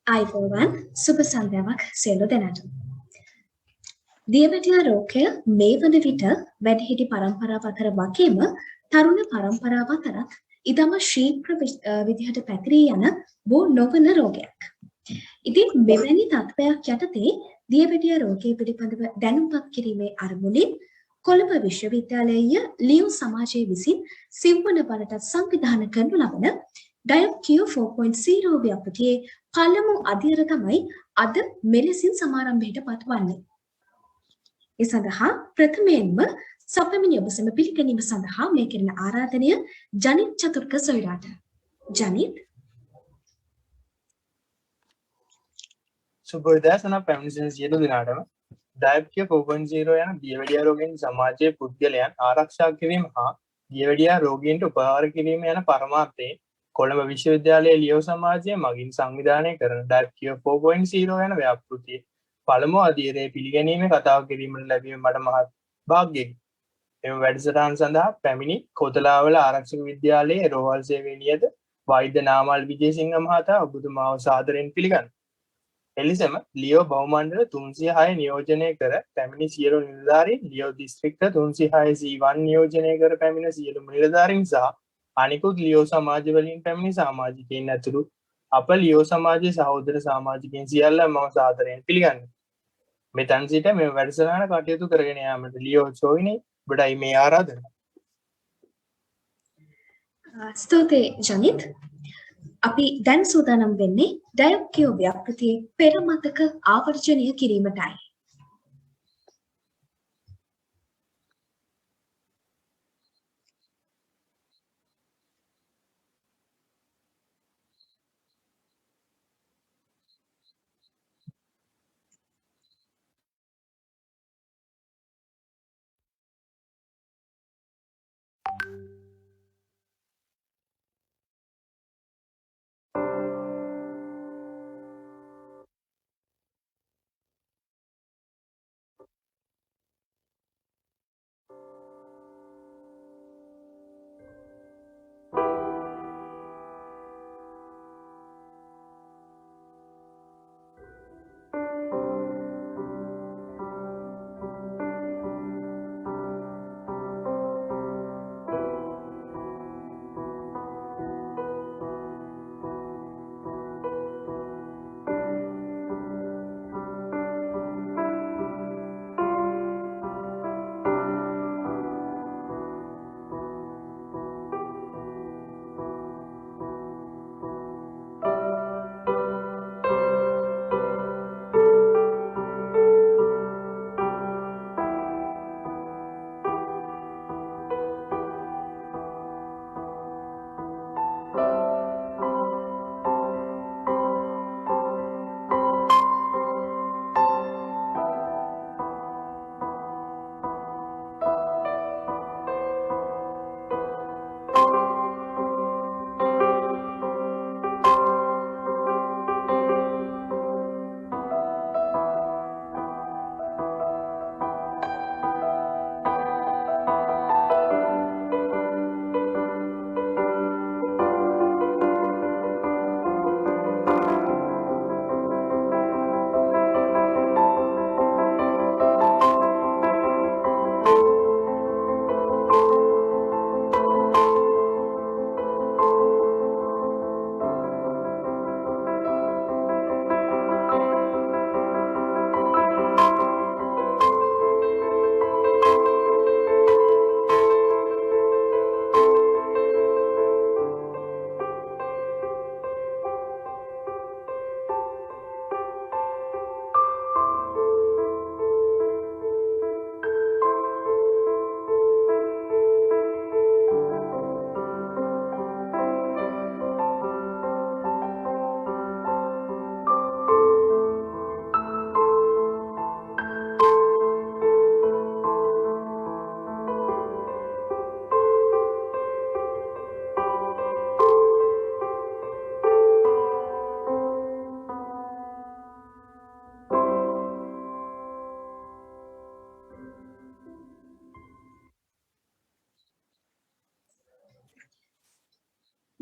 අයිබෝවන් සුබ සන්ධ්‍යාවක් සියලු දෙනාට. දියවැඩියා රෝගය මේ වන විට වැඩිහිටි පරම්පරාව අතර වගේම තරුණ පරම්පරාව අතරත් ඉතාම ශීඝ්‍ර විදිහට පැතිරී යන බෝ නොවන රෝගයක්. ඉතින් මෙවැනි තත්ත්වයක් යටතේ දියවැඩියා රෝගය පිළිබඳව දැනුම්පත් කිරීමේ අරමුණින් කොළඹ විශ්වවිද්‍යාලයේ ලියෝ සමාජයේ විසින් සිව්වන වරට සංවිධානය කරනු ලබන ඩයොක්කියෝ 4.0 ව්‍යාපෘතියේ පළමු අදියර තමයි අද මෙලෙසින් සමාරම්භයට පත්වන්නේ. ඒ සඳහා ප්‍රථමයෙන්ම සපමිනි ඔබ සැම පිළිගැනීම සඳහා මේ කෙරෙන ආරාධනය ජනිත් චතුර්ක සොයිරාට. ජනිත් සුබ උදෑසන පැමිණි සියලු දෙනාටම ඩයොක්කියෝ 4.0 යන දියවැඩියා රෝගීන් සමාජයේ පුද්ගලයන් ආරක්ෂා කිරීම හා දියවැඩියා රෝගීන්ට උපකාර කිරීම යන පරමාර්ථයෙන් කොළඹ විශ්වවිද්‍යාලයේ ලියෝ සමාජය මගින් සංවිධානය කරන ඩයොක්කියෝ 4.0 යන ව්‍යාපෘතියේ පළමු අදියරේ පිළිගැනීමේ කතාව කිරීමට ලැබීම මට මහත් වාග්යකි. එම වැඩසටහන සඳහා පැමිණි කොතලාවල ආරක්ෂක විද්‍යාලයේ රෝහල් සේවයේ නියත වෛද්‍ය නාමල් විජේසිංහ මහතා ඔබතුමාව සාදරයෙන් පිළිගන්නවා. එලෙසම ලියෝ බහුමණ්ඩල 306 නියෝජනය කර පැමිණි සියලු නිලධාරීන් ලියෝ දිස්ත්‍රික්ක 306 C1 නියෝජනය කර පැමිණ සියලු නිලධාරීන් සහ අනිකුත් ලියෝ සමාජ වලින් පැමිණි සමාජිකයින් ඇතුළු අප ලියෝ සමාජයේ සහෝදර සමාජිකයින් සියල්ලම මම සාදරයෙන් පිළිගන්නවා. මෙතන සිට මේ වැඩසටහන කටයුතු කරගෙන යාමට ලියෝ සොයිනේ ඔබටයි මේ ආරාධනාව. ස්තුතියි ජනිත්. අපි දැන් සූදානම් වෙන්නේ ඩයොක්කියෝ ව්‍යාපෘතියේ පෙරමතක ආවර්ජනය කිරීමටයි.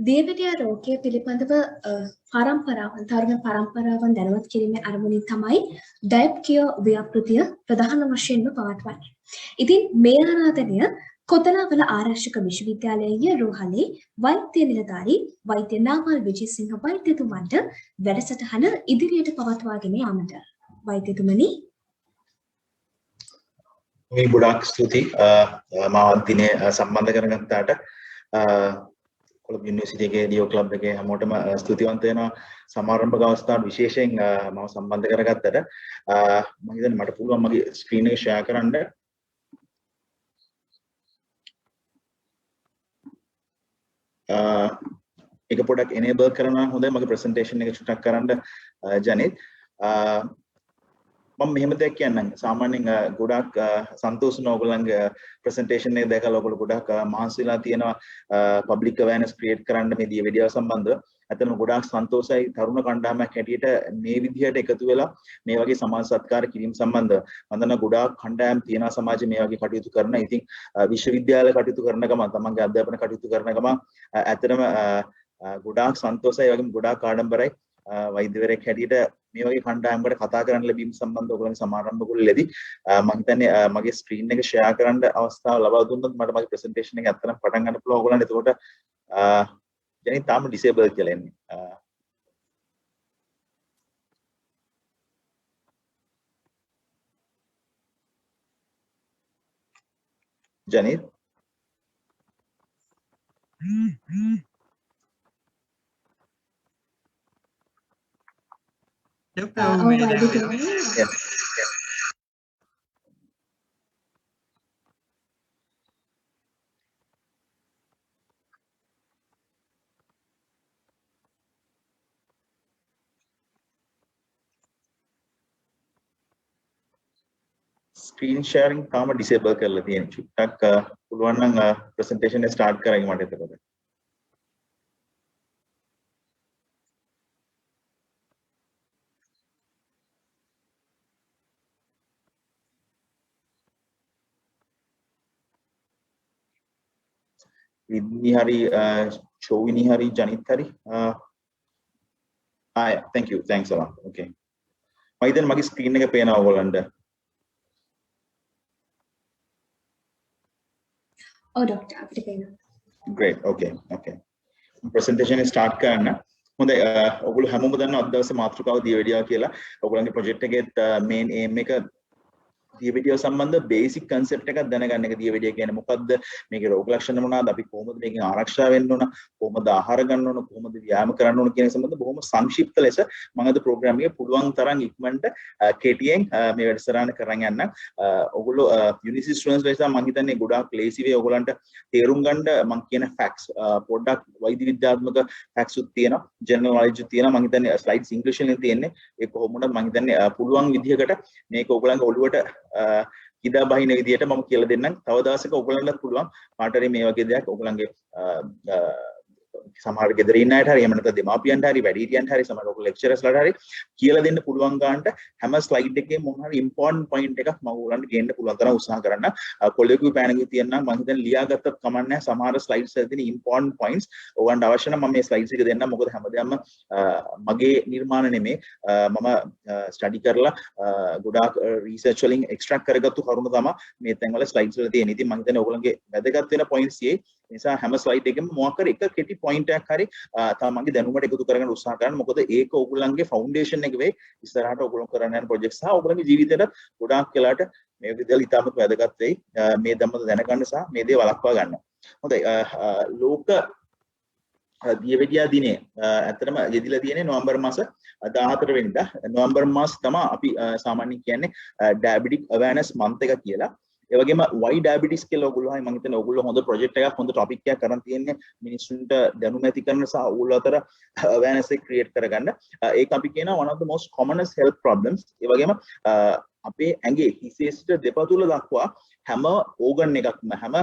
දියවැඩියා රෝගය පිළිබඳව තරුණ පරම්පරාවන් දැනුවත් කිරීමේ අරමුණින් තමයි ඩයප් කියෝ ව්‍යාපෘතිය ප්‍රධාන වශයෙන්ම පවත්වන්නේ. ඉතින් මේ ආරාධනය කොතලාවල ආරක්ෂක විශ්වවිද්‍යාලයේ රෝහලේ වෛද්‍ය නිලධාරී වෛද්‍ය නාමල් විජේසිංහ වෛද්‍යතුමන්ට වැඩසටහන ඉදිරියට පවත්වාගෙන යාමට. වෛද්‍යතුමනි මේ ගොඩාක් ස්තුතියි මාවත් දිනේ සම්බන්ධ කරගත්තාට කොළඹ යුනිවර්සිටි එකේ ඩියෝ ක්ලබ් එකේ හැමෝටම ස්තුතිවන්ත වෙනවා සමාරම්භක අවස්ථාවට විශේෂයෙන් මම සම්බන්ධ කරගත්තට මම හිතන්නේ මට පුළුවන් මගේ ස්ක්‍රීන් එක ෂෙයා කරන්න ඒක පොඩ්ඩක් enable කරනවා හොඳයි මගේ presentation එක චුට්ටක් කරන්න ජනිත් මම මෙහෙම දෙයක් කියන්නම් සාමාන්‍යයෙන් ගොඩක් සන්තෝෂන ඕගොල්ලන්ගේ ප්‍රසන්ටේෂන් එක දැකලා ඔයගොල්ලෝ ගොඩක් මහන්සිලා තියෙනවා පබ්ලික් අවයර්නස් ක්‍රියේට් කරන්න මේ දියවැඩියාව සම්බන්ධව. ඇත්තටම ගොඩාක් සන්තෝෂයි තරුණ කණ්ඩායමක් හැටියට මේ විදිහට එකතු වෙලා මේ වගේ සමාජ සත්කාර කිරීම සම්බන්ධව. මම දන්නවා ගොඩාක් කණ්ඩායම් තියෙනවා සමාජයේ මේ වගේ කටයුතු කරන. ඉතින් විශ්වවිද්‍යාල කටයුතු කරන ගමන් තමන්ගේ අධ්‍යාපන කටයුතු කරන ගමන් ඇත්තටම ගොඩාක් සන්තෝෂයි වගේම ගොඩාක් ආඩම්බරයි. වෛද්‍යවරයෙක් හැටියට මේ වගේ කණ්ඩායමකට කතා කරන්න ලැබීම සම්බන්ධව ඔයගොල්ලන්ගේ සමාරම්භ කුලෙදී මම හිතන්නේ මගේ ස්ක්‍රීන් එක ෂෙයා කරන්න අවස්ථාව ලබා දුන්නොත් මට මගේ ප්‍රසන්ටේෂන් එක ඇත්තටම පටන් ගන්න පුළුවන් ඔයගොල්ලන්ට. එතකොට ජනිත් තාම ඩිසේබල් කියලා එන්නේ. ජනිත් ස්ක්‍රීන් ෂෙයාරින් තාම ඩිසේබල් කරලා තියෙනවා. චුට්ටක් පුළුවන් නම් ප්‍රසන්ටේෂන් එක ස්ටාර්ට් කරගන්න මට එතකොට. විද්නි හරි චෝවිනි හරි ජනිත් හරි thank you thanks a lot okay මම හිතන්නේ මගේ ස්ක්‍රීන් එක පේනවා ඔයගොල්ලන්ට. ඔව් ડોක්ටර් අපිට පේනවා. great okay presentation එක start කරන්න. හොඳයි ඔයගොල්ලෝ හැමෝම දන්නවා අද දවසේ මාතෘකාව දියවැඩියාව කියලා. ඔයගොල්ලන්ගේ project එකේ main aim එක දියවැඩියාව සම්බන්ධ බේසික් concept එකක් දැනගන්න එක. දියවැඩිය කියන්නේ මොකද්ද, මේකේ රෝග ලක්ෂණ මොනවාද, අපි කොහොමද මේකෙන් ආරක්ෂා වෙන්න ඕන, කොහොමද ආහාර ගන්න ඕන, කොහොමද ව්‍යායාම කරන්න ඕන කියන සම්බන්ධ බොහොම සංක්ෂිප්ත ලෙස මම අද ප්‍රෝග්‍රෑම් එකේ පුළුවන් තරම් ඉක්මනට කෙටියෙන් මේ වැඩසටහන කරන් යන්න. ඔයගොල්ලෝ යුනිවර්සිටි ස්ටුඩන්ට්ස් නිසා මම හිතන්නේ ගොඩාක් ලේසි වේ ඔයගොල්ලන්ට තේරුම් ගන්න මම කියන ෆැක්ට්ස් පොඩ්ඩක් වෛද්‍ය විද්‍යාත්මක ෆැක්ට්ස් උත් තියෙනවා, ජනරල් නොලෙජ් උත් තියෙනවා. මම හිතන්නේ ස්ලයිඩ්ස් ඉංග්‍රීසියෙන් තියෙන්නේ. ඒක කොහොමද මම හිතන්නේ පුළුවන් විදිහකට මේක ඔයගොල්ලන්ගේ ඔළුවට ඉදා බහින විදියට මම කියලා දෙන්නම්. තව දවසක ඔයගොල්ලන්ට පුළුවන් කාට හරි මේ වගේ දෙයක් ඔයගොල්ලන්ගේ සමහර ගෙදර ඉන්න අයට හරි එහෙම නැත්නම් දෙමාපියන්ට හරි වැඩිහිටියන්ට හරි සමහර ඔයගොල්ලෝ ලෙක්චරර්ස්ලාට හරි කියලා දෙන්න පුළුවන් ගන්නට හැම ස්ලයිඩ් එකේම මොන හරි ඉම්පෝටන්ට් පොයින්ට් එකක් මම ඔයගොල්ලන්ට ගේන්න පුළුවන් තරම් උත්සාහ කරන්න. කොලෙකුයි පෑනකුයි තියෙනවා මම හිතන්නේ ලියාගත්තත් කමක් නැහැ. සමහර ස්ලයිඩ්ස් වල තියෙන ඉම්පෝටන්ට් පොයින්ට්ස් ඔයගොල්ලන්ට අවශ්‍ය නම් මම මේ ස්ලයිඩ්ස් එක දෙන්නම්. මොකද හැමදාම මගේ නිර්මාණ නෙමෙයි මම ස්ටඩි කරලා ගොඩාක් රිසර්ච් වලින් එක්ස්ට්‍රැක්ට් කරගත්තු කරුණු තමයි මේ තැන්වල ස්ලයිඩ්ස් වල තියෙන. ඉතින් මම හිතන්නේ ඔයගොල්ලන්ගේ වැදගත් වෙන පොයින්ට්ස් ඒ නිසා හැම ස්ලයිඩ් එකෙම මොකක් හරි එක කෙටි පොයින්ට් එකක් හරි තමන්ගේ දැනුමට එකතු කරගන්න උත්සාහ කරන්න. මොකද ඒක ඔයගොල්ලන්ගේ ෆවුන්ඩේෂන් එක වෙයි ඉස්සරහට ඔයගොල්ලෝ කරන්න යන ප්‍රොජෙක්ට් සහ ඔයගොල්ලන්ගේ ජීවිතේට ගොඩාක් වෙලාට මේ විදිහට ඉතාමත් වැදගත් වෙයි. මේ ධම්මත දැනගන්න සහ මේ දේ වළක්වා ගන්න. හොඳයි ලෝක දියවැඩියා දිනේ ඇත්තටම යෙදිලා තියෙන්නේ නොවැම්බර් මාස 14 වෙනිදා. නොවැම්බර් මාස තමයි අපි සාමාන්‍යයෙන් කියන්නේ ඩයබටික් අවයර්නස් මන්ත් එක කියලා. ඒ වගේම why diabetes කියලා ඔයගොල්ලෝ මම හිතන්නේ ඔයගොල්ලෝ හොඳ ප්‍රොජෙක්ට් එකක් හොඳ ටොපික් එකක් කරන් තියෙන්නේ මිනිස්සුන්ට දැනුම ඇති කරන සහ ඔයගොල්ලෝ අතර awareness එක ක්‍රියේට් කරගන්න. ඒක අපි කියනවා one of the most commonest health problems. ඒ වගේම අපේ ඇඟේ හිසේට දෙපතුල දක්වා හැම ඕගන් එකක්ම හැම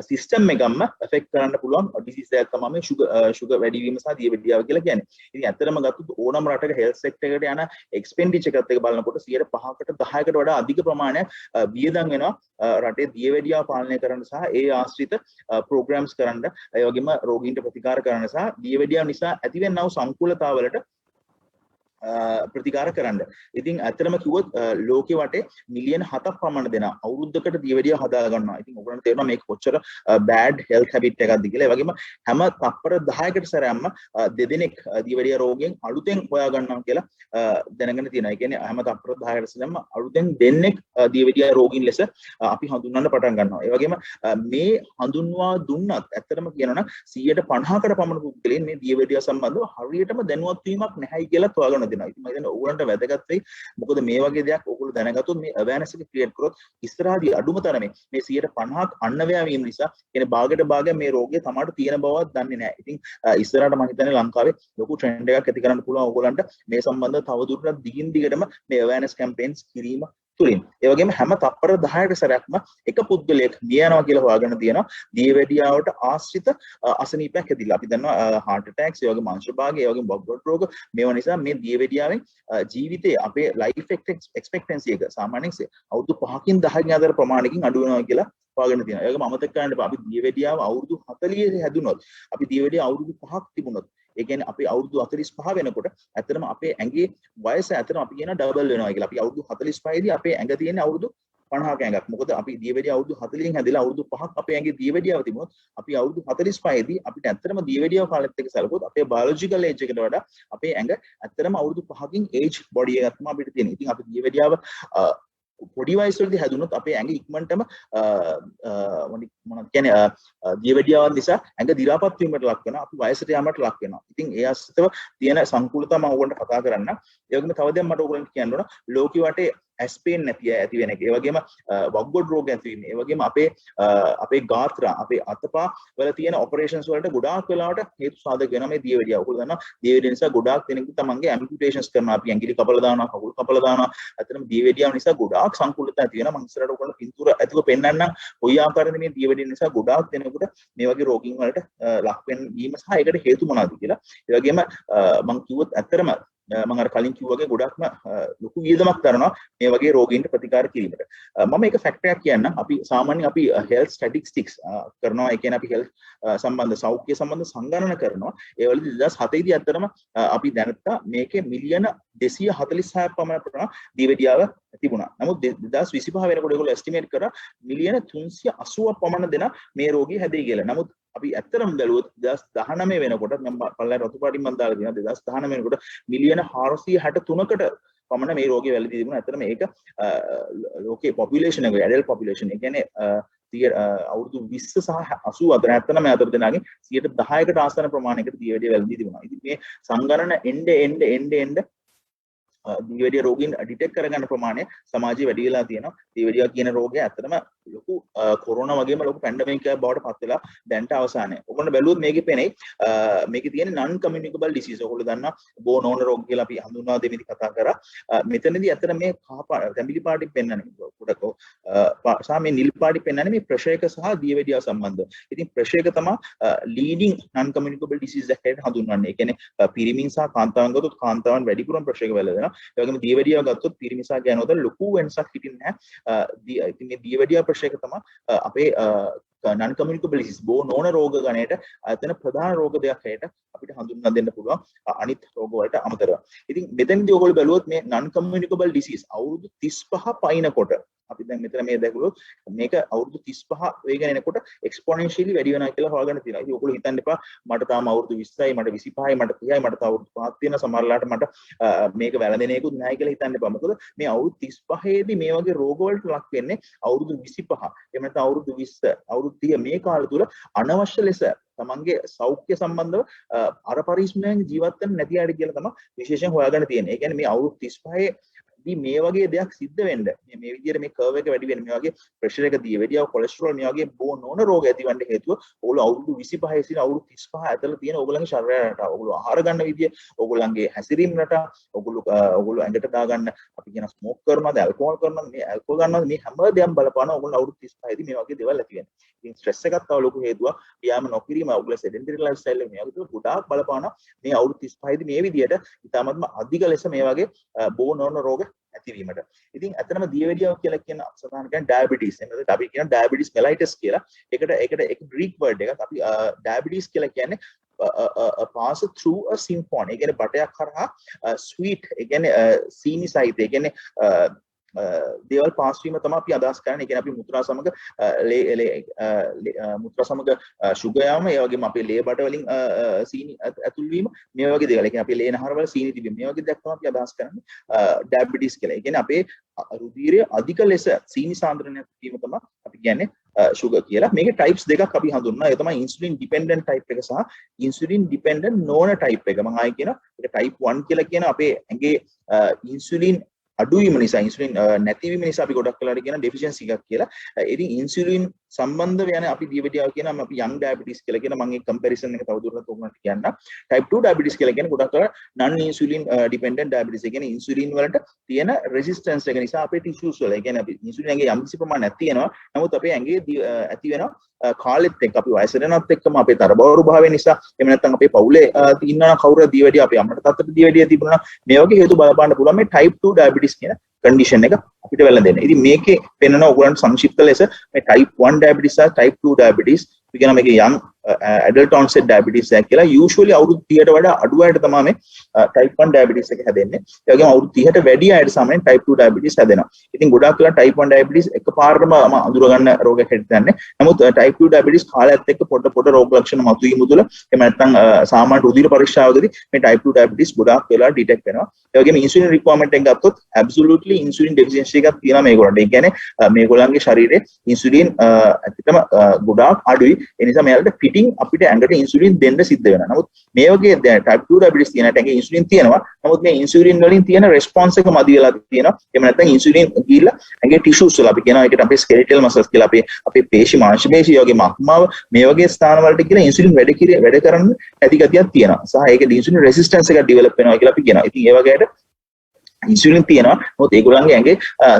සිස්ටම් එකක්ම එෆෙක්ට් කරන්න පුළුවන් ඩිසීස් එකක් තමයි මේ ෂුගර් වැඩි වීම සහ දියවැඩියාව කියලා කියන්නේ. ඉතින් ඇත්තටම ගත්තොත් ඕනම රටක හෙල්ත් සෙක්ටර් එකට යන එක්ස්පෙන්ඩිචර් එකත් එක බලනකොට 5%කට 10%කට වඩා අධික ප්‍රමාණයක් වියදම් වෙනවා රටේ දියවැඩියාව පාලනය කරන්න සහ ඒ ආශ්‍රිත ප්‍රෝග්‍රෑම්ස් කරන්න ඒ වගේම රෝගීන්ට ප්‍රතිකාර කරන්න සහ දියවැඩියාව නිසා ඇතිවෙනා වූ සංකූලතාවලට ප්‍රතිකාර කරන්න. ඉතින් ඇත්තටම කිව්වොත් ලෝකෙ වටේ මිලියන 7ක් පමණ දෙනා අවුරුද්දකට දියවැඩියාව හදා ගන්නවා. ඉතින් ඔයගොල්ලන්ට තේරෙනවා මේක කොච්චර බෑඩ් හෙල්ත් හැබිට් එකක්ද කියලා. ඒ වගේම හැම තප්පර 10කට සැරයක්ම දෙදෙනෙක් දියවැඩියා රෝගයෙන් අලුතෙන් හොයා ගන්නවා කියලා දැනගෙන තියෙනවා. ඒ කියන්නේ හැම තප්පර 10කට සැරයක්ම අලුතෙන් දෙන්නෙක් දියවැඩියා රෝගීන් ලෙස අපි හඳුන්වන්න පටන් ගන්නවා. ඒ වගේම මේ හඳුන්වා දුන්නත් ඇත්තටම කියනවනම් 150කට පමණ පුද්ගලයන් මේ දියවැඩියා සම්බන්ධව හරියටම දැනුවත් වීමක් නැහැයි කියලා හොයාගන්න දෙනවා. ඉතින් මම හිතන්නේ ඕගොල්ලන්ට වැදගත් වෙයි. මොකද මේ වගේ දෙයක් ඕගොල්ලෝ දැනගත්තොත් මේ අවෑර්නස් එක ක්‍රියේට් කරොත් ඉස්සරහදී අඩුම තරමේ මේ 150ක් අන්වැය වීම නිසා කියන්නේ භාගයට භාගයක් මේ රෝගය තමාට තියෙන බවවත් දන්නේ නැහැ. ඉතින් ඉස්සරහට මම හිතන්නේ ලංකාවේ ලොකු ට්‍රෙන්ඩ් එකක් ඇති කරන්න පුළුවන් ඕගොල්ලන්ට මේ සම්බන්ධව තවදුරටත් දිගින් දිගටම මේ අවෑර්නස් කැම්පේන්ස් කිරීම තුලින්. ඒ වගේම හැම තප්පර 10කට සැරයක්ම එක පුද්ගලයෙක් මිය යනවා කියලා හොයාගෙන තියෙනවා දියවැඩියාවට ආශ්‍රිත අසනීපයක් ඇතිලා. අපි දන්නවා heart attacks, ඒ වගේම අංශභාගය, ඒ වගේම බොබ්බඩ් රෝග මේවා නිසා මේ දියවැඩියාවෙන් ජීවිතයේ අපේ life expectancy එක සාමාන්‍යයෙන් අවුරුදු 5කින් 10කින් අතර ප්‍රමාණයකින් අඩු වෙනවා කියලා හොයාගෙන තියෙනවා. ඒ වගේම අමතක කරන්න එපා. අපි දියවැඩියාව අවුරුදු 40 හැදුනොත්, අපි දියවැඩියාව අවුරුදු 5ක් තිබුණොත්, ඒ කියන්නේ අපි අවුරුදු 45 වෙනකොට ඇත්තටම අපේ ඇඟේ වයස ඇත්තටම අපි කියන ඩබල් වෙනවා කියලා. අපි අවුරුදු 45 දී අපේ ඇඟ තියෙන අවුරුදු 50ක ඇඟක්. මොකද අපි දියවැඩියාව අවුරුදු 40න් හැදිලා අවුරුදු 5ක් අපේ ඇඟේ දියවැඩියාව තිබුණොත් අපි අවුරුදු 45 දී අපිට ඇත්තටම දියවැඩියාව කාලෙත් එක්ක සැලකුවොත් අපේ බයොලොජිකල් ඒජ් එකට වඩා අපේ ඇඟ ඇත්තටම අවුරුදු 5කින් ඒජ් බොඩි එකක් තමයි අපිට තියෙන්නේ. ඉතින් අපි දියවැඩියාව පොඩි වයසේදී හැදුනොත් අපේ ඇඟ ඉක්මනටම මොනවද කියන්නේ දියවැඩියාවන් නිසා ඇඟ දි รา පත් වීමට ලක් වෙනවා. අපි වයසට යාමට ලක් වෙනවා. ඉතින් ඒ අස්තව තියෙන සංකූලතා මම ඕගොල්ලන්ට කතා කරන්න. ඒ වගේම තව දෙයක් මට ඕගොල්ලන්ට කියන්න ඕන. ලෝකෙ වටේ ඇස්පේන් නැති ඇති වෙන එක. ඒ වගේම වක්ගොඩ් රෝග ඇති වීම. ඒ වගේම අපේ ගාත්‍රා, අපේ අතපා වල තියෙන ඔපරේෂන්ස් වලට ගොඩාක් වෙලාවට හේතු සාධක වෙනවා මේ දියවැඩියාව. ඔයගොල්ලෝ දන්නවා දියවැඩිය නිසා ගොඩාක් දෙනෙක් තමන්ගේ ඇම්පියුටේෂන්ස් කරනවා. අපි ඇඟිලි කපලා දානවා, කකුල් කපලා දානවා. ඇත්තටම දියවැඩියාව නිසා ගොඩාක් සංකූලතා ඇති වෙනවා. මම ඉස්සරහට ඔයගොල්ලෝ පින්තූර ඇතුව පෙන්නන්නම්. කොයි ආකාරයෙන්ද මේ දියවැඩිය නිසා ගොඩාක් දෙනෙකුට මේ වගේ රෝගීන් වලට ලක් වීම සහ ඒකට හේතු මොනවද කියලා. ඒ වගේම මම කිව්වොත් ඇත්තටම මම අර කලින් කිව්වා වගේ ගොඩක්ම ලොකු වියදමක් කරනවා මේ වගේ රෝගීන්ට ප්‍රතිකාර කිරීමට. මම එක ෆැක්ට් එකක් කියන්නම්. අපි සාමාන්‍යයෙන් අපි හෙල්ත් ස්ටැටිස්ටික්ස් කරනවා. ඒ කියන්නේ අපි හෙල්ත් සම්බන්ධ සෞඛ්‍ය සම්බන්ධ සංගණන කරනවා. ඒ වලදී 2007 දී ඇත්තටම අපි දැනත්තා මේකේ මිලියන 246ක් පමණ ප්‍රමාණ දියවැඩියාව තිබුණා. නමුත් 2025 වෙනකොට ඒගොල්ලෝ එස්ටිමේට් කරා මිලියන 380ක් පමණ දෙනා මේ රෝගී හැදෙයි කියලා. නමුත් අපි ඇත්තටම බැලුවොත් 2019 වෙනකොට මම පල්ලෙහාට රතු පාටින් මම දාලා තියෙනවා 2019 වෙනකොට මිලියන 463කට පමණ මේ රෝගී වැළඳී තිබුණා. ඇත්තටම මේක ලෝකේ පොපියුලේෂන් එක ඇඩල්ට් පොපියුලේෂන් ඒ කියන්නේ අවුරුදු 20 සහ 80 අතර ඇත්තටම අතර දෙනාගේ 10%කට ආසන්න ප්‍රමාණයකට දියවැඩිය වැළඳී තිබුණා. ඉතින් මේ සංගණන එන්න දියවැඩිය රෝගීන් ඩිටෙක්ට් කරගන්න ප්‍රමාණය සමාජයේ වැඩි වෙලා තියෙනවා. දියවැඩිය කියන රෝගය ඇත්තටම ලොකු කොරෝනා වගේම ලොකු පැන්ඩමික් එකක් බවට පත් වෙලා දැන්ට අවසානයේ. ඔයගොල්ලෝ බැලුවොත් මේකේ පේන්නේ මේකේ තියෙන non communicable disease. ඔයගොල්ලෝ දන්නා බෝනෝන රෝග කියලා අපි හඳුන්වා දෙමින් කතා කරා. මෙතනදී ඇත්තට මේ තැඹිලි පාටින් පෙන්වන්නේ ගොඩක් සහ මේ නිල් පාටින් පෙන්වන්නේ මේ ප්‍රෙෂර් එක සහ දියවැඩිය සම්බන්ධව. ඉතින් ප්‍රෙෂර් එක තමයි leading non communicable disease එකකට හඳුන්වන්නේ. ඒ කියන්නේ පිරිමින් සහ කාන්තාවන් ගත්තොත් කාන්තාවන් වැඩිපුරම ප්‍රෙෂර් එක වැළඳෙනවා. ඒ වගේම දියවැඩියාව ගත්තොත් පිරිමි සහ ගෑනු අතර ලොකු වෙනසක් හිටින්නේ නැහැ. ඉතින් මේ දියවැඩියාව ප්‍රෙෂර් එක තමයි අපේ non communicable disease බෝනෝන රෝග ගණයට අතන ප්‍රධාන රෝග දෙයක් හැට අපිට හඳුන්වා දෙන්න පුළුවන් අනිත් රෝග වලට අමතරව. ඉතින් මෙතනදී ඔයගොල්ලෝ බැලුවොත් මේ non communicable disease අවුරුදු 35 පයින්නකොට අපි දැන් මෙතන මේ දැකලොත් මේක අවුරුදු 35 වේගෙන එනකොට එක්ස්පොනෙන්ෂියලි වැඩි වෙනවා කියලා හොයාගන්න තියෙනවා. ඉතින් ඔයගොල්ලෝ හිතන්න එපා මට තාම අවුරුදු 20යි මට 25යි මට 30යි මට තව අවුරුදු 5ක් තියෙනවා සමහරලාට මට මේක වැළඳෙන එකකුත් නැහැ කියලා හිතන්න එපා. මොකද මේ අවුරුදු 35 දී මේ වගේ රෝග වලට ලක් වෙන්නේ අවුරුදු 25 එහෙම නැත්නම් අවුරුදු 20 අවුරුදු 30 මේ කාල තුල අනවශ්‍ය ලෙස තමන්ගේ සෞඛ්‍ය සම්බන්ධව අර පරිශ්‍රමයෙන් ජීවත් වෙන්න නැති අය කියලා තමයි විශේෂයෙන් හොයාගන්න තියෙන්නේ. ඒ කියන්නේ මේ අවුරුදු 35 ඉතින් මේ වගේ දෙයක් සිද්ධ වෙන්න මේ විදිහට මේ කර්ව් එක වැඩි වෙන මේ වගේ ප්‍රෙෂර් එක දියවැඩියාව කොලෙස්ටරෝල් මේ වගේ බෝන් නොවන රෝග ඇතිවන්න හේතුව ඕගොල්ලෝ අවුරුදු 25 සිට අවුරුදු 35 ඇතුළත තියෙන ඕගොල්ලන්ගේ ශරීරය රටාව ඕගොල්ලෝ ආහාර ගන්න විදිය ඕගොල්ලන්ගේ හැසිරීම රටාව ඕගොල්ලෝ ඇඟට දාගන්න අපි කියන ස්මෝක් කරනවාද ඇල්කොහොල් කරනවාද මේ ඇල්කොහොල් ගන්නවාද මේ හැම දෙයක්ම බලපාන ඕගොල්ලෝ අවුරුදු 35 දී මේ වගේ දේවල් ඇති වෙනවා. ඉතින් ස්ට්‍රෙස් එකක් තව ලොකු හේතුවක්. ව්‍යායාම නොකිරීම ඕගොල්ලෝ සෙඩෙන්ටරි ලයිෆ් ස්ටයිල් එක මේ වගේ ගොඩාක් බලපාන මේ අවුරුදු 35 දී මේ විදියට ඉතාමත්ම අධික ලෙස මේ වගේ බෝන් නොවන රෝග ඇතිවීමට. ඉතින් ඇත්තටම දියවැඩියාව කියලා කියන සාමාන්‍ය කියන්නේ ඩයබටිස්. එතනද අපි කියන ඩයබටිස් මෙලයිටස් කියලා. ඒකට එක ග්‍රීක් වර්ඩ් එකක්. අපි ඩයබටිස් කියලා කියන්නේ pass through a symphony. ඒ කියන්නේ බටයක් කරහා sweet. ඒ කියන්නේ සීනි සහිත. ඒ කියන්නේ දේවල් පාස් වීම තමයි අපි අදහස් කරන්නේ. ඒ කියන්නේ අපි මුත්‍රා සමග මුත්‍රා සමග සුගර් යාම ඒ වගේම අපේ ලේ බඩ වලින් සීනි ඇතුල් වීම මේ වගේ දේවල්. ඒ කියන්නේ අපේ ලේ නහර වල සීනි තිබීම මේ වගේ දෙයක් තමයි අපි අදහස් කරන්නේ ඩයබටිස් කියලා. ඒ කියන්නේ අපේ රුධිරයේ අධික ලෙස සීනි සාන්ද්‍රණයක් වීම තමයි අපි කියන්නේ සුගර් කියලා. මේකේ ටයිප්ස් දෙකක් අපි හඳුන්වනවා. ඒ තමයි ඉන්සුලින් ඩිපෙන්ඩන්ට් ටයිප් එක සහ ඉන්සුලින් ඩිපෙන්ඩන්ට් නොවන ටයිප් එක. මම ආයේ කියන ඒක ටයිප් 1 කියලා කියන අපේ ඇඟේ ඉන්සුලින් අඩුවීම නිසා ඉන්සුලින් නැතිවීම නිසා අපි ගොඩක් වෙලාට කියන ඩෙෆිෂියන්සි එකක් කියලා. ඉතින් ඉන්සුලින් සම්බන්ධව යන අපි දියවැඩියාව කියනවා අපි යං ඩයබටිස් කියලා කියන මම ඒ කම්පැරිසන් එක තවදුරටත් උගන්වන්න කියන්න. ටයිප් 2 ඩයබටිස් කියලා කියන්නේ ගොඩක් වෙලාට නන් ඉන්සුලින් ඩිපෙන්ඩන්ට් ඩයබටිස්. ඒ කියන්නේ ඉන්සුලින් වලට තියෙන රෙසිස්ටන්ස් එක නිසා අපේ ටිෂුස් වල ඒ කියන්නේ අපි ඉන්සුලින් ඇඟේ යම් කිසි ප්‍රමාණයක් තියෙනවා. නමුත් අපේ ඇඟේ ඇති වෙනවා කාලෙත් එක්ක අපි වයසට යනත් එක්කම අපේ තරබවරු භාවය නිසා එහෙම නැත්නම් අපේ පවුලේ ඉන්නවා කවුරු දියවැඩිය අපේ අම්මට තාත්තට දියවැඩිය තිබුණා මේ වගේ හේතු බලපාන්න පුළුවන් මේ type 2 diabetes කියන condition එක අපිට වෙලා දෙන්න. ඉතින් මේකේ පෙන්වන ඔයගොල්ලන්ට සංක්ෂිප්ත ලෙස මේ type 1 diabetes සහ type 2 diabetes අපි කියන මේකේ young adult onset diabetes එක කියලා usually අවුරුදු 30ට වඩා අඩු අයට තමයි මේ type 1 diabetes එක හැදෙන්නේ. ඒ වගේම අවුරුදු 30ට වැඩි අයට සාමාන්‍යයෙන් type 2 diabetes හැදෙනවා. ඉතින් ගොඩාක් වෙලා type 1 diabetes එකපාරටම අඳුර ගන්න රෝගයක් හැටියට දන්නේ. නමුත් type 2 diabetes කාලයත් එක්ක පොඩ රෝග ලක්ෂණ මතුවීම තුළ එහෙම නැත්නම් සාමාන්‍ය රුධිර පරීක්ෂාවකදී මේ type 2 diabetes ගොඩාක් වෙලා ඩිටෙක්ට් වෙනවා. ඒ වගේම insulin requirement එක ගත්තොත් absolutely insulin deficiency එකක් තියෙනවා මේගොල්ලන්ට. ඒ කියන්නේ මේගොල්ලන්ගේ ශරීරයේ insulin ඇත්තටම ගොඩාක් අඩුයි. ඒ නිසා මෙයාලට පිටින් අපිට ඇඟට ඉන්සුලින් දෙන්න සිද්ධ වෙනවා. නමුත් මේ වගේ type 2 diabetes තියෙන ඇඟේ ඉන්සුලින් තියෙනවා. නමුත් මේ ඉන්සුලින් වලින් තියෙන response එක මදි වෙලා තියෙනවා. එහෙම නැත්නම් ඉන්සුලින් ගිහිල්ලා ඇඟේ tissues වල අපි කියනවා ඒකට අපේ skeletal muscles කියලා අපේ පේශි මාංශ පේශි වගේ මක්මාව මේ වගේ ස්ථාන වලට කියලා ඉන්සුලින් වැඩ කරන්න නැති ගතියක් තියෙනවා. සහ ඒකේ ඉන්සුලින් resistance එකක් develop වෙනවා කියලා අපි කියනවා. ඉතින් ඒ වගේට ඉන්සුලින් තියෙනවා. මොකද ඒගොල්ලන්ගේ ඇඟේ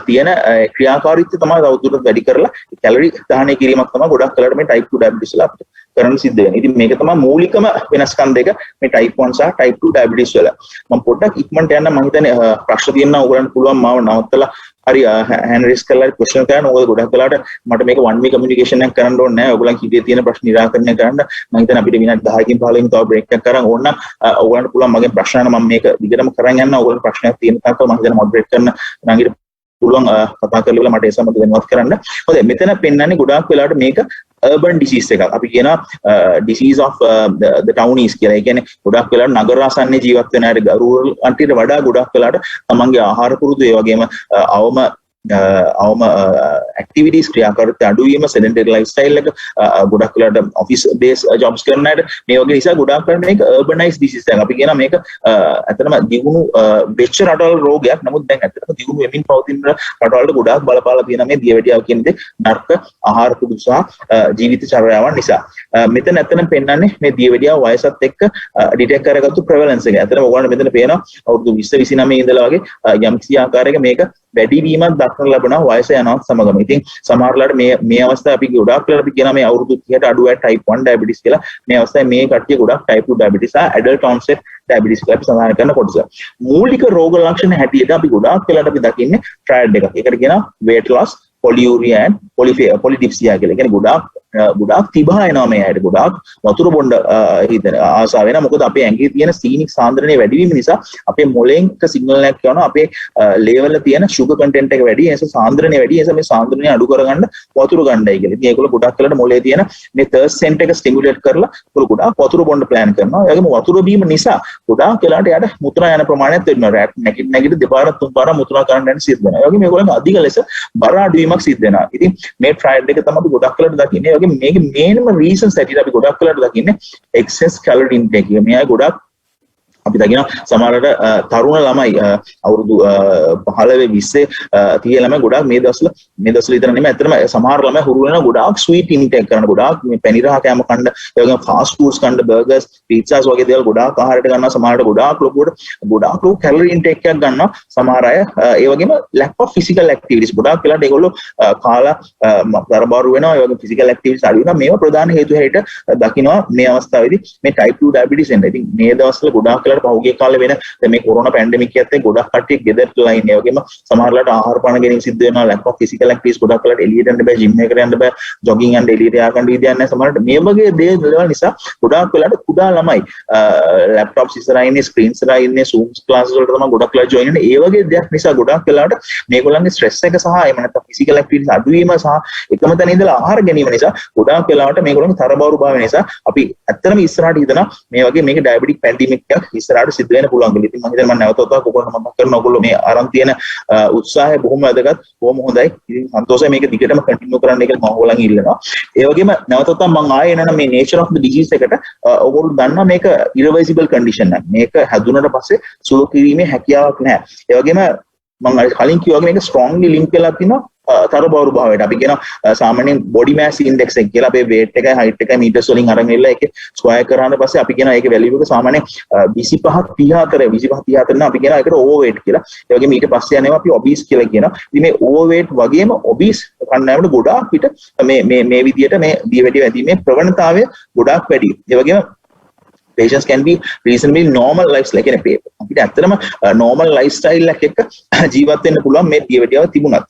තියෙන ක්‍රියාකාරීත්වය තමයි තවදුරටත් වැඩි කරලා කැලරි දහනය කිරීමක් තමයි ගොඩක් වෙලාට මේ type 2 diabetes වල අපිට කරන්න සිද්ධ වෙන්නේ. ඉතින් මේක තමයි මූලිකම වෙනස්කම් දෙක මේ type 1 සහ type 2 diabetes වල. මම පොඩ්ඩක් ඉක්මනට යන්න මම හිතන්නේ ප්‍රශ්න තියෙනවා ඕගොල්ලන්ට පුළුවන් මාව නවත්තලා හරි hand raise කරලා question කරන්න. ඕක ගොඩක් වෙලාට මට මේක one way communication එකක් කරන්න ඕනේ නැහැ. ඕගොල්ලන් හිතේ තියෙන ප්‍රශ්න නිරාකරණය කරන්න මම හිතන්නේ අපිට විනාඩි 10කින් 15කින් තව break එකක් කරන් ඕන නම් ඕගොල්ලන්ට පුළුවන් මගෙන් ප්‍රශ්න අහන්න. මම මේක දිගටම කරන් යන්න. ඕගොල්ලන් ප්‍රශ්නයක් තියෙන තාක්කල් මම හිතන්නේ moderate කරන්න නංගිට පුළුවන් කතා කරලා මට ඒ සම්බන්ධව දැනුවත් කරන්න. හොඳයි මෙතන පෙන්වන්නේ ගොඩාක් වෙලාවට මේක urban disease එකක්. අපි කියනවා disease of the townies කියලා. ඒ කියන්නේ ගොඩක් වෙලාවට නගර ආසන්නයේ ජීවත් වෙන අය rural අන්තිට වඩා ගොඩක් වෙලාවට තමන්ගේ ආහාර පුරුදු ඒ වගේම අවම activities ක්‍රියාකාරීත්වය අඩුවීම sedentary lifestyle එක ගොඩක් වෙලාවට office based jobs කරන අයට මේ වගේ නිසා ගොඩක් වෙලාවට මේක urbanized disease එකක්. අපි කියනවා මේක ඇත්තටම දියුණු වෙච්ච රටවල් රෝගයක්. නමුත් දැන් ඇත්තටම දියුණු වෙමින් පවතින රටවල්ට ගොඩාක් බලපාලා තියෙන මේ දියවැඩියාව කියන දේ නරක ආහාර පුරුදු සහ ජීවිත චර්යාවන් නිසා. මෙතන ඇත්තටම පෙන්වන්නේ මේ දියවැඩියාව වයසත් එක්ක ඩිටෙක්ට් කරගත්තු prevalence එක. ඇත්තටම ඔයගොල්ලන්ට මෙතන පේනවා අවුරුදු 20 29 ඉඳලා වගේ යම් කිසි ආකාරයක මේක වැඩි වීමක් දක්වන ලබනවා වයස යනවත් සමගම. ඉතින් සමහරලාට මේ අවස්ථාව අපි ගොඩාක් වෙලාවට අපි කියනවා මේ අවුරුදු 30ට අඩු අය type 1 diabetes කියලා. මේ අවස්ථාවේ මේ කට්ටිය ගොඩක් type 2 diabetes සහ adult onset diabetes කියලා අපි සඳහන් කරන කොටස. මූලික රෝග ලක්ෂණ හැටියට අපි ගොඩාක් වෙලාවට අපි දකින්නේ triad එකක්. ඒකට කියනවා weight loss, polyuria and polydipsia කියලා. ඒ කියන්නේ ගොඩාක් තිබහා එනවා මේ ඇයිට. ගොඩාක් වතුර බොන්න හිතන ආසාව වෙනවා. මොකද අපේ ඇඟේ තියෙන සීනික් සාන්ද්‍රණය වැඩි වීම නිසා අපේ මොලෙන් සිග්නල් එකක් යනවා අපේ ලේවල් එක තියෙන sugar content එක වැඩි. ඒ නිසා සාන්ද්‍රණය වැඩි. ඒ නිසා මේ සාන්ද්‍රණය අඩු කරගන්න වතුර ගන්නයි කියලා. ඉතින් ඒගොල්ලෝ ගොඩක් වෙලාවට මොලේ තියෙන මේ thirst center එක stimulate කරලා ඒගොල්ලෝ ගොඩාක් වතුර බොන්න plan කරනවා. ඒ වගේම වතුර බීම නිසා ගොඩාක් වෙලාවට යාට මුත්‍රා යන ප්‍රමාණයත් වෙනවා. නැගිට දෙපාරක් තුන් පාරක් මුත්‍රා කරන්න යන සිද්ධ වෙනවා. ඒ වගේම ඒගොල්ලන්ගේ අධික ලෙස බර අඩුවීමක් සිද්ධ වෙනවා. ඉතින් මේ trial එක තමයි අපි ගොඩක් වෙලාවට දකින්නේ. ඒ වගේ මේකේ මේනම reasons ඇටියට අපි ගොඩක් වෙලාවට දකින්නේ excess calorie intake එක. මේ අය ගොඩක් අපි දකිනවා සමහරවිට තරුණ ළමයි අවුරුදු 15 20 30 ළමයි ගොඩාක් මේ දවස්වල විතර නෙමෙයි ඇත්තටම සමහර ළමයි හුරු වෙනවා ගොඩාක් ස්වීට් ඉන්ටේක් කරන ගොඩාක් මේ පැණි රහ කෑම කන්න ඒ වගේම ෆාස්ට් ෆුඩ්ස් කන්න බර්ගර්ස් පීට්සාස් වගේ දේවල් ගොඩාක් ආහාරයට ගන්නවා සමහරවිට ගොඩාක් ලොකු කැලරි ඉන්ටේක් එකක් ගන්නවා සමහර අය ඒ වගේම lack of physical activities ගොඩාක් වෙලාට ඒගොල්ලෝ කාලා තරබාරු වෙනවා ඒ වගේ physical activities අඩු වෙනවා මේවා ප්‍රධාන හේතු හැටියට දකිනවා මේ අවස්ථාවේදී මේ type 2 diabetes එන්න. ඉතින් මේ දවස්වල ගොඩාක් වෙලාට පහුගිය කාලේ වෙන දැන් මේ කොරෝනා පැන්ඩමික් එකත් එක්ක ගොඩක් කට්ටිය ගෙදරටලා ඉන්නේ. ඒ වගේම සමහරලාට ආහාර පාන ගැනීම සිද්ධ වෙනවා lack of physical activities ගොඩක් වෙලාට එළියට යන්න බෑ gym එකට යන්න බෑ jogging යන්න එළියට ය아가න්න විදියක් නැහැ. සමහරලාට මේ වගේ දේවල් නිසා ගොඩක් වෙලාට කුඩා ළමයි laptops ඉස්සරහා ඉන්නේ screen ඉස්සරහා ඉන්නේ zoom classes වලට තමයි ගොඩක් වෙලාට join වෙන්නේ. ඒ වගේ දෙයක් නිසා ගොඩක් වෙලාට මේගොල්ලන්ගේ stress එක සහ එහෙම නැත්නම් physical activities අඩු වීම සහ එකම තැන ඉඳලා ආහාර ගැනීම නිසා ගොඩක් වෙලාවට මේගොල්ලන්ගේ තරබාරු භාවය නිසා අපි ඇත්තටම ඉස්සරහට හිතනවා මේ වගේ මේක ඩයබටික් පැන්ඩිමික් එකක් ඉස්සරහට සිද්ධ වෙන්න පුළුවන් කියලා. ඉතින් මම හිතන්නේ මම නැවත වතාවක් ඔයගොල්ලෝ මතක් කරනවා ඔයගොල්ලෝ මේ අරන් තියෙන උත්සාහය බොහොම වැදගත් බොහොම හොඳයි. ඉතින් සන්තෝෂයි මේක දිගටම කන්ටිනියු කරන්න කියලා මම ඔයගොල්ලන් ඉල්ලනවා. ඒ වගේම නැවත වතාවක් මම ආයේ එනවා මේ nature of the disease එකට ඔයගොල්ලෝ දන්නවා මේක irreversible condition එකක්. මේක හැදුනට පස්සේ සුළු කිරීමේ හැකියාවක් නැහැ. ඒ වගේම මම කලින් කිව්වා වගේ මේක strongly link වෙලා තියෙනවා තරබාරු භාවයට. අපි කියනවා සාමාන්‍යයෙන් body mass index එක කියලා අපේ weight එකයි height එකයි meters වලින් අරන් ඉල්ල ඒකේ square කරාන පස්සේ අපි කියනවා ඒකේ value එක සාමාන්‍යයෙන් 25 34 නම් අපි කියනවා ඒකට overweight කියලා. ඒ වගේම ඊට පස්සේ යනවා අපි obese කියලා කියනවා. ඉතින් මේ overweight වගේම obese කන්නෑමට ගොඩාක් පිට මේ විදියට මේ දියවැඩිය වැදීමේ ප්‍රවණතාවය ගොඩාක් වැඩි. ඒ වගේම patients can be reasonably normal lifestyle කියන්නේ අපිට ඇත්තටම normal lifestyle එකක ජීවත් වෙන්න පුළුවන් මේ දියවැඩියව තිබුණත්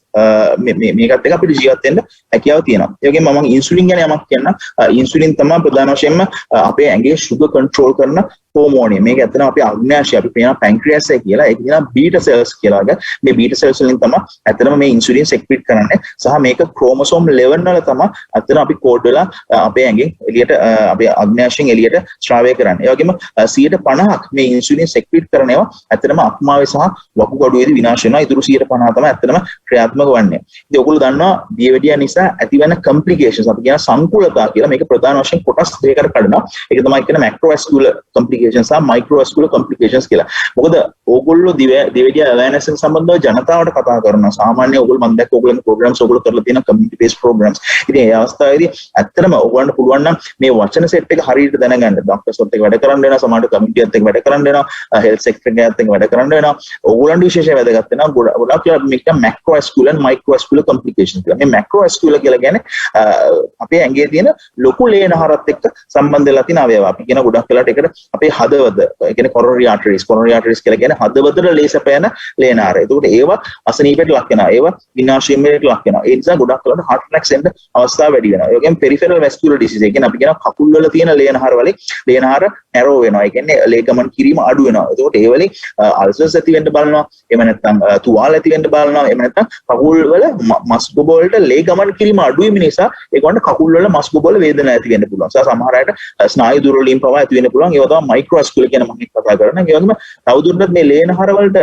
මේකත් එක්ක අපිට ජීවත් වෙන්න හැකියාව තියෙනවා. ඒ වගේම මම ඉන්සුලින් ගැන යමක් කියන්නම්. ඉන්සුලින් තමයි ප්‍රධාන වශයෙන්ම අපේ ඇඟේ sugar control කරන හෝමෝනිය. මේක ඇත්තටම අපේ අග්න්‍යාශය අපි කියනවා පැන්ක්‍රියාස් එක කියලා. ඒක කියනවා බීටා සෙල්ස් කියලා. මේ බීටා සෙල්ස් වලින් තමයි ඇත්තටම මේ ඉන්සුලින් සෙක්‍රීට් කරන්නේ. සහ මේක ක්‍රෝමෝසෝම් 11 වල තමයි ඇත්තටම අපි කෝඩ් වෙලා අපේ ඇඟෙන් එළියට අපේ අග්න්‍යාශයෙන් එළියට ස්‍රාවය කරන්නේ. ඒ වගේම 50% මේ ඉන්සුලින් සෙක්‍රීට් කරන ඒවා ඇත්තටම අක්මාවේ සහ වකුගඩුවේදී විනාශ වෙනවා. ඊටු 50% තමයි ඇත්තටම ක්‍රියාත්මක වන්නේ. ඉතින් ඔයගොල්ලෝ දන්නවා දියවැඩියා නිසා ඇතිවන complications අපි කියන සංකූලතා කියලා මේක ප්‍රධාන වශයෙන් කොටස් දෙකකට කඩනවා. ඒක තමයි කියන macrovascular complications සහ microvascular complications කියලා. මොකද ඕගොල්ලෝ දියවැඩියා awareness එක සම්බන්ධව ජනතාවට කතා කරනවා. සාමාන්‍යයෙන් ඕගොල්ලෝ මම දැක්ක ඕගොල්ලෝ programs ඕගොල්ලෝ කරලා තියෙන community based programs. ඉතින් ඒ අවස්ථාවේදී ඇත්තටම ඕගොල්ලන්ට පුළුවන් නම් මේ වචන set එක හරියට දැනගන්න. ડોක්ටර්ස් ඔත් එක්ක වැඩ කරන්න වෙනවා, සමහරවිට community එකත් එක්ක වැඩ කරන්න වෙනවා, health sector එකත් එක්ක වැඩ කරන්න වෙනවා. ඕගොල්ලන්ට විශේෂයෙන් වැදගත් වෙනවා ගොඩක් කියලා මේක macrovascular and microvascular complications කියලා. මේ macrovascular කියලා කියන්නේ අපේ ඇඟේ තියෙන ලොකු ලේනහරත් එක්ක සම්බන්ධ වෙලා තියෙන අවයව. අපි කියන ගොඩක් වෙලාට ඒකට අපේ හදවත, ඒ කියන්නේ coronary arteries කියලා කියන්නේ හදවතට ලේ සැපයන ලේනහර. ඒකට ඒවා අසනීපයට ලක් වෙනවා. ඒවා විනාශයට ලක් වෙනවා. ඒ නිසා ගොඩක් වෙලාට heart attacks එන්න අවස්ථා වැඩි වෙනවා. ඒ වගේම peripheral vascular disease. ඒ කියන්නේ අපි කියන කකුල් වල තියෙන ලේනහර වලින් ලේනහර narrow වෙනවා. ඒ කියන්නේ ලේ ගමන් කිරීම අඩු වෙනවා. ඒකට ඒ වලින් ulcers ඇති වෙන්න බලනවා. එහෙම නැත්නම් තුවාල ඇති වෙන්න බලනවා. එහෙම නැත්නම් කකුල් වල මස් බොබ වලට ලේ ගමන් කිරීම අඩු වීම නිසා ඒකට කකුල් වල මස් බොබ වල වේදනාවක් ඇති වෙන්න පුළුවන්. සමහර අයට ස්නායු දුර්වලීම් පවා ඇති වෙන්න පුළුවන්. ඒවා තමයි මයික්‍රෝවැස්කුලර් කියන මම කතා කරන්නේ. ඒ වගේම තවදුරටත් මේ ලේනහර වලට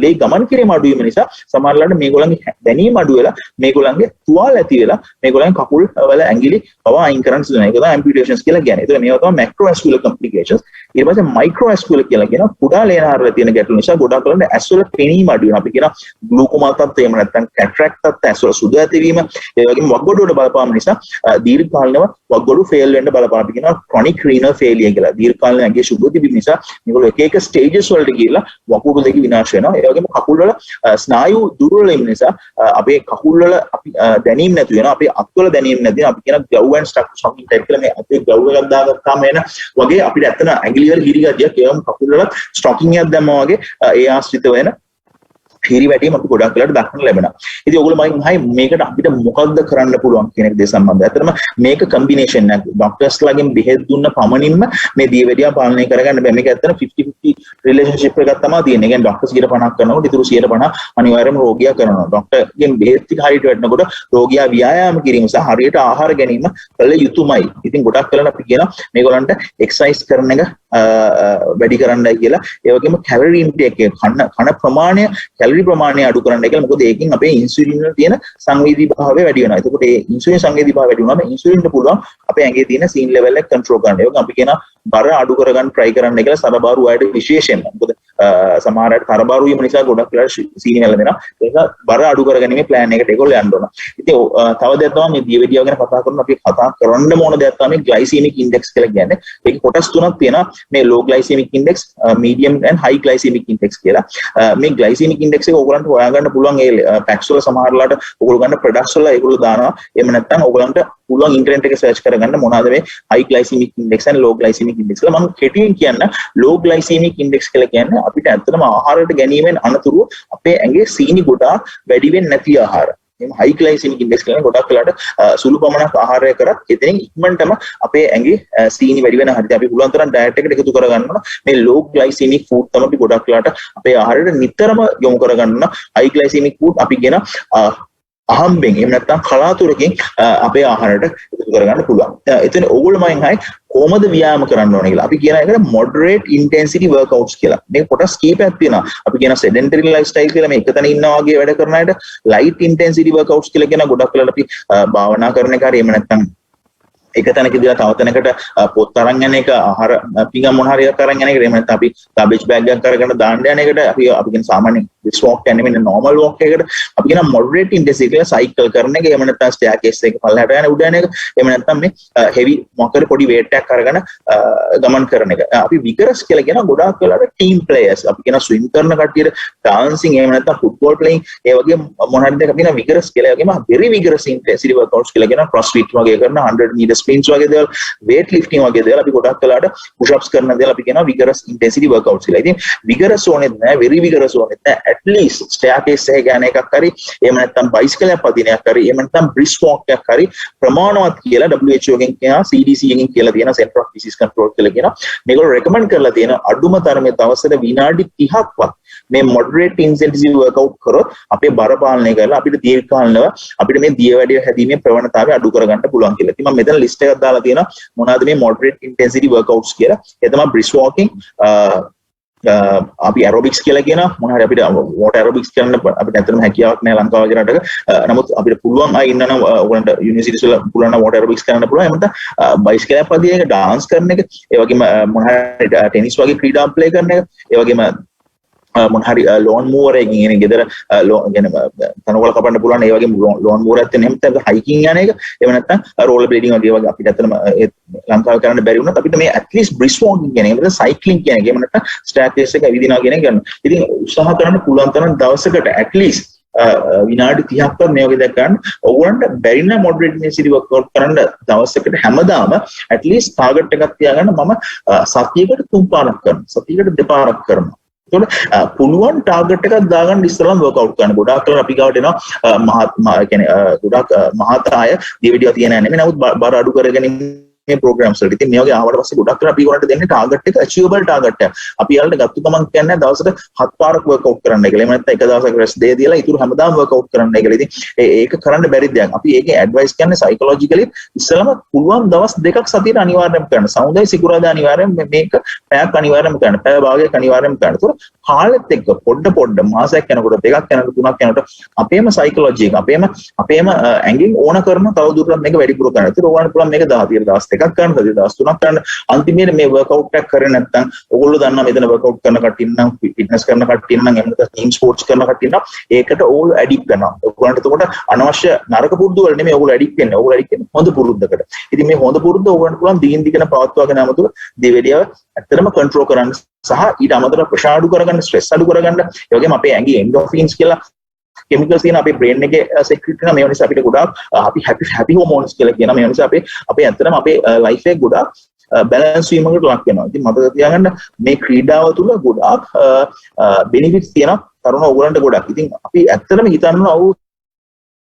ලේ ගමන් කිරීම අඩු වීම නිසා සමහරවිට මේගොල්ලන්ගේ දැනීම අඩු වෙලා මේගොල්ලන්ගේ තුවාල ඇති වෙලා මේගොල්ලන්ගේ කකුල් වල ඇඟිලි පවා අයින් කරන්න සිදු වෙනවා. ඒක තමයි amputations කියලා කියන්නේ. ඒතකොට මේවා තමයි macrovascular complications. ඊට පස්සේ microvascular කියලා කියනවා කුඩා ලේනහර වල තියෙන ගැටලු නිසා ගොඩක් වෙලාවට ඇස් වල පෙනීම අඩු වෙනවා. අපි කියනවා ග්ලූකෝමා තත්ත්වය එහෙම නැත්නම් cataract තත්ත්වය ඇස් වල සුදු ඇතිවීම. ඒ වගේම වක්ගොඩුවට බලපාන නිසා දීර්ඝකාලීනව වක්ගොඩු ෆේල් වෙන්න බලපාන. අපි කියනවා chronic renal failure කියලා. දීර්ඝකාලීන ඇඟේ සුදු තිබීම නිසා මේගොල්ලෝ එක එක stages වලට ගිහිල්ලා වකුගඩු දෙක විනාශ වෙනවා. ඒ වගේම කකුල් වල ස්නායු දුර්වල වීම නිසා අපේ කකුල් වල අපි දැනීම නැති වෙනවා. අපේ අත්වල දැනීම නැති වෙනවා. අපි කියන glove and stocking type කියලා මේ අතේ glove එකක් දාගත්තාම එන වගේ අපිට ඇත්තන ඇඟිලි වල හිරිගතියක් ඒවම කකුල් වල stocking එකක් දැම්මා වගේ ඒ ආශ්‍රිත වෙන හිරි වැටීම අපි ගොඩක් වෙලාවට දක්වන්න ලැබෙනවා. ඉතින් ඔයගොල්ලෝ මයින් හයි මේකට අපිට මොකක්ද කරන්න පුළුවන් කියන එක සම්බන්ධව. ඇත්තටම මේක කම්බිනේෂන් එකක්. ડોක්ටර්ස්ලාගෙන් බෙහෙත් දුන්න පමණින්ම මේ දියවැඩියා පාලනය කරගන්න බෑ. මේක ඇත්තටම 50-50 රිලේෂන්ෂිප් එකක් තමයි තියෙන්නේ. කියන්නේ ડોක්ටර්ස් 50% කරනකොට ඊටු 150 අනිවාර්යයෙන්ම රෝගියා කරනවා. ડોක්ටර්ගෙන් බෙහෙත් ටික හරියට වැටෙනකොට රෝගියා ව්‍යායාම කිරීම සහ හරියට ආහාර ගැනීම කළ යුතුමයි. ඉතින් ගොඩක් වෙලාවට අපි කියනවා මේගොල්ලන්ට එක්සර්සයිස් කරන එක වැඩි කරන්නයි කියලා. ඒ වගේම කැලරි ඉන්ටේක් එක කන ප්‍රමාණය කැලරි ප්‍රමාණය අඩු කරන්න කියලා. මොකද ඒකෙන් අපේ ඉන්සුලින් වල තියෙන සංවේදී භාවය වැඩි වෙනවා. එතකොට ඒ ඉන්සුලින් සංවේදී භාවය වැඩි වුණාම ඉන්සුලින්ට පුළුවන් අපේ ඇඟේ තියෙන සීන් ලෙවල් එක කන්ට්‍රෝල් කරන්න. ඒක අපි කියන බර අඩු කරගන්න try කරන්න කියලා සරබාරු අයට විශේෂයෙන්ම. මොකද සමහර අයට තරබාරු වීම නිසා ගොඩක් වෙලාවට සීනි වැළඳෙනවා. ඒක බර අඩු කරගැනීමේ plan එකකට ඒගොල්ලෝ යන්න ඕන. ඉතින් තව දෙයක් තමයි මේ දියවැඩියාව ගැන කතා කරන අපි කතා කරන්න ඕන දෙයක් තමයි glycemic index කියලා කියන්නේ. ඒක කොටස් තුනක් තියෙනවා. මේ low glycemic index, medium and high glycemic index කියලා. මේ glycemic index එක ඕගලන්ට හොයාගන්න පුළුවන් ඒ packs වල සමහරලාට ඕගොල්ලෝ ගන්න products වල ඒගොල්ලෝ දානවා. එහෙම නැත්නම් ඕගලන්ට පුළුවන් ඉන්ටර්නෙට් එකේ සර්ච් කරගන්න මොනවාද මේ high glycemic index and low glycemic index කියලා. මම කෙටියෙන් කියන්න low glycemic index කියලා කියන්නේ අපිට ඇත්තටම ආහාරයට ගැනීමෙන් අනතුරුව අපේ ඇඟේ සීනි ගොඩාක් වැඩි වෙන්නේ නැති ආහාර. එහෙනම් high glycemic index කියන්නේ ගොඩක් වෙලාට සුළු පමණක් ආහාරය කරත් එතනින් ඉක්මනටම අපේ ඇඟේ සීනි වැඩි වෙන හරියට අපි පුළුවන් තරම් ඩයට් එකට එකතු කරගන්න ඕන. මේ low glycemic food තමයි අපි ගොඩක් වෙලාට අපේ ආහාරයට නිතරම යොමු කරගන්න ඕන. high glycemic food අපි කියන අහම්බෙන් එහෙම නැත්නම් කලාතුරකින් අපේ ආහාරයට එකතු කරගන්න පුළුවන්. එතන ඕගොල්ලෝ මයින් හයි කොහොමද ව්‍යායාම කරන්න ඕනේ කියලා. අපි කියන එකට moderate intensity workouts කියලා. මේ කොටස් කීපයක් තියෙනවා. අපි කියන sedentary lifestyle කියලා මේ එකතන ඉන්නා වගේ වැඩ කරන අයට light intensity workouts කියලා කියන ගොඩක් වෙලාවට අපි භාවනා කරන එක හරි එහෙම නැත්නම් එක තැනකදීලා තව තැනකට පොත් අරන් යන එක ආහාර පිඟම් මොන හරි අරන් යන එක එහෙම නැත්නම් අපි garbage bag එකක් අරගෙන දාන්න යන එකට අපි කියන සාමාන්‍ය this walk කියන්නේ මෙන්න normal walk එකකට අපි කියන moderate intensity කියලා cycle කරන එක එහෙම නැත්නම් staircase එක පල්ලෙහාට යන උඩ යන එක එහෙම නැත්නම් මේ heavy මොකද පොඩි weight එකක් අරගෙන ගමන් කරන එක අපි vigorous කියලා කියන ගොඩාක් වෙලාවට team players අපි කියන swim කරන කට්ටියට dancing එහෙම නැත්නම් football playing ඒ වගේ මොන හරි දෙයක් අපි කියන vigorous කියලා. ඒ වගේම very vigorous intensity workouts කියලා කියන crossfit වගේ කරන 100 meters sprints වගේ දේවල් weight lifting වගේ දේවල් අපි ගොඩක් වෙලාවට push ups කරන දේවල් අපි කියනවා vigorous intensity workouts කියලා. ඉතින් vigorous ඕනෙත් නැහැ very vigorous ඕනෙත් නැහැ at least staircase එක යන එකක් හරි එහෙම නැත්නම් bicycle එකක් පදින එකක් හරි එහෙම නැත්නම් brisk walk එකක් හරි ප්‍රමාණවත් කියලා WHO එකෙන් කියනවා CDC එකෙන් කියලා තියෙන Center of Disease Control කියලා කියනවා. මේගොල්ලෝ recommend කරලා තියෙන අඩුම තරමේ දවසට විනාඩි 30ක්වත් මේ moderate intensity workout කරොත් අපේ බර පාලනය කරලා අපිට දීර්ඝකාලීනව අපිට මේ දියවැඩිය හැදීමේ ප්‍රවණතාවය අඩු කරගන්න පුළුවන් කියලා. ඉතින් මම මෙතන list එකක් දාලා තියෙනවා මොනවාද මේ moderate intensity workouts කියලා. ඒ තමයි brisk walking, අපි aerobics කියලා කියනවා. මොන හරි අපිට water aerobics කරන්න අපිට ඇත්තටම හැකියාවක් නැහැ ලංකාව වගේ රටක. නමුත් අපිට පුළුවන් අය ඉන්නවා ඔයගොල්ලන්ට යුනිවර්සිටිස් වල පුළුවන් water aerobics කරන්න පුළුවන්. එහෙම නැත්නම් bicycle එකක් පදින එක, dance කරන එක, ඒ වගේම මොන හරි ටෙනිස් වගේ ක්‍රීඩා ප්ලේ කරන එක, ඒ වගේම මොන හරි ලෝන් මූවර් එකකින් එන ගෙදර يعني තනකොළ කපන්න පුළුවන්. ඒ වගේම ලෝන් මූවර් එකත් එහෙම නැත්නම් හයිකින් යන එක, එහෙම නැත්නම් රෝලර් බ්ලේඩින් වගේ අපිට ඇත්තටම ලංකාවේ කරන්න බැරි වුණත් අපිට මේ at least brisk walking කියන එක, නැත්නම් cycling කියන එක, එහෙම නැත්නම් staircase එක ඇවිදිනවා කියන එක ගන්න. ඉතින් උත්සාහ කරන්න පුළුවන් තරම් දවසකට at least විනාඩි 30ක්වත් මේ වගේ දෙයක් ගන්න. ඕගොල්ලන්ට බැරි නම් moderate intensity workout කරන්න දවසකට හැමදාම at least target එකක් තියාගන්න. මම සතියකට 3 පාරක් කරනවා, සතියකට 2 පාරක් කරනවා. පුළුවන් ටාගට් එකක් දාගන්න ඉස්සරලම වර්ක්අවුට් කරන්න. ගොඩාක් කරලා අපි ගාවට එනවා ගොඩාක් මහත් අය දියවැඩියා තියන නෙමෙයි. නමුත් බර අඩු කරගෙන මේ ප්‍රෝග්‍රෑම්ස් වලට. ඉතින් මේ වගේ ආවට පස්සේ ගොඩක් කරලා අපි උගලන්ට දෙන්නේ ටාගට් එක achievable ටාගට් එක. අපි යාළුවන්ට ගත්ත ගමන් කියන්නේ දවසට 7 පාරක් වර්ක්අවුට් කරන්න කියලා. එහෙම නැත්නම් එක දවසක් රෙස්ට් දෙය දීලා ඊටු හැමදාම වර්ක්අවුට් කරන්න කියලා. ඉතින් ඒක කරන්න බැරි දෙයක්. අපි ඒකේ ඇඩ්වයිස් කියන්නේ සයිකොලොජිකලි ඉස්සෙල්ලාම පුළුවන් දවස් දෙකක් සතියට අනිවාර්යයෙන්ම කරන්න. සමුදාය සිකුරාදා අනිවාර්යයෙන්ම මේක පැයක් අනිවාර්යයෙන්ම කරන්න. පැය භාගයක් අනිවාර්යයෙන්ම කරන්න. ඒතකොට කාලෙත් එක්ක පොඩ මාසයක් යනකොට, දෙකක් යනකොට, තුනක් යනකොට අපේම සයිකොලොජි එක අපේම ඇඟෙන් ඕන කරන තවදුරටත් මේක වැඩිපුර කරන්න. ඒතකොට ඕගොල්ලන්ට පුළුවන් මේක 10 දවස් දෙකක් කරන්න, 10 දවස් 3ක් කරන්න. අන්තිමේට මේ වර්ක්අවුට් එකක් කරේ නැත්නම් ඕගොල්ලෝ දන්නවා මෙතන වර්ක්අවුට් කරන කට්ටිය නම් ෆිට්නස් කරන කට්ටිය නම් එහෙම නැත්නම් ටීම් ස්පෝර්ට්ස් කරන කට්ටිය නම් ඒකට ඕගොල්ලෝ ඇඩික්ට් කරනවා. ඕගොල්ලන්ට එතකොට අනවශ්‍ය නරක පුරුදු වල නෙමෙයි ඕගොල්ලෝ ඇඩික්ට් වෙන්නේ. ඕගොල්ලෝ ඇඩික්ට් වෙන්නේ හොඳ පුරුද්දකට. ඉතින් මේ හොඳ පුරුද්ද ඕගොල්ලන්ට පුළුවන් දිගින් දිගට පවත්වාගෙන යනතුරු දියවැඩියාව ඇත්තටම කන්ට්‍රෝල් කරන්න සහ ඊට අමතරව ප්‍රෙෂර් අඩු කරගන්න, ස්ට්‍රෙස් අඩු කරගන්න, ඒ වගේම අපේ ඇඟේ එන්ඩෝෆින්ස් කියලා කෙමිකල්ස් තියෙන අපේ බ්‍රේන් එකේ සෙක්‍රීට් වෙන මේ නිසා අපිට ගොඩාක් අපි හැපි හෝමෝන්ස් කියලා කියන මේ නිසා අපේ ඇත්තටම අපේ ලයිෆ් එක ගොඩාක් බැලන්ස් වීමකට ලක් වෙනවා. ඉතින් මතක තියාගන්න මේ ක්‍රීඩාව තුළ ගොඩාක් බෙනිෆිට්ස් තියෙනවා තරුණ ඕගොල්ලන්ට ගොඩක්. ඉතින් අපි ඇත්තටම හිතන්න අවු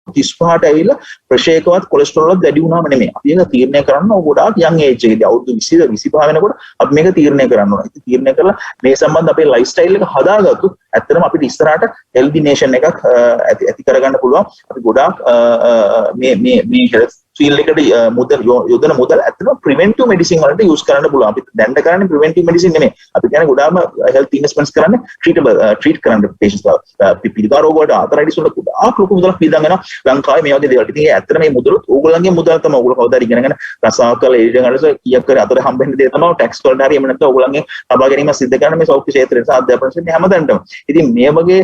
35ට ඇවිල්ලා ප්‍රෙෂර් එකවත් කොලෙස්ටරෝල් එකවත් වැඩි වුණාම නෙමෙයි. අපි ඒක තීරණය කරන්න ඕන ගොඩාක් යන් ඒජ් එකේදී අවුරුදු 20 25 වෙනකොට අපි මේක තීරණය කරන්න ඕන. ඉතින් තීරණය කරලා මේ සම්බන්ධ අපේ ලයිෆ් ස්ටයිල් එක හදාගත්තොත් ඇත්තටම අපිට ඉස්සරහට හෙල්දි නේෂන් එකක් ඇති කරගන්න පුළුවන්. අපි ගොඩාක් මේ හෙල්ත් ෆීල්ඩ් එකට මුදල් යොදන මුදල් ඇත්තටම ප්‍රිවෙන්ටිව් මෙඩිසින් වලට යූස් කරන්න පුළුවන්. අපි දැන්ට කරන්නේ ප්‍රිවෙන්ටිව් මෙඩිසින් නෙමෙයි. අපි කියන්නේ ගොඩාම හෙල්ත් ඉන්වෙස්ට්මන්ට්ස් කරන්නේ ට්‍රීට් කරන්න පේෂන්ට්ස් පිළිකාර රෝග වලට ආතරයිටිස් වලට ගොඩාක් ලොකු මුදලක් පිළිදන් වෙනවා ලංකාවේ මේ වගේ දේවල්. ඉතින් ඒ ඇත්තට මේ මුදලත් ඕගොල්ලන්ගේ මුදල් තමයි. ඕගොල්ලෝ කවදාද ඉගෙනගෙන රසායනික ඒජන්ට් වලට කීයක් කර අතර හම්බෙන්න දේ තමයි ටැක්ස් වලට හරි එහෙම නැත්නම් ඕගොල්ලන්ගේ ලබා ගැනීම සිද්ධ කරන මේ සෞඛ්‍ය ක්ෂේත්‍රයේ සහ අධ්‍යාපන ක්ෂේත්‍රයේ හැමදැනටම. ඉතින් මේ වගේ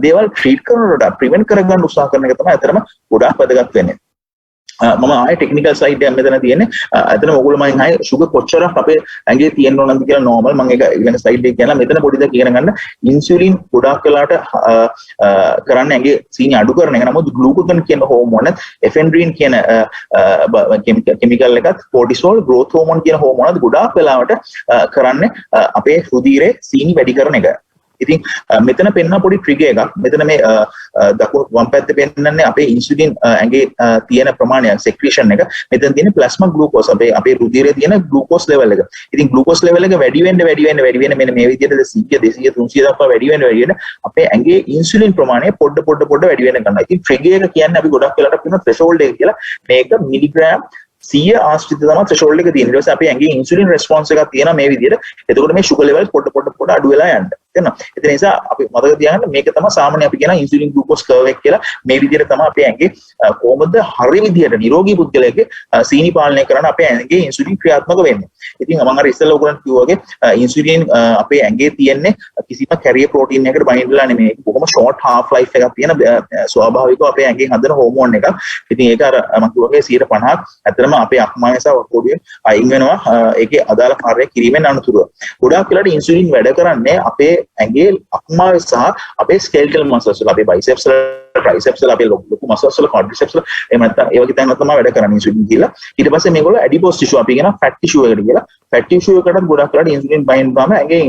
දේවල් ට්‍රීට් කරනකොට ප්‍රිවෙන්ට් කරගන්න උත්සාහ කරන එක තමයි ඇත්තටම ගොඩාක් වැදගත් වෙන්නේ. මම ආයේ ටෙක්නිකල් සයිඩ් එක මෙතන තියෙන්නේ. එතන ඔයගොල්ලෝ මම ආයේ සුගර් කොච්චරක් අපේ ඇඟේ තියෙන්න ඕනද කියලා නෝමල් මම ඒක ඊළඟ සයිඩ් එක කියනවා. මෙතන පොඩි දෙයක් ඉගෙන ගන්න. ඉන්සියුලින් ගොඩාක් වෙලාට කරන්නේ ඇඟේ සීනි අඩු කරන එක. නමුත් ග්ලූකෝගන් කියන හෝමෝන, එෆෙන්ඩ්‍රින් කියන කෙමිකල් එකත්, කෝටිසෝල් ග්‍රෝත් හෝමෝන් කියන හෝමෝනත් ගොඩාක් වෙලාවට කරන්නේ අපේ රුධිරේ සීනි වැඩි කරන එක. ඉතින් මෙතන පෙන්න පොඩි ට්‍රිගර් එකක්. මෙතන මේ දකුණු වම් පැත්තේ පෙන්නන්නේ අපේ ඉන්සියුලින් ඇඟේ තියෙන ප්‍රමාණය සෙක්‍රීෂන් එක. මෙතන තියෙන ප්ලාස්මා ග්ලූකෝස් අපේ රුධිරයේ තියෙන ග්ලූකෝස් ලෙවල් එක. ඉතින් ග්ලූකෝස් ලෙවල් එක වැඩි වෙන්න මෙන්න මේ විදිහට 100 200 300 දක්වා වැඩි වෙන්න අපේ ඇඟේ ඉන්සියුලින් ප්‍රමාණය පොඩ වැඩි වෙන්න ගන්නවා. ඉතින් ට්‍රිගර් එක කියන්නේ අපි ගොඩක් වෙලාවට කියන threshold එක කියලා. මේක මිලිග්‍රෑම් 100 ආශ්‍රිත තමයි threshold එක තියෙන්නේ. ඊට පස්සේ අපේ ඇඟේ ඉන්සියුලින් රෙස්පොන්ස් එකක් තියෙනවා මේ විදිහට. එතකොට මේ sugar level පොඩ අඩු වෙලා යනවා. තේරෙනවද? ඒ නිසා අපි මතක තියාගන්න මේක තමයි සාමාන්‍ය අපි කියන ඉන්සියුලින් ග්ලූකෝස් කර්ව් එක කියලා. මේ විදිහට තමයි අපේ ඇඟේ කොහොමද හරි විදිහට නිරෝගී පුද්ගලයෙක්ගේ සීනි පාලනය කරන්න අපේ ඇඟේ ඉන්සියුලින් ක්‍රියාත්මක වෙන්නේ. ඉතින් මම අර ඉස්සෙල්ලා ඔයගොල්ලන්ට කිව්වා වගේ ඉන්සියුලින් අපේ ඇඟේ තියෙන්නේ කිසිම කැරියර් ප්‍රෝටීන් එකකට බයින්ඩ් වෙලා නෙමෙයි. බොහොම ෂෝට් half life එකක් තියෙන ස්වාභාවිකව අපේ ඇඟෙන් හදන හෝමෝන් එකක්. ඉතින් ඒක අර මම කිව්වා වගේ 50% ඇත්තටම අපේ අක්මාවේ සහ වකුගඩුවේ අයින් වෙනවා. ඒකේ අදාළ කාර්යය කිරීමෙන් අනතුරුව. ගොඩාක් වෙලාට ඉන්සියුලින් වැඩ කරන්නේ අපේ ඇඟේ අක්මාවේ සහ අපේ ස්කෙලටල් මසල්ස් වල අපේ බයිසෙප්ස් වල ट्राइसेप्स වල අපේ ලොකු මසල්ස් වල quadriceps වල එහෙම නැත්නම් ඒ වගේ තැන්වල තමයි වැඩ කරන්නේ ඉන්සුලින් කියලා. ඊට පස්සේ මේගොල්ලෝ ඇඩිපෝස් ටිෂු අපි කියන ෆැට් ටිෂු එකට කියලා. ෆැට් ටිෂු එකකට ගොඩක් වෙලාට ඉන්සුලින් බයින්ඩ් වුනම ඇඟේ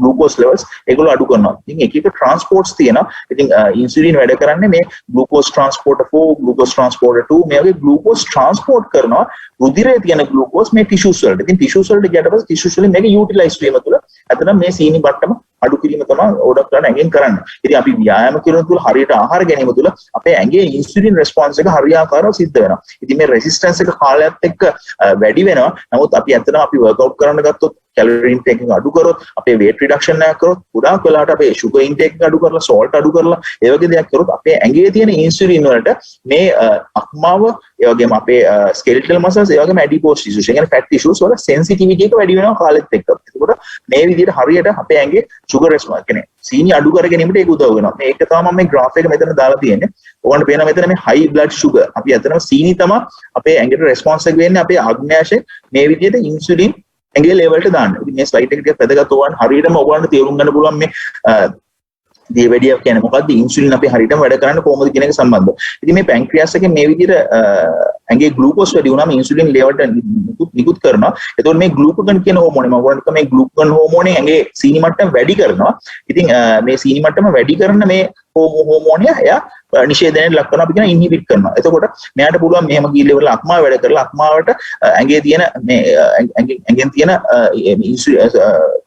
ග්ලූකෝස් ලෙවල්ස් ඒගොල්ලෝ අඩු කරනවා. ඉතින් එක ට්‍රාන්ස්පෝර්ට්ස් තියෙනවා. ඉතින් ඉන්සුලින් වැඩ කරන්නේ මේ ග්ලූකෝස් ට්‍රාන්ස්පෝර්ටර් 4, ග්ලූකෝස් ට්‍රාන්ස්පෝර්ටර් 2 මේ වගේ ග්ලූකෝස් ට්‍රාන්ස්පෝර්ට් කරනවා රුධිරයේ තියෙන ග්ලූකෝස් මේ ටිෂුස් වලට. ඉතින් ටිෂුස් වලට ගියට පස්සේ ටිෂුස් වලින් මේක යූටිලයිස් වීම තුළ අතන මේ සීනි බට්ටම අඩු කිරීම තමයි ඕඩක් ගන්න ඇඟෙන් කරන්නේ. ඉතින් අපි ව්‍යායාම කරන තුල හරියට ආහාර ගැනීම තුල අපේ ඇඟේ ඉන්සුලින් රෙස්පොන්ස් එක හරියාකාරව සිද්ධ වෙනවා. ඉතින් මේ රෙසිස්ටන්ස් එක කාලයත් එක්ක වැඩි වෙනවා. නමුත් අපි ඇත්තටම අපි වර්ක්අවුට් කරන්න ගත්තොත් කැලරි ඉන්ටේක් එක අඩු කරොත් අපේ weight reduction එකක් කරොත් ගොඩාක් වෙලාවට අපේ sugar intake එක අඩු කරලා salt අඩු කරලා ඒ වගේ දෙයක් කරොත් අපේ ඇඟේ තියෙන ඉන්සුලින් වලට මේ අක්මාව ඒ වගේම අපේ skeletal muscles ඒ වගේම adipose tissues ඒ කියන්නේ fat tissues වල sensitivity එක වැඩි වෙනවා කාලෙත් එක්ක. ඒකෝට මේ විදිහට හරියට අපේ ඇඟේ sugar response කියන්නේ සීනි අඩු කර ගැනීමට ඒක උදව් වෙනවා. මේක තමයි මම මේ graph එක මෙතන දාලා තියෙන්නේ. ඕගොල්ලන්ට පේනවා මෙතන මේ high blood sugar. අපි අතන සීනි තමයි අපේ ඇඟට response එක වෙන්නේ අපේ අග්න්‍යාශය මේ විදිහට ඉන්සුලින් ඇඟේ ලෙවල්ට දාන්න. ඉතින් මේ ස්ලයිඩ් එක ටිකක් වැදගත් ඕවන් හරියටම ඔයගොල්ලන්ට තේරුම් ගන්න පුළුවන් මේ දියවැඩිය කියන්නේ මොකක්ද ඉන්සුලින් අපි හරියටම වැඩ කරන්නේ කොහොමද කියන එක සම්බන්ධව. ඉතින් මේ පැන්ක්‍රියාස් එකේ මේ විදිහට ඇඟේ ග්ලූකෝස් වැඩි වුණාම ඉන්සුලින් ලෙවල්ට නිකුත් කරනවා. එතකොට මේ ග්ලූකෝගන් කියන හෝමෝනේ මම ඔයගොල්ලන්ට මේ ග්ලූකෝගන් හෝමෝනේ ඇඟේ සීනි මට්ටම වැඩි කරනවා. ඉතින් මේ සීනි මට්ටම වැඩි කරන මේ හෝමෝනිය එයා නිෂේධනයට ලක් කරනවා අපි කියන ඉන්හිබිට් කරනවා. එතකොට මෙයාට පුළුවන් මෙහෙම ගිහිල්ලා ඉවරලා අක්මාව වැඩ කරලා අක්මාවට ඇඟේ තියෙන මේ ඇඟෙන් තියෙන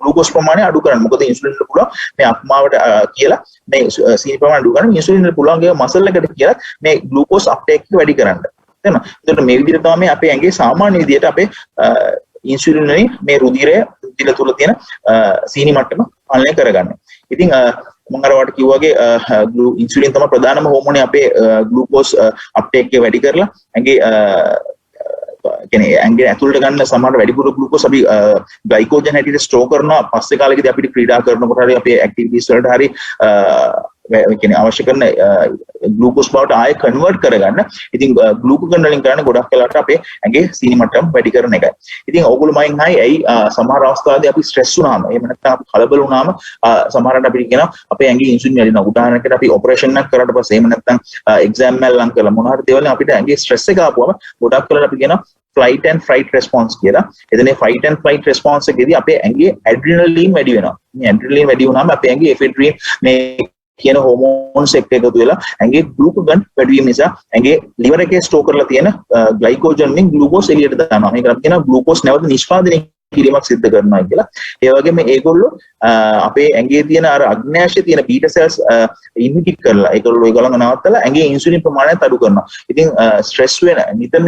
ග්ලූකෝස් ප්‍රමාණය අඩු කරන්න. මොකද ඉන්සුලින් වල පුළුවන් මේ අක්මාවට කියලා මේ සීනි ප්‍රමාණය අඩු කරන්න. ඉන්සුලින් වල පුළුවන් ගේ මසල් එකට කියලා මේ ග්ලූකෝස් අප්ටේක් එක වැඩි කරන්න. තේරෙනවද? එතකොට මේ විදිහට තමයි අපේ ඇඟේ සාමාන්‍ය විදිහට අපේ ඉන්සුලින් වලින් මේ රුධිර තුල තියෙන සීනි මට්ටම පාලනය කරගන්නේ. ඉතින් මම අර වට කිව්වාගේ ඉන්සුලින් තමයි ප්‍රධානම හෝමෝනේ අපේ ග්ලූකෝස් අප්ටේක් එක වැඩි කරලා ඇඟේ කියන්නේ ඇඟේ ඇතුළට ගන්න සමහර වැඩිපුර ග්ලූකෝස් අපි ග්ලයිකෝජන් හැටියට ස්ටෝර් කරනවා. පස්සේ කාලෙකදී අපිට ක්‍රීඩා කරනකොට හරි අපේ ඇක්ටිවිටීස් වලට හරි කියන්නේ අවශ්‍ය කරන ග්ලූකෝස් බවට ආයෙ කන්වර්ට් කරගන්න. ඉතින් ග්ලූකෝගන් වලින් කරන්නේ ගොඩක් වෙලාවට අපේ ඇඟේ සීනි මට්ටම වැඩි කරන එකයි. ඉතින් ඕගොල්ලෝ මයින් හයි ඇයි සමහර අවස්ථාවලදී අපි ස්ට්‍රෙස් වුණාම එහෙම නැත්නම් අපි කලබල වුණාම සමහරවිට අපිට කියනවා අපේ ඇඟේ ඉන්සුලින් වැඩිනවා. උදාහරණයකට අපි ඔපරේෂන් එකක් කරාට පස්සේ එහෙම නැත්නම් එක්සෑම් එකක් ලං කරලා මොන හරි දේවල් අපිට ඇඟේ ස්ට්‍රෙස් එක ආපුවම ගොඩක් වෙලාවට අපි කියනවා flight and fright response කියලා. එතන fight and flight response එකේදී අපේ ඇඟේ adrenaline වැඩි වෙනවා. මේ adrenaline වැඩි වුණාම අපේ ඇඟේ ephedrine මේ කියන හෝමෝන්ස් එක්ක එකතු වෙලා ඇඟේ ග්ලූකෝගන් වැඩි වීම නිසා ඇඟේ liver එකේ ස්ටෝර් කරලා තියෙන ග්ලයිකෝජන් වලින් ග්ලූකෝස් එළියට දානවා. මේක අපි කියනවා ග්ලූකෝස් නැවත නිෂ්පාදනය කිරීමක් සිද්ධ කරනවා කියලා. ඒ වගේම ඒගොල්ලෝ අපේ ඇඟේ තියෙන අර අග්න්‍යාශයේ තියෙන බීටා සෙල්ස් ඉන්හිබිට් කරලා ඒගොල්ලෝ නවත්තලා ඇඟේ ඉන්සුලින් ප්‍රමාණයත් අඩු කරනවා. ඉතින් ස්ට්‍රෙස් වෙන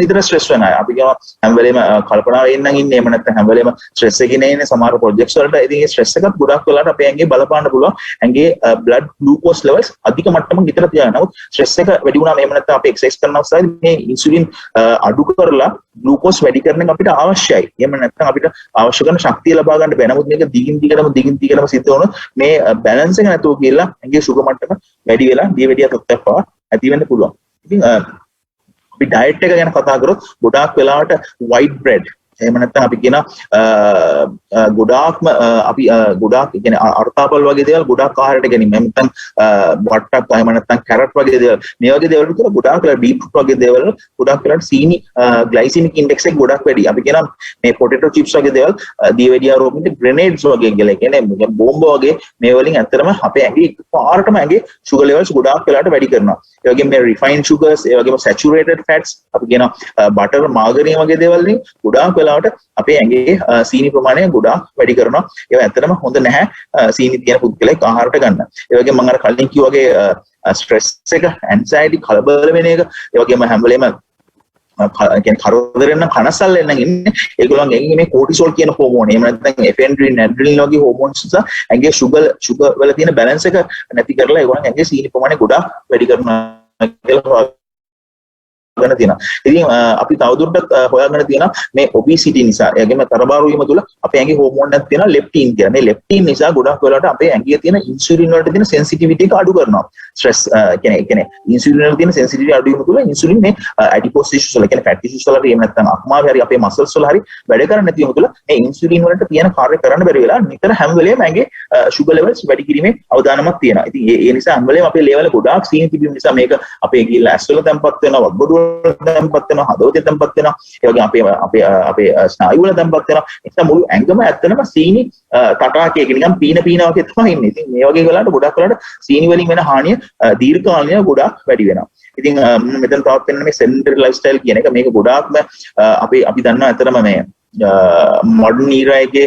නිතර ස්ට්‍රෙස් වෙන අය අපි කියනවා හැම වෙලේම කල්පනාවෙන් නම් ඉන්නේ එහෙම නැත්නම් හැම වෙලේම ස්ට්‍රෙස් එකේ ඉන්නේ සමහර ප්‍රොජෙක්ට්ස් වලට. ඉතින් ඒ ස්ට්‍රෙස් එකත් ගොඩක් වෙලාවට අපේ ඇඟේ බලපාන්න පුළුවන්. ඇඟේ බ්ලඩ් ග්ලූකෝස් ලෙවල්ස් අධික මට්ටමක විතර තියාගන්න. නමුත් ස්ට්‍රෙස් එක වැඩි වුණාම එහෙම නැත්නම් අපි එක්සර්සයිස් කරන අවස්ථාවේ මේ ඉන්සුලින් අඩු කරලා ග්ලූකෝස් වැඩි කරන එක අපිට අවශ්‍යයි. එහෙම නැත්නම් අපිට අවශ්‍ය කරන ශක්තිය ලබා ගන්න බැහැ. නමුත් මේක දිගින් දිගටම සිද්ධ වුණොත් මේ බැලන්ස් එක නැතුව කියලා ඇඟේ සුගර් මට්ටම වැඩි වෙලා දියවැඩියා තත්ත්වයක් පවා ඇති වෙන්න පුළුවන්. ඉතින් අපි ඩයට් එක ගැන කතා කරොත් ගොඩාක් වෙලාවට white bread එහෙම නැත්නම් අපි කියන ගොඩාක්ම අපි ගොඩාක් කියන්නේ අර්ථාපල් වගේ දේවල් ගොඩාක් ආහාරයට ගැනීම. එහෙම නැත්නම් වට්ටක් එහෙම නැත්නම් කැරට් වගේ දේවල්. මේ වගේ දේවල් විතර ගොඩාක් වෙලා බීට්‍රූට් වගේ දේවල් ගොඩාක් වෙලාට සීනි ග්ලයිසෙමික් ඉන්ඩෙක්ස් එක ගොඩක් වැඩි. අපි කියනවා මේ පොටේටෝ චිප්ස් වගේ දේවල් දියවැඩියා රෝගීන්ට ග්‍රෙනේඩ්ස් වගේ කියලා කියන්නේ බෝම්බ වගේ මේ වලින් ඇත්තටම අපේ ඇඟේ පාරටම ඇඟේ සුගර් ලෙවල්ස් ගොඩාක් වෙලාට වැඩි කරනවා. ඒ වගේම මේ රිෆයින්ඩ් සුගර්ස් ඒ වගේම සැචුරේටඩ් ෆැට්ස් අපි කියනවා බටර් මාගරීන් වගේ දේවල් වලින් ගොඩාක් වෙලාවට අපේ ඇඟේ සීනි ප්‍රමාණය ගොඩාක් වැඩි කරනවා. ඒවා ඇත්තටම හොඳ නැහැ සීනි තියෙන පුද්ගලයෙක් ආහාරයට ගන්න. ඒ වගේම මම අර කලින් කිව්වා වගේ ස්ට්‍රෙස් එක, ඇන්සයිටි, කලබල වෙන එක, ඒ වගේම හැම වෙලේම කියන්නේ කරදරෙන් නම් කනසල්ලෙන් නම් ඉන්නේ ඒගොල්ලන්ගේ ඇඟේ මේ කෝටිසෝල් කියන හෝමෝන එහෙම නැත්නම් එෆෙන්ඩ්‍රින් ඇඩ්‍රිනලින් වගේ හෝමෝන්ස් නිසා ඇඟේ ෂුගර් වල තියෙන බැලන්ස් එක නැති කරලා ඒගොල්ලන් ඇඟේ සීනි ප්‍රමාණය ගොඩාක් වැඩි කරනවා කියලා ගන්න තියෙනවා. ඉතින් අපි තවදුරටත් හොයාගෙන තියෙනවා මේ ඔබිසිටි නිසා එයාගේම තරබාරු වීම තුළ අපේ ඇඟේ හෝමෝන් එකක් තියෙනවා ලෙප්ටින් කියලා. මේ ලෙප්ටින් නිසා ගොඩක් වෙලාවට අපේ ඇඟේ තියෙන ඉන්සුලින් වලට තියෙන සෙන්සිටිවිටි එක අඩු කරනවා. ස්ට්‍රෙස් කියන්නේ ඉන්සුලින් වල තියෙන සෙන්සිටිවිටි අඩු වීම තුළ ඉන්සුලින් මේ ඇඩිපෝස් ටිෂුස් වල කියන්නේ ෆැට් ටිෂුස් වල එහෙම නැත්නම් අක්මාවේ හරි අපේ මසල්ස් වල හරි වැඩ කරන්නේ නැති වීම තුළ මේ ඉන්සුලින් වලට තියෙන කාර්ය කරන්න බැරි වෙලා නිතර හැම වෙලේම ඇඟේ ෂුගර් ලෙවල්ස් වැඩි කිරීමේ අවදානමක් තියෙනවා. ඉතින් ඒ නිසා හැම වෙලේම අපේ ලෙවල් ගොඩාක් සීනි තිබීම නිසා මේක අපේ ගිල්ල ඇස් වල තැම්පත් වෙනවා, වග්බඩු තැම්පත් වෙනවා, හදවතේ තැම්පත් වෙනවා, ඒ වගේම අපේ ස්නායු වල තැම්පත් වෙනවා. ඒක මුළු ඇඟම ඇත්තටම සීනි තටාකයක නිකන් පීන වගේ තමයි ඉන්නේ. ඉතින් මේ වගේ වෙලාවට ගොඩක් වෙලාවට සීනි වලින් වෙන හානිය දීර්ඝකාලීනව ගොඩාක් වැඩි වෙනවා. ඉතින් මෙතන තවත් වෙන මේ සෙඩෙන්ටරි ලයිෆ්ස්ටයිල් කියන එක මේක ගොඩාක්ම අපි දන්නවා ඇත්තටම මේ modern era එකේ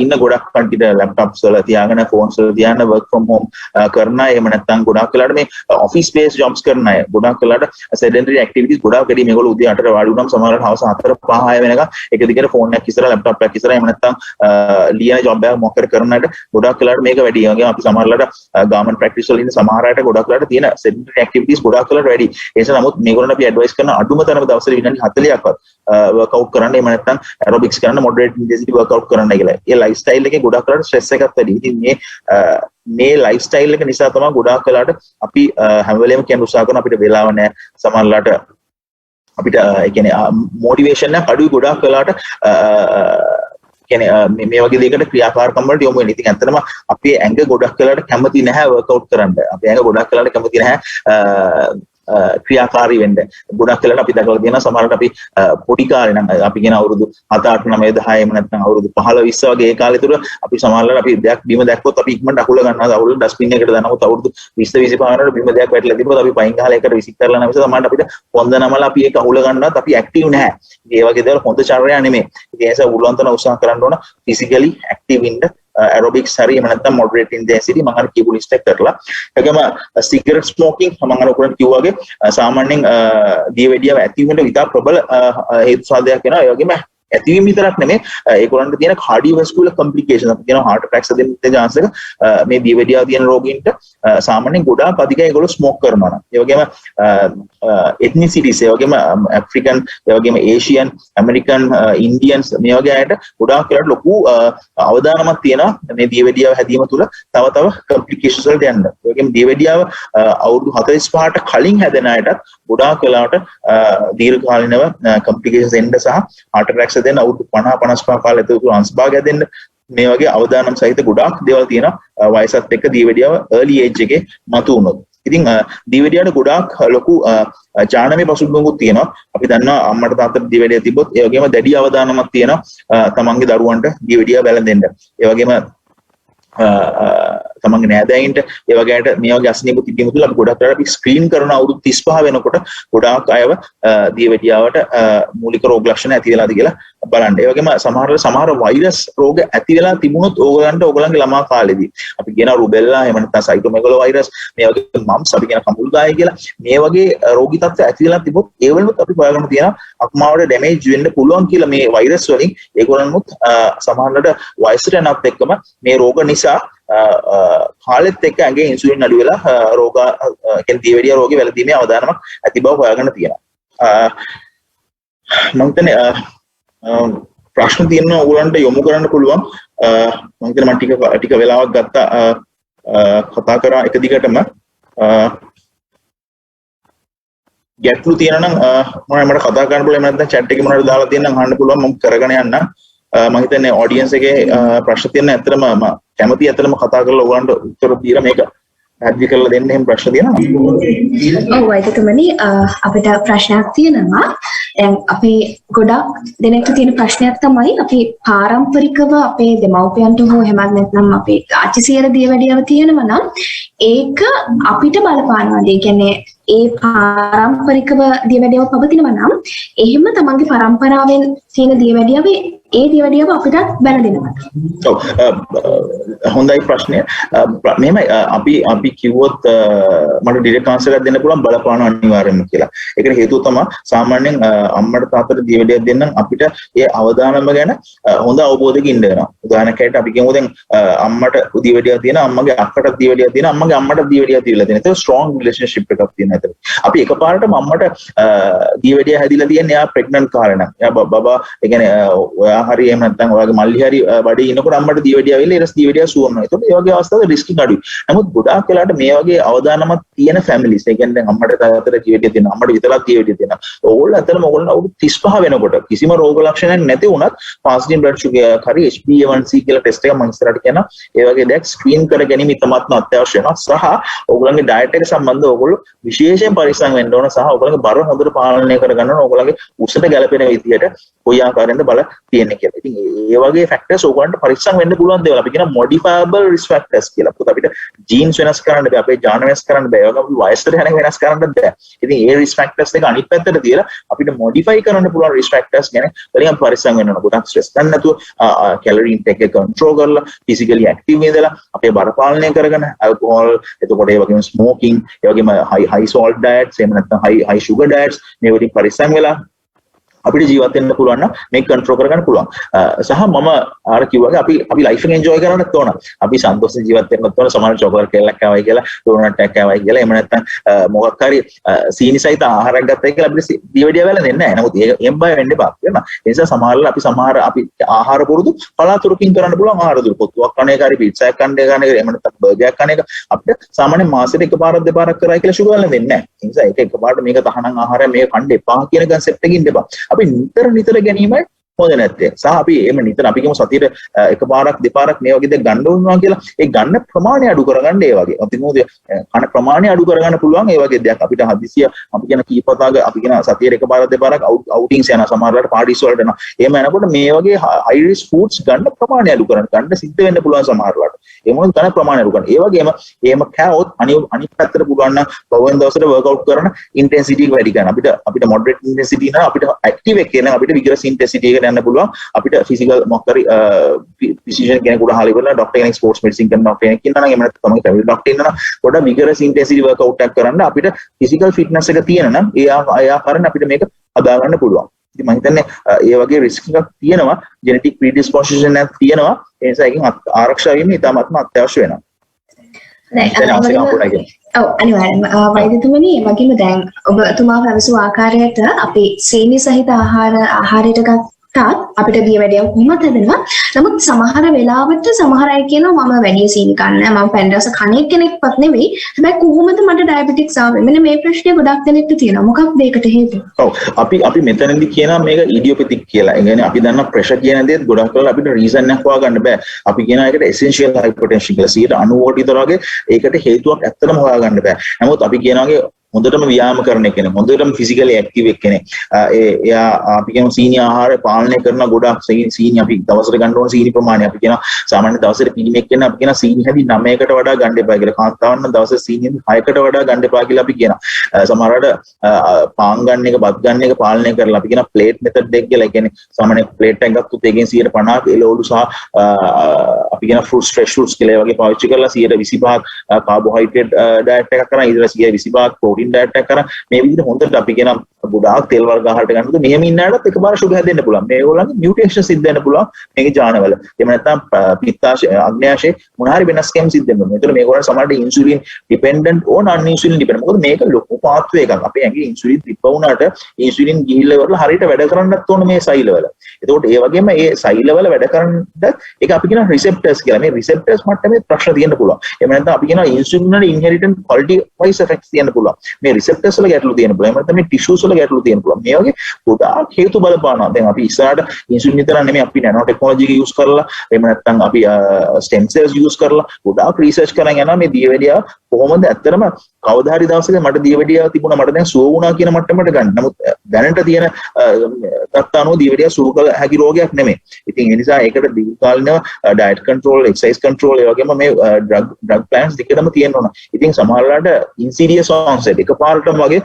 ඉන්න ගොඩක් කන්ටිට ලැප්ටොප්ස් වල තියාගෙන ෆෝන්ස් වල තියාගෙන work from home කරන අය එහෙම නැත්නම් ගොඩක් වෙලාට මේ office based jobs කරන අය ගොඩක් වෙලාට sedentary activities ගොඩක් වැඩි. මේගොල්ලෝ උදේ 8ට වාඩි වුණාම සමහරවිට හවස 4 5 6 වෙනකම් එක දිගට ෆෝන් එකක් ඉස්සරහ ලැප්ටොප් එකක් ඉස්සරහ එහෙම නැත්නම් ලියන ජොබ් එකක් මොකක් කරන අයට ගොඩක් වෙලාට මේක වැඩි. ඒ වගේම අපි සමහරවිට ගාමන්ට් ප්‍රැක්ටිස් වල ඉන්න සමහර අයට ගොඩක් වෙලාට තියෙන sedentary activities ගොඩක් වෙලාට වැඩි. ඒ නිසා නමුත් මේගොල්ලන්ට අපි ඇඩ්වයිස් කරන අඩුම තරම දවසට විනාඩි 40ක්වත් workout කරන්න එහෙම නැත්නම් aerobics කරන්න moderate intensity workout කරන්න කියලා. ඒ lifestyle එකේ ගොඩක් වෙලාට stress එකක් වැඩි. ඉතින් මේ lifestyle එක නිසා තමයි ගොඩක් වෙලාට අපි හැම වෙලේම කියන උත්සාහ කරන අපිට වෙලාව නැහැ. සමහරවිට අපිට ඒ කියන්නේ motivation එක අඩුයි ගොඩක් වෙලාට කියන්නේ මේ වගේ දෙයකට ක්‍රියාකාරකම් වලට යොමු වෙන. ඉතින් ඇත්තටම අපේ ඇඟ ගොඩක් වෙලාට කැමති නැහැ workout කරන්න. අපේ ඇඟ ගොඩක් වෙලාට කැමති නැහැ ක්‍රියාකාරී වෙන්න. ගොඩක් වෙලාවට අපි දැකලා තියෙනවා සමහරවිට අපි පොඩි කාලේ නම් අපි කියන අවුරුදු 7 8 9 10 එහෙම නැත්නම් අවුරුදු 15 20 වගේ ඒ කාලේ තුර අපි සමහරවිට අපි දෙයක් බිම දැක්කොත් අපි ඉක්මනට අකුල ගන්නවා. අවුල ඩස්බින් එකට දානකොට අවුරුදු 20 25 වුණාට බිම දෙයක් වැටලා තිබුණොත් අපි පයින් ගහලා ඒකට විසික් කරලා නැවත සමහරවිට අපිට හොඳ නමලා අපි ඒක අහුල ගන්නවත් අපි ඇක්ටිව් නැහැ. ඒ වගේ දේවල් හොඳ චර්යා නෙමෙයි. ඒ නිසා උලන්තන උත්සාහ කරන්න ඕන ෆිසිකලි ඇක්ටිව් වෙන්න aerobics හරි එහෙම නැත්නම් moderate intensity මම අර කියපු ලිස්ට් එක කරලා ඒකම cigarette smoking මම අර උඩට කිව්වා වගේ සාමාන්‍යයෙන් දියවැඩියාව ඇති වෙන විතර ප්‍රබල හේතු සාධකයක් වෙනවා. ඒ වගේම ඇතිවීම විතරක් නෙමෙයි ඒගොල්ලන්ට තියෙන cardiovascular complications අපි කියනවා heart attacks දෙන්න chance එක මේ දියවැඩියාව තියෙන රෝගීන්ට සාමාන්‍යයෙන් ගොඩාක් අධිකයි ඒගොල්ලෝ ස්මෝක් කරනවා නම්. ඒ වගේම ethnicities ඒ වගේම African ඒ වගේම Asian American Indians මේ වගේ අයට ගොඩාක් වෙලාට ලොකු අවදානමක් තියෙනවා මේ දියවැඩියාව හැදීම තුළ තව complications වලට යන්න. ඒ වගේම දියවැඩියාව අවුරුදු 45ට කලින් හැදෙන අයටත් ගොඩාක් වෙලාවට දීර්ඝකාලීනව complications එන්න සහ heart attacks දෙන්න අවුරුදු 50 55 කාලෙ තුරු අංශභාගය දෙන්න මේ වගේ අවදානම් සහිත ගොඩාක් දේවල් තියෙනවා වයසත් එක්ක දියවැඩියාව early age එකේ මතු වුණොත්. ඉතින් දියවැඩියාවට ගොඩාක් ලොකු ජානමය පසුබිමකුත් තියෙනවා. අපි දන්නවා අම්මට තාත්තට දියවැඩියාව තිබ්බොත් ඒ වගේම දැඩි අවදානමක් තියෙනවා තමන්ගේ දරුවන්ට දියවැඩියාව වැළඳෙන්න. ඒ වගේම තමන්ගේ නෑදෑයින්ට ඒ වගේට මේ වගේ අසනීප තිබීම තුළ අපි ගොඩක් වෙලාවට අපි ස්ක්‍රීන් කරන අවුරුදු 35 වෙනකොට ගොඩාක් අයව දියවැඩියාවට මූලික රෝග ලක්ෂණ ඇති වෙලාද කියලා බලන්න. ඒ වගේම සමහර වෛරස් රෝග ඇති වෙලා තිබුණොත් ඕගොල්ලන්ගේ ළමා කාලේදී අපි කියන රුබෙල්ලා එහෙම නැත්නම් සයිටෝමෙගලෝ වෛරස් මේ වගේ මම්ස් අපි කියන කමුල්ගාය කියලා මේ වගේ රෝගී තත්ත්ව ඇති වෙලා තිබුණොත් ඒ වලුත් අපි හොයාගන්න තියෙනවා අක්මාවට ඩැමේජ් වෙන්න පුළුවන් කියලා මේ වෛරස් වලින් ඒගොල්ලන්මුත් සමහරවිට වයසට යනත් එක්කම මේ රෝග නිසා කාලෙත් එක්ක ඇඟේ ඉන්සුලින් අඩු වෙලා රෝග කියන්නේ දියවැඩියා රෝගේ වැළඳීමේ අවදානමක් ඇති බව හොයාගන්න තියෙනවා. මම හිතන්නේ ප්‍රශ්න තියෙනවා ඕගොල්ලන්ට යොමු කරන්න පුළුවන්. මම හිතන්නේ මම ටික වෙලාවක් ගත්තා කතා කරා එක දිගටම ගැටලු තියෙනවා නම් මට කතා කරන්න පුළුවන්. එහෙම නැත්නම් chat එකේ මොනවද දාලා තියෙනනම් අහන්න පුළුවන්. මම කරගෙන යන්න. මම හිතන්නේ ඔඩියන්ස් එකේ ප්‍රශ්න තියෙන ඇත්තටම මම කැමති ඇත්තටම කතා කරලා ඔයගලන්ට උත්තර දීලා මේක පැහැදිලි කරලා දෙන්න එහෙම ප්‍රශ්න තියෙනවා. ඔව් වෛද්‍යතුමනි අපිට ප්‍රශ්නයක් තියෙනවා. දැන් අපි ගොඩක් දෙනෙක්ට තියෙන ප්‍රශ්නයක් තමයි අපි පාරම්පරිකව අපේ දෙමව්පියන්ට හෝ එහෙමත් නැත්නම් අපේ ආච්චිසියර දියවැඩියව තියෙනවා නම් ඒක අපිට බලපානවා. ඒ කියන්නේ ඒ පාරම්පරිකව දියවැඩියව පවතිනවා නම් එහෙම තමන්ගේ පරම්පරාවෙන් තියෙන දියවැඩියව ඒ දියවැඩියව අපිට බැලදෙනවා. ඔව් හොඳයි ප්‍රශ්නය. මෙහෙමයි අපි කිව්වොත් මට ඩිරෙක්ට් ආන්සර් එකක් දෙන්න පුළුවන් බලපාන අනිවාර්යයෙන්ම කියලා. ඒකට හේතුව තමයි සාමාන්‍යයෙන් අම්මට තාත්තට දියවැඩියක් දෙන්නම් අපිට ඒ අවදානම ගැන හොඳ අවබෝධයකින් ඉන්න වෙනවා. උදාහරණයක් හැටියට අපි කියමු දැන් අම්මට දියවැඩියක් තියෙන අම්මගේ අක්කට දියවැඩියක් තියෙන අම්මගේ අම්මට දියවැඩියක් තියලා තියෙන. ඒක ස්ට්‍රෝං රිලේෂන්ෂිප් එකක් තියෙන ඇතර. අපි එකපාරටම අම්මට දියවැඩිය හැදිලා තියෙන එයා ප්‍රෙග්නන්ට් කාලේ නම් එයා බබා ඒ කියන්නේ ඔයා හරි එහෙම නැත්නම් ඔයාගේ මල්ලි හරි බඩේ ඉන්නකොට අම්මට දියවැඩිය ආවිල්ලා ඊට දියවැඩිය සුවනවා. ඒතකොට මේ වගේ අවස්ථාවල රිස්කින් අඩුයි. නමුත් ගොඩාක් වෙලාවට මේ වගේ අවදානමක් තියෙන ෆැමිලිස් ඒ කියන්නේ දැන් අම්මට තාත්තට දියවැඩිය තියෙනවා අම්මට විතරක් දියවැඩිය තියෙනවා. ඕගොල්ලෝ අතරම ඕගොල්ලෝ අවුරුදු 35 වෙනකොට කිසිම රෝග ලක්ෂණයක් නැති වුණත් fasting blood sugar හරි HbA1c කියලා ටෙස්ට් එකක් මම ඉස්සරහට කියනවා. ඒ වගේ දෙයක් ස්ක්‍රීන් කර ගැනීම ඉතාමත්ම අත්‍යවශ්‍ය වෙනවා. සහ ඕගොල්ලන්ගේ ඩයට් එක සම්බන්ධව ඕගොල්ලෝ විශේෂයෙන් පරිස්සම් වෙන්න ඕන සහ ඕගොල්ලන්ගේ බර හොඳට පාලනය කරගන්න ඕන. ඕගොල්ලන්ගේ උසට ගැලපෙන විදියට කොයි ආකාරයෙන්ද බල තියෙන්නේ කියලා. ඉතින් ඒ වගේ ෆැක්ටර්ස් ඕගොල්ලන්ට පරිස්සම් වෙන්න පුළුවන් දේවල්. අපි කියන modifiable risk factors කියලා. මොකද අපිට ජීන්ස් වෙනස් කරන්න බෑ. අපේ ජාන වෙනස් කරන්න බෑ. ඒක අපි වයසට යන වෙනස් කරන්න බෑ. ඉතින් ඒ risk factors එක අනිත් පැත්තට තියලා අපිට modify කරන්න පුළුවන් risk factors ගැන වලින් අපි පරිස්සම් වෙන්න ඕන. ගොඩක් ස්ට්‍රෙස් ගන්න නැතුව calorie intake එක control කරලා physically active වෙදලා අපේ බර පාලනය කරගෙන alcohol එතකොට ඒ වගේම smoking ඒ වගේම high salt diets එහෙම නැත්නම් high sugar diets මේ වලින් පරිස්සම් වෙලා අපිට ජීවත් වෙන්න පුළුවන් නම් මේක කන්ට්‍රෝල් කරගන්න පුළුවන්. සහ මම ආර කිව්වාගේ අපි ලයිෆ් එක එන්ජොයි කරන්නත් ඕන. අපි සන්තෝෂයෙන් ජීවත් වෙන්නත් ඕන. සමහර චොකලට් කෑල්ලක් කෑවයි කියලා, ඩෝනට් එකක් කෑවයි කියලා, එහෙම නැත්නම් මොකක් හරි සීනි සහිත ආහාරයක් ගත්තයි කියලා අපිට දියවැඩිය වැළඳෙන්නේ නැහැ. නමුත් ඒකෙන් බය වෙන්න එපා. තේරුණා? ඒ නිසා සමහර අපි ආහාර පුරුදු පලාතුරකින් කරන්න පුළුවන් ආහාර දුරු. පොත්තුවක් කන එක හරි පිට්සා එකක් කන්න එක එහෙම නැත්නම් බර්ගර් එකක් කන එක අපිට සාමාන්‍ය මාසෙට එකපාරක් දෙපාරක් කරයි කියලා ෂුගර් වැළඳෙන්නේ නැහැ. ඒ නිසා ඒක එකපාරට මේක තහනම් ආහාරය මේක කන්න එපා කියන කන්සෙප්ට් එකකින් ඉන්න එපා. අපි නිතර ගැනීමයි හොඳ නැත්තේ. සහ අපි එහෙම නිතර අපි කියමු සතියට එකපාරක් දෙපාරක් මේ වගේ දේ ගන්න ඕනවා කියලා ඒ ගන්න ප්‍රමාණය අඩු කරගන්න ඒ වගේ. අපි මොකද කන ප්‍රමාණය අඩු කරගන්න පුළුවන් ඒ වගේ දෙයක්. අපිට හදිසිය අපි කියන කීපතාවක අපි කියන සතියට එකපාරක් දෙපාරක් අවුටින්ග්ස් යනවා සමහරවිට පාටිස් වලට යනවා. එහෙම යනකොට මේ වගේ high risk foods ගන්න ප්‍රමාණය අඩු කරන්න. ගන්න සිද්ධ වෙන්න පුළුවන් සමහරවිට. ඒ මොකද ගන්න ප්‍රමාණය අඩු කරන්න. ඒ වගේම එහෙම කෑවොත් අනිත් පැත්තට පුළුවන් නම් පවෙන් දවසට workout කරන intensity එක වැඩි කරන්න. අපිට moderate intensity නම් අපිට active එක කියන අපිට vigorous intensity එක යන්න පුළුවන්. අපිට ෆිසිකල් මොකක්hari ෆිසිෂියන් කෙනෙකුට හාලි කරලා ડોක්ටර් කෙනෙක් ස්පෝර්ට්ස් මෙඩිසින් කරන ડોක්ටර් කෙනෙක් ඉන්නවා නම් එහෙම නැත්නම් තමයි ෆැමිලි ડોක්ටර් ඉන්නවා නම් පොඩ විගරස් ඉන්ටෙන්සිටි වර්ක්අවුට් එකක් කරන්න අපිට ෆිසිකල් ෆිට්නස් එක තියෙන නම් ඒ ආකාරයෙන් අපිට මේක හදා ගන්න පුළුවන්. ඉතින් මම හිතන්නේ ඒ වගේ රිස්ක් එකක් තියෙනවා, ජෙනටික් ප්‍රීඩිස්පොසිෂන් එකක් තියෙනවා. ඒ නිසා ඒකෙන් ආරක්ෂා වීම ඉතාමත්ම අත්‍යවශ්‍ය වෙනවා. ඔව් අනිවාර්යෙන්ම වෛද්‍යතුමනි ඒ වගේම දැන් ඔබතුමා පැවසු ආකාරයට අපි සීනි සහිත ආහාරයට අපිට දියවැඩියක් කොහොමද හැදෙනවා. නමුත් සමහර වෙලාවට සමහර අය කියනවා මම වැඩි සීනි කන්නේ නැහැ, මම පැණි රස කන්නේ කෙනෙක්වත් නෙවෙයි. හැබැයි කොහොමද මට ඩයබටික්ස් ආවේ? මෙන්න මේ ප්‍රශ්නේ ගොඩක් දෙනෙක්ට තියෙනවා. මොකක්ද ඒකට හේතුව? ඔව් අපි මෙතනදී කියනවා මේක ඉඩියොපැතික් කියලා. ඒ කියන්නේ අපි දන්නා ප්‍රෙෂර් කියන දේත් ගොඩක් වෙලා අපිට රීසන් එකක් හොයාගන්න බෑ. අපි කියනවා ඒකට essential hypertension කියලා. 90% විතර වගේ ඒකට හේතුවක් ඇත්තටම හොයාගන්න බෑ. නමුත් අපි කියනවාගේ හොඳටම ව්‍යායාම කරන කෙනෙක් හොඳටම ෆිසිකලි ඇක්ටිව් කෙනෙක් එයා අපි කියන සීනි ආහාරය පාලනය කරන ගොඩක් සීනි අපි දවසට ගන්න ඕන සීනි ප්‍රමාණය අපි කියන සාමාන්‍ය දවසට පිළිමයක් කියන අපි කියන සීනි හැදි 9කට වඩා ගන්න එපා කියලා කාන්තාවන් නම් දවසේ සීනි 6කට වඩා ගන්න එපා කියලා අපි කියනවා සමහරවිට පාන් ගන්න එක බත් ගන්න එක පාලනය කරලා අපි කියන ප්ලේට් මෙතඩ් එක කියලා කියන්නේ සාමාන්‍ය ප්ලේට් එකක් ගත්තොත් ඒකෙන් 150ක් එළවලු සහ අපි කියන ෆෘට්ස් ෆ්‍රෙෂ් ෆෘට්ස් කියලා වගේ පාවිච්චි කරලා 125ක් කාබෝහයිඩ්‍රේට් ඩයට් එකක් කරා ඊට පස්සේ 125ක් ප්‍රෝටීන් ඩයට් එකක් කරා මේ විදිහට හොඳට අපි කියන ගොඩාක් තෙල් වර්ග ආහාරට ගන්නකොට මෙහෙම ඉන්නකොටත් එකපාර ෂුගර් හැදෙන්න පුළුවන් මේගොල්ලන්ගේ මියුටේෂන් සිද්ධ වෙන්න පුළුවන් මේකේ ජානවල එහෙම නැත්නම් පිත්තාශය අග්න්‍යාශය මොන හරි වෙනස්කම් සිද්ධ වෙනවා ඒතර මේගොල්ලන් සමහරට ඉන්සුලින් ඩිපෙන්ඩන්ට් ඕන අන් ඉන්සුලින් ඩිපෙන්ඩන්ට් මොකද මේක ලොකු පාත්වේ එකක් අපේ ඇඟේ ඉන්සුලින් තිබ්බ වුණාට ඉන්සුලින් ගිහිල්ලා ඉවරලා හරියට වැඩ කරන්නත් ඕන මේ සෛලවල එතකොට ඒ වගේම ඒ සෛලවල වැඩ කරන්නත් ඒක අපි කියන රිසෙප්ටර්ස් කියලා මේ රිසෙප්ටර්ස් මට්ටමේ ප්‍රශ්න තියෙන්න පුළුවන් එහෙම නැත්නම් අපි කියන ඉන්සුලින් වල ඉන්හෙරිටන්ට් ක්වොලිටි වයිස් එෆෙක්ට්ස් තියෙන්න පුළුවන් මේ රිසෙප්ටර්ස් වල ගැටලු තියෙන්න පුළුවන් එහෙම නැත්නම් මේ ටිෂුස් වල ගැටලු තියෙන්න පුළුවන් මේ වගේ ගොඩාක් හේතු බලපානවා දැන් අපි ඉස්සරහට ඉන්සුලින් විතර නෙමෙයි අපි නැනෝ ටෙක්නොලොජි එක යූස් කරලා එහෙම නැත්නම් අපි ස්ටෙම් සෙල්ස් යූස් කරලා ගොඩාක් රිසර්ච් කරන් යනවා මේ දියවැඩියාව කොහොමද ඇත්තටම කවදා හරි දවසක මට දියවැඩියාව තිබුණා මට දැන් සුව වුණා කියන මට්ටමට ගන්න. නමුත් දැනට තියෙන තත්ත්ව අනුව දියවැඩියාව සුව කළ හැකි රෝගයක් නෙමෙයි. ඉතින් ඒ නිසා ඒකට දීර්ඝකාලීනව ඩයට් කන්ට්‍රෝල්, එක්සර්සයිස් කන්ට්‍රෝල් ඒ වගේම මේ ඩ්‍රග් ප්ලෑන්ස් දෙකම තියෙන්න ඕන. ඉතින් සමහරවිට ඉන්සීරියස් ඔන්සෙට් එකපාරටම වගේ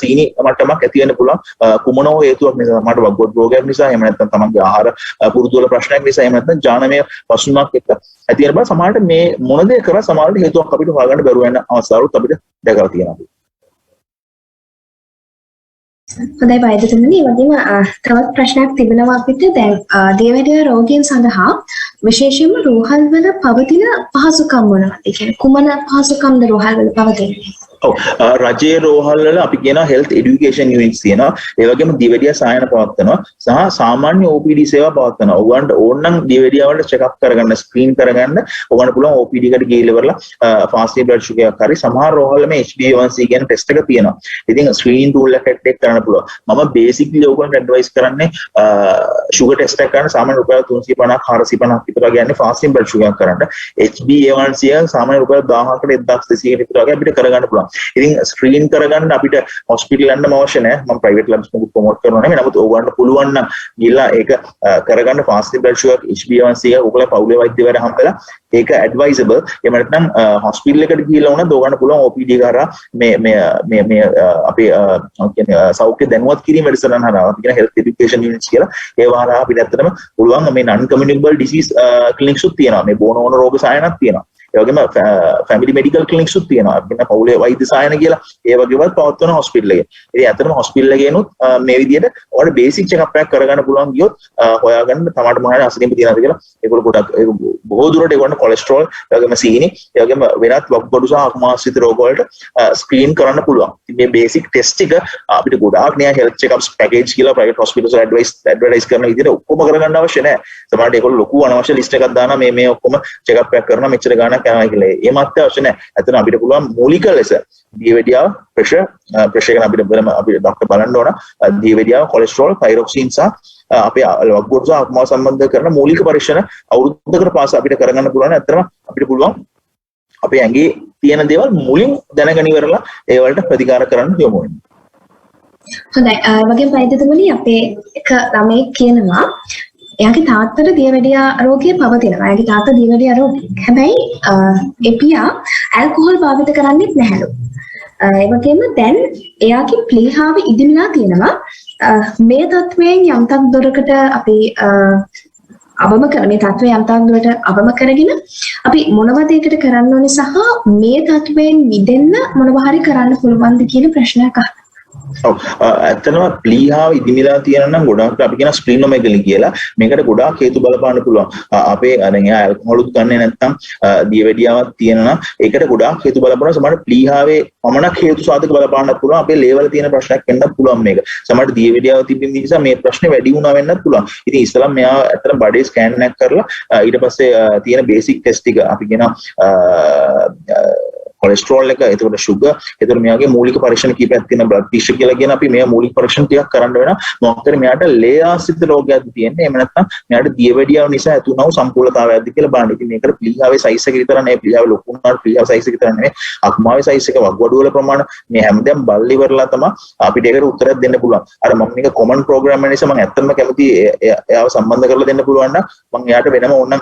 සීනි මට්ටමක් ඇති වෙන්න පුළුවන්. කුමනෝ හේතුවක් නිසා මට වගොඩ් රෝගයක් නිසා එහෙම නැත්නම් තමන්ගේ ආහාර පුරුදු වල ප්‍රශ්නයක් නිසා එහෙම නැත්නම් ජානමය පසුබිමක් එක්ක ඇති වෙන බව සමහරවිට මේ මොන දේ කරා සමහරවිට හේතුවක් අපිට හොයාගන්න බැරුව යන අවස්ථාවලුත් අපිට දැකලා තියෙනවා. හොඳයි වෛද්‍යතුමනි ඒ වගේම තවත් ප්‍රශ්නයක් තිබෙනවා අපිට දැන් දියවැඩියා රෝගීන් සඳහා විශේෂයෙන්ම රෝහල් වල පවතින පහසුකම් මොනවද? ඒ කියන්නේ කුමන පහසුකම්ද රෝහල් වල පවතින්නේ? රජයේ රෝහල් වල අපි කියනවා හෙල්ත් එඩියුකේෂන් යුනිට්ස් තියෙනවා. ඒ වගේම දියවැඩියා සායන පවත්වනවා සහ සාමාන්‍ය OPD සේවා පවත්වනවා. ඔයගොල්ලන්ට ඕනනම් දියවැඩියා වලට චෙක් අප් කරගන්න, ස්ක්‍රීන් කරගන්න ඔයගොල්ලන්ට පුළුවන් OPD එකට ගිහිල්ලා ඉවරලා ෆාස්ටින් බ්ලඩ් ෂුගර් එකක් හරි සමහර රෝහල් වල මේ HbA1c කියන ටෙස්ට් එක තියෙනවා. ඉතින් ස්ක්‍රීන් ටූල් එකක් කරන්න පුළුවන්. මම බේසික්ලි ඔයගොල්ලන්ට ඇඩ්වයිස් කරන්නේ ෂුගර් ටෙස්ට් එකක් කරන්න සාමාන්‍ය රුපියල් 350ක් 450ක් විතර ගන්නේ ෆාස්ටින් බ්ලඩ් ෂුගර් එකක් කරන්න. HbA1c එක සාමාන්‍ය රුපියල් 1000කට 1200 විතර වගේ අපිට කරගන්න පුළුවන්. ඉතින් ස්ක්‍රීන් කරගන්න අපිට හොස්පිටල් යන්න අවශ්‍ය නැහැ. මම ප්‍රයිවට් ලැබ්ස් මොකද ප්‍රොමෝට් කරනවා නෙමෙයි. නමුත් ඕගොල්ලන්ට පුළුවන් නම් ගිහලා ඒක කරගන්න ෆාස්ටින් බ්ලඩ් ෂුගර් HbA1c එක ඔයගොල්ලෝ පවුලේ වෛද්‍යවරයා හම්බෙලා ඒක ඇඩ්වයිසබල්. එහෙම නැත්නම් හොස්පිටල් එකට ගිහලා වුණත් ඕගොල්ලන්ට පුළුවන් OPD කරා මේ අපේ කියන්නේ සෞඛ්‍ය දැනුවත් කිරීම වැඩසටහන හරහා අපි කියන හෙල්ත් එඩියුකේෂන් යුනිට්ස් කියලා ඒවා හරහා අපිට ඇත්තටම පුළුවන් මේ non communicable disease clinics උත් තියෙනවා. මේ බෝනෝන රෝග සායනක් තියෙනවා. ඒ වගේම ෆැමිලි මෙඩිකල් ක්ලිනික්ස් උත් තියෙනවා. අපි කියන පවුලේ වෛද්‍ය සායන කියලා ඒ වගේවත් පවත්වන හොස්පිටල් එකේ. ඉතින් ඇත්තටම හොස්පිටල් එකේනොත් මේ විදිහට ඔයාලට බේසික් චෙක්අප් එකක් කරගන්න පුළුවන් ගියොත් හොයාගන්න තමාට මොනවාරි අසනීප තියෙනවද කියලා ඒගොල්ලෝ ගොඩක් බොහෝ දුරට ඒගොල්ලෝ කොලෙස්ටරෝල් ඒ වගේම සීනි ඒ වගේම වෙනත් වකුගඩු සහ අකුමාශ්‍රිත රෝග වලට ස්ක්‍රීන් කරන්න පුළුවන්. ඉතින් මේ බේසික් ටෙස්ට් එක අපිට ගොඩාක් නේ හෙල්ත් චෙක්අප්ස් පැකේජ් කියලා ප්‍රයිවට් හොස්පිටල්ස් වල ඇඩ්වර්ටයිස් කරන විදිහට ඔක්කොම කරගන්න අවශ්‍ය නැහැ. සමහරවිට ඒගොල්ලෝ ලොකු අනවශ්‍ය ලිස්ට් එකක් දානවා මේ ඔක්කොම චෙක්අප් එකක් කරනවා මෙච්චර ගාණක් යනවා කියලා. ඒ මාත්‍ය අවශ්‍ය නැහැ. ඇත්තටම අපිට පුළුවන් මූලික ලෙස දියවැඩියාව ප්‍රෙෂර් එක අපිට ડોක්ටර් බලන්න ඕන. දියවැඩියාව කොලෙස්ටරෝල් තයිරොක්සින් සහ අපේ වකුගඩු සහ අකුමාව සම්බන්ධ කරන මූලික පරීක්ෂණ අවුරුද්දකට පාස අපිට කරගන්න පුළුවන්. ඇත්තටම අපිට පුළුවන් අපේ ඇඟේ තියෙන දේවල් මුලින් දැනගෙන ඉවරලා ඒ වලට ප්‍රතිකාර කරන්න යොමු වෙන්න. හොඳයි. වගේම වෛද්‍යතුමනි අපේ එක ළමයෙක් කියනවා එයාගේ තාත්තට දියවැඩියා රෝගය පවතිනවා. එයාගේ තාත්තා දියවැඩියා රෝගී. හැබැයි එපියා ඇල්කොහොල් භාවිත කරන්නේත් නැහැලු. ඒ වගේම දැන් එයාගේ ප්ලීහාව ඉදිමිලා තියෙනවා. මේ තත්වයෙන් යම්තක් දුරකට අපි අවම කරන මේ තත්වය යම්තක් දුරට අවම කරගෙන අපි මොනවද ඒකට කරන්න ඕනේ සහ මේ තත්වයෙන් මිදෙන්න මොනවා හරි කරන්න පුළුවන්ද කියන ප්‍රශ්නයක් අහනවා. ඇත්තටම ප්ලීහාව ඉදිමිලා තියෙනවා නම් ගොඩාක් අපි කියන ස්ප්ලිනොමෙගලි කියලා මේකට ගොඩාක් හේතු බලපාන්න පුළුවන්. අපේ දැන් එයා ඇල්කොහොලුත් ගන්නේ නැත්නම් දියවැඩියාවක් තියෙනවා නම් ඒකට ගොඩාක් හේතු බලපානවා. සමහරවිට ප්ලීහාවේ පමණක් හේතු සාධක බලපාන්නත් පුළුවන්. අපේ ලේවල තියෙන ප්‍රශ්නයක් වෙන්නත් පුළුවන් මේක. සමහරවිට දියවැඩියාව තිබෙන නිසා මේ ප්‍රශ්නේ වැඩි වුණා වෙන්නත් පුළුවන්. ඉතින් ඉස්සෙල්ලා මෙයා ඇත්තටම බඩේ ස්කෑන් එකක් කරලා ඊට පස්සේ තියෙන බේසික් ටෙස්ට් ටික අපි කියන කොලෙස්ටරෝල් එක, එතකොට sugar, එතකොට මෙයාගේ මූලික පරීක්ෂණ කීපයක් තියෙනවා. blood pressure කියලා කියන අපි මේ මූලික පරීක්ෂණ ටිකක් කරන්න වෙනවා. මොකද මෙයාට ලේ ආශ්‍රිත රෝගයක්ද තියෙන්නේ. එහෙම නැත්නම් මෙයාට දියවැඩියාව නිසා ඇති වුණා වූ සම්පූර්ණතාවයක්ද කියලා බලන්න. ඉතින් මේකට ප්ලීහාවේ size එක විතර නෙවෙයි, ප්ලීහාව ලොකු වුණාට ප්ලීහාව size එක විතර නෙවෙයි, අක්මාවේ size එක, වග්වඩු වල ප්‍රමාණ, මේ හැමදේම බලලා ඉවරලා තමයි අපිට ඒකට උත්තරයක් දෙන්න පුළුවන්. අර මම මේක common program එක නිසා මම ඇත්තටම කැමති එයාව සම්බන්ධ කරලා දෙන්න පුළුවන් නම් මම එයාට වෙනම ඕනනම්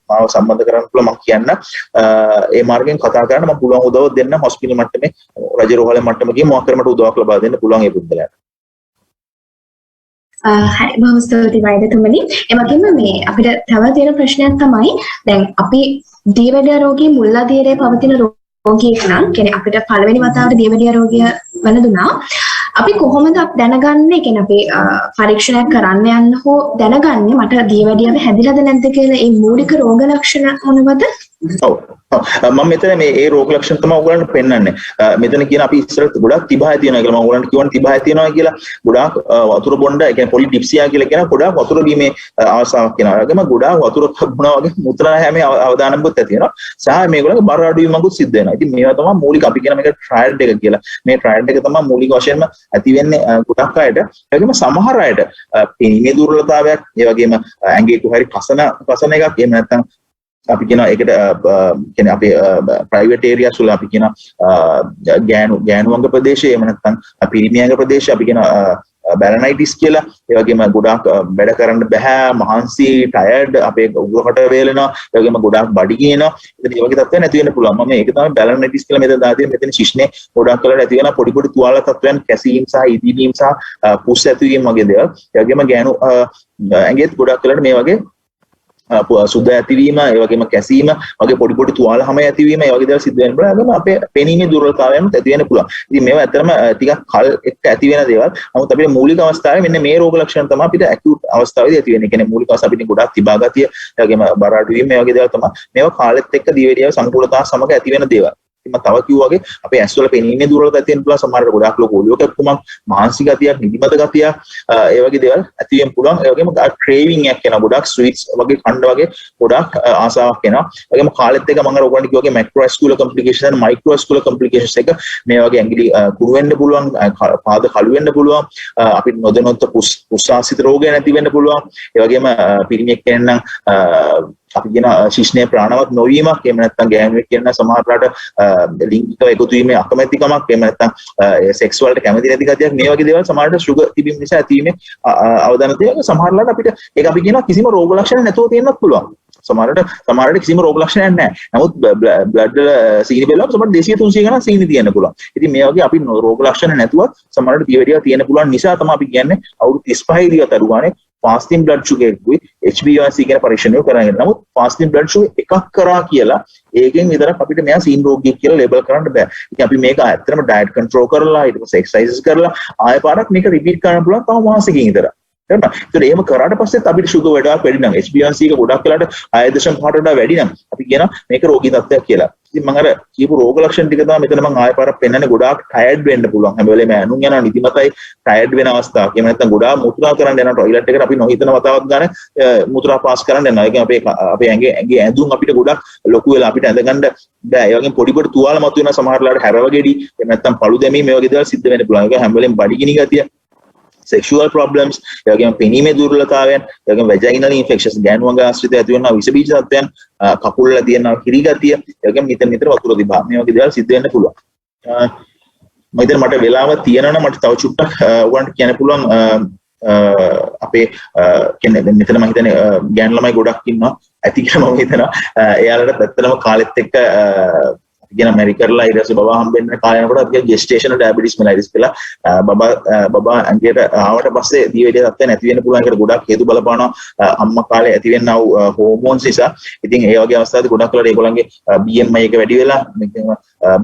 මාව සම්බන්ධ කරන්න පුළුවන්. මම කියන්න ඒ මාර්ගයෙන් කතා කරන්න මම පුළුවන් උදව් දෙන්න. හොස්පිටල් මට්ටමේ, රජරෝහල මට්ටමේ මොකක් කර මට උදව්වක් ලබා දෙන්න පුළුවන් ඒ පුද්ගලයාට. හරි, බොහොම ස්තුතියි වෛද්‍යතුමනි. ඒ වගේම මේ අපිට තව තියෙන ප්‍රශ්නයක් තමයි දැන් අපි දියවැඩියා රෝගී මුල් අධීරයේ පවතින රෝගියෙක් නම්, කියන්නේ අපිට පළවෙනි වතාවට දියවැඩියා රෝගය වැළඳුණා. අපි කොහොමද දැනගන්නේ, කියන්නේ අපි පරීක්ෂණයක් කරන්න යන්න හෝ දැනගන්නේ මට දියවැඩියාව හැදිලාද නැද්ද කියලා? ඒ මූලික රෝග ලක්ෂණ මොනවද? ඔව් මම මෙතන මේ ඒ රෝග ලක්ෂණ තමයි ඔයගලන්ට පෙන්වන්නේ. මෙතන කියන අපි ඉස්සරට ගොඩක් තිබහය තියෙනවා කියලා මම ඔයගලන්ට කියවන තිබහය තියෙනවා කියලා. ගොඩාක් වතුර බොන්න, ඒ කියන්නේ පොලිඩිප්සියා කියලා කියන ගොඩාක් වතුර බීමේ ආසාවක් කියනවා. ඒ වගේම ගොඩාක් වතුර බොනවා වගේ මුත්‍රා හැමේ අවදානම්කුත් ඇති වෙනවා. සහ මේගොල්ලන්ගේ බර අඩු වීමකුත් සිද්ධ වෙනවා. ඉතින් මේවා තමයි මූලික අපි කියන මේක ට්‍රයඩ් එක කියලා. මේ ට්‍රයඩ් එක තමයි මූලික වශයෙන්ම ඇති වෙන්නේ ගොඩක් අයට. ඒ වගේම සමහර අයට පෙනීමේ දුර්වලතාවයක්, ඒ වගේම ඇඟේ කොහරි කසන එකක්, එහෙම නැත්නම් අපි කියන එකට කියන්නේ අපේ ප්‍රයිවට් ඒරියාස් වල අපි කියන ගෑනු අංග ප්‍රදේශය, එහෙම නැත්නම් පිරිමි අංග ප්‍රදේශය අපි කියන බැලනයිටිස් කියලා. ඒ වගේම ගොඩාක් වැඩ කරන්න බෑ, මහන්සි, ටයර්ඩ්, අපේ උගුරකට වේලෙනවා, ඒ වගේම ගොඩාක් බඩ ගිනිනවා. ඉතින් මේ වගේ තත්ත්වයන් ඇති වෙන්න පුළුවන්. මම ඒක තමයි බැලනයිටිස් කියලා මෙතන දාලා තියෙන්නේ. මෙතන ශිෂ්නේ ගොඩාක් වෙලාවට ඇති වෙන පොඩි පොඩි තුවාල තත්ත්වයන්, කැසීම් සහ ඉදිවීම සහ පුස් ඇතිවීම වගේ දේවල්. ඒ වගේම ගෑනු ඇඟෙත් ගොඩාක් වෙලාවට මේ වගේ සුද ඇතිවීම, ඒ වගේම කැසීම වගේ පොඩි පොඩි තුවාල හැම ඇතිවීම, ඒ වගේ දේවල් සිද්ධ වෙන්න පුළුවන්. ඒගොල්ලෝ අපේ පෙනීමේ දුර්වලතාවයන් ඇති වෙන්න පුළුවන්. ඉතින් මේවා ඇත්තටම ටිකක් කල් එක්ක ඇති වෙන දේවල්. නමුත් අපිට මූලික අවස්ථාවේ මෙන්න මේ රෝග ලක්ෂණ තමයි අපිට ඇකියුට් අවස්ථාවේදී ඇති වෙන්නේ. කියන්නේ මූලික අවස්ථාව අපිට ගොඩාක් තිබා ගතිය, ඒ වගේම බර අඩු වීම, මේ වගේ දේවල් තමයි මේවා කාලෙත් එක්ක දියවැඩියාව සම්පූර්ණතාව සමග ඇති වෙන දේවල්. ඉතින් මම තව කිව්වා වගේ අපේ ඇස් වල පෙනීමේ දුර්වලතාවය තියෙන පුළුවන්. සමහරවිට ගොඩාක් ලොකු ඔලියෝ කැක්කුමක්, මානසික ගතියක්, නිදිමත ගතියක්, ඒ වගේ දේවල් ඇති වෙන්න පුළුවන්. ඒ වගේම ක්‍රේවිං එකක් එනවා. ගොඩාක් ස්වීට්ස් වගේ කන්න වගේ ගොඩාක් ආසාවක් එනවා. ඒ වගේම කාලෙත් එක්ක මම අර ඔයගොල්ලන්ට කිව්වා වගේ මැක්‍රෝස්කුලර් කොම්ප්ලිකේෂන්ස් and මයික්‍රෝස්කුලර් කොම්ප්ලිකේෂන්ස් එක මේ වගේ ඇඟිලි කුණු වෙන්න පුළුවන්, පාද කළු වෙන්න පුළුවන්, අපිට නොදැනුවත් පුස්සාසිත රෝගය නැති වෙන්න පුළුවන්. ඒ වගේම පිරිමියෙක් කෙනෙක් නම් අපි කියන ශිෂ්ණයේ ප්‍රාණවත් නොවීමක්, එහෙම නැත්නම් ගෑනුවෙක් කියන සමහරట్లాට ලිංගිකව එකතු වීමේ අකමැතිකමක්, එහෙම නැත්නම් සෙක්ස් වලට කැමති නැති ගතියක්, මේ වගේ දේවල් සමහරට සුගර් තිබීම නිසා ඇතිවීමේ අවදාන තියෙනවා. සමහරట్లాට අපිට ඒක අපි කියනවා කිසිම රෝග ලක්ෂණ නැතුව තියෙන්නත් පුළුවන්. සමහරට කිසිම රෝග ලක්ෂණයක් නැහැ. නමුත් බ්ලඩ් වල සීනි බැලුවම සමහරට 200 300 ගණන් සීනි තියෙන්න පුළුවන්. ඉතින් මේ වගේ අපි රෝග ලක්ෂණ නැතුවත් සමහරට දියවැඩියාව තියෙන්න පුළුවන් නිසා තමයි අපි කියන්නේ අවුරුදු 35 ඉදිරියට අඩුවානේ fasting blood sugar එකකුයි HbA1c කියන පරීක්ෂණය කරගෙන. නමුත් fasting blood sugar එකක් කරා කියලා ඒකෙන් විතරක් අපිට මෙයා සීන් රෝගියෙක් කියලා ලේබල් කරන්න බෑ. ඉතින් අපි මේක ඇත්තටම ඩයට් කන්ට්‍රෝල් කරලා ඊට පස්සේ එක්සර්සයිසස් කරලා ආයෙ පාරක් මේක රිපීට් කරන්න පුළුවන් තව මාසෙකින් විතර. හරිද? ඒතර එහෙම කරාට පස්සෙත් අපිට සුගර් වැඩි නම් HbA1c එක ගොඩක් වෙලාට 6.5ට වඩා වැඩි නම් අපි කියනවා මේක රෝගී තත්ත්වයක් කියලා. ඉතින් මම අර කියපු රෝග ලක්ෂණ ටික තමයි මෙතන මම ආයෙ පාරක් පෙන්නන්නේ. ගොඩාක් ටයර්ඩ් වෙන්න පුළුවන්. හැම වෙලේම ඇනුම් යනවා, නිදිමතයි, ටයර්ඩ් වෙන අවස්ථාවක්. එහෙම නැත්නම් ගොඩාක් මුත්‍රා කරන්න යනවා ටොයිලට් එකට. අපි නොහිතන වතාවක් ගන්න මුත්‍රා පාස් කරන්න යනවා. ඒ කියන්නේ අපේ ඇඟේ ඇඳුම් අපිට ගොඩක් ලොකු වෙලා අපිට ඇඳගන්න බෑ. ඒ වගේම පොඩි පොඩි තුවාල මතුවෙන සමහරලාට හැරවගෙඩි, එහෙම නැත්නම් පළු දැමීම මේ වගේ දේවල් සිද්ධ වෙන්න පුළුවන්. ඒක හැම වෙලේම බඩගිනි ගතිය, sexual problems, ඒ වගේම පෙනීමේ දුර්වලතාවයන්, ඒ වගේම vaginal infections, ගෑනු අංග ආශ්‍රිත ඇති වෙන විස බීජ තත්ත්වයන්, කකුල් වල තියෙන කිරි ගතිය, ඒ වගේම නිතර වතුර දිභා, මේ වගේ දේවල් සිද්ධ වෙන්න පුළුවන්. මම හිතන්නේ මට වෙලාව තියෙනවනම් මට තව චුට්ටක් ඔයගොල්ලන්ට කියන්න පුළුවන්. අපේ කියන්නේ මෙතන මම හිතන්නේ ගෑනු ළමයි ගොඩක් ඉන්නවා ඇති කියලා මම හිතනවා. එයාලට ඇත්තටම කාලෙත් එක්ක කියන ඇමරිකර්ලා ඊට පස්සේ බබා හම්බෙන්න කායනකොට අපි ජෙස්ටේෂනල් ඩයබටිස් මෙලයිටිස් කියලා බබා ඇඟට ආවට පස්සේ දියවැඩිය තත්ත්වය නැති වෙන්න පුළුවන් කියලා ගොඩක් හේතු බලපානවා. අම්මා කාලේ ඇති වෙනා වූ හෝමෝන්ස් නිසා. ඉතින් ඒ වගේ අවස්ථාවලදී ගොඩක් වෙලාවට ඒගොල්ලන්ගේ BMI එක වැඩි වෙලා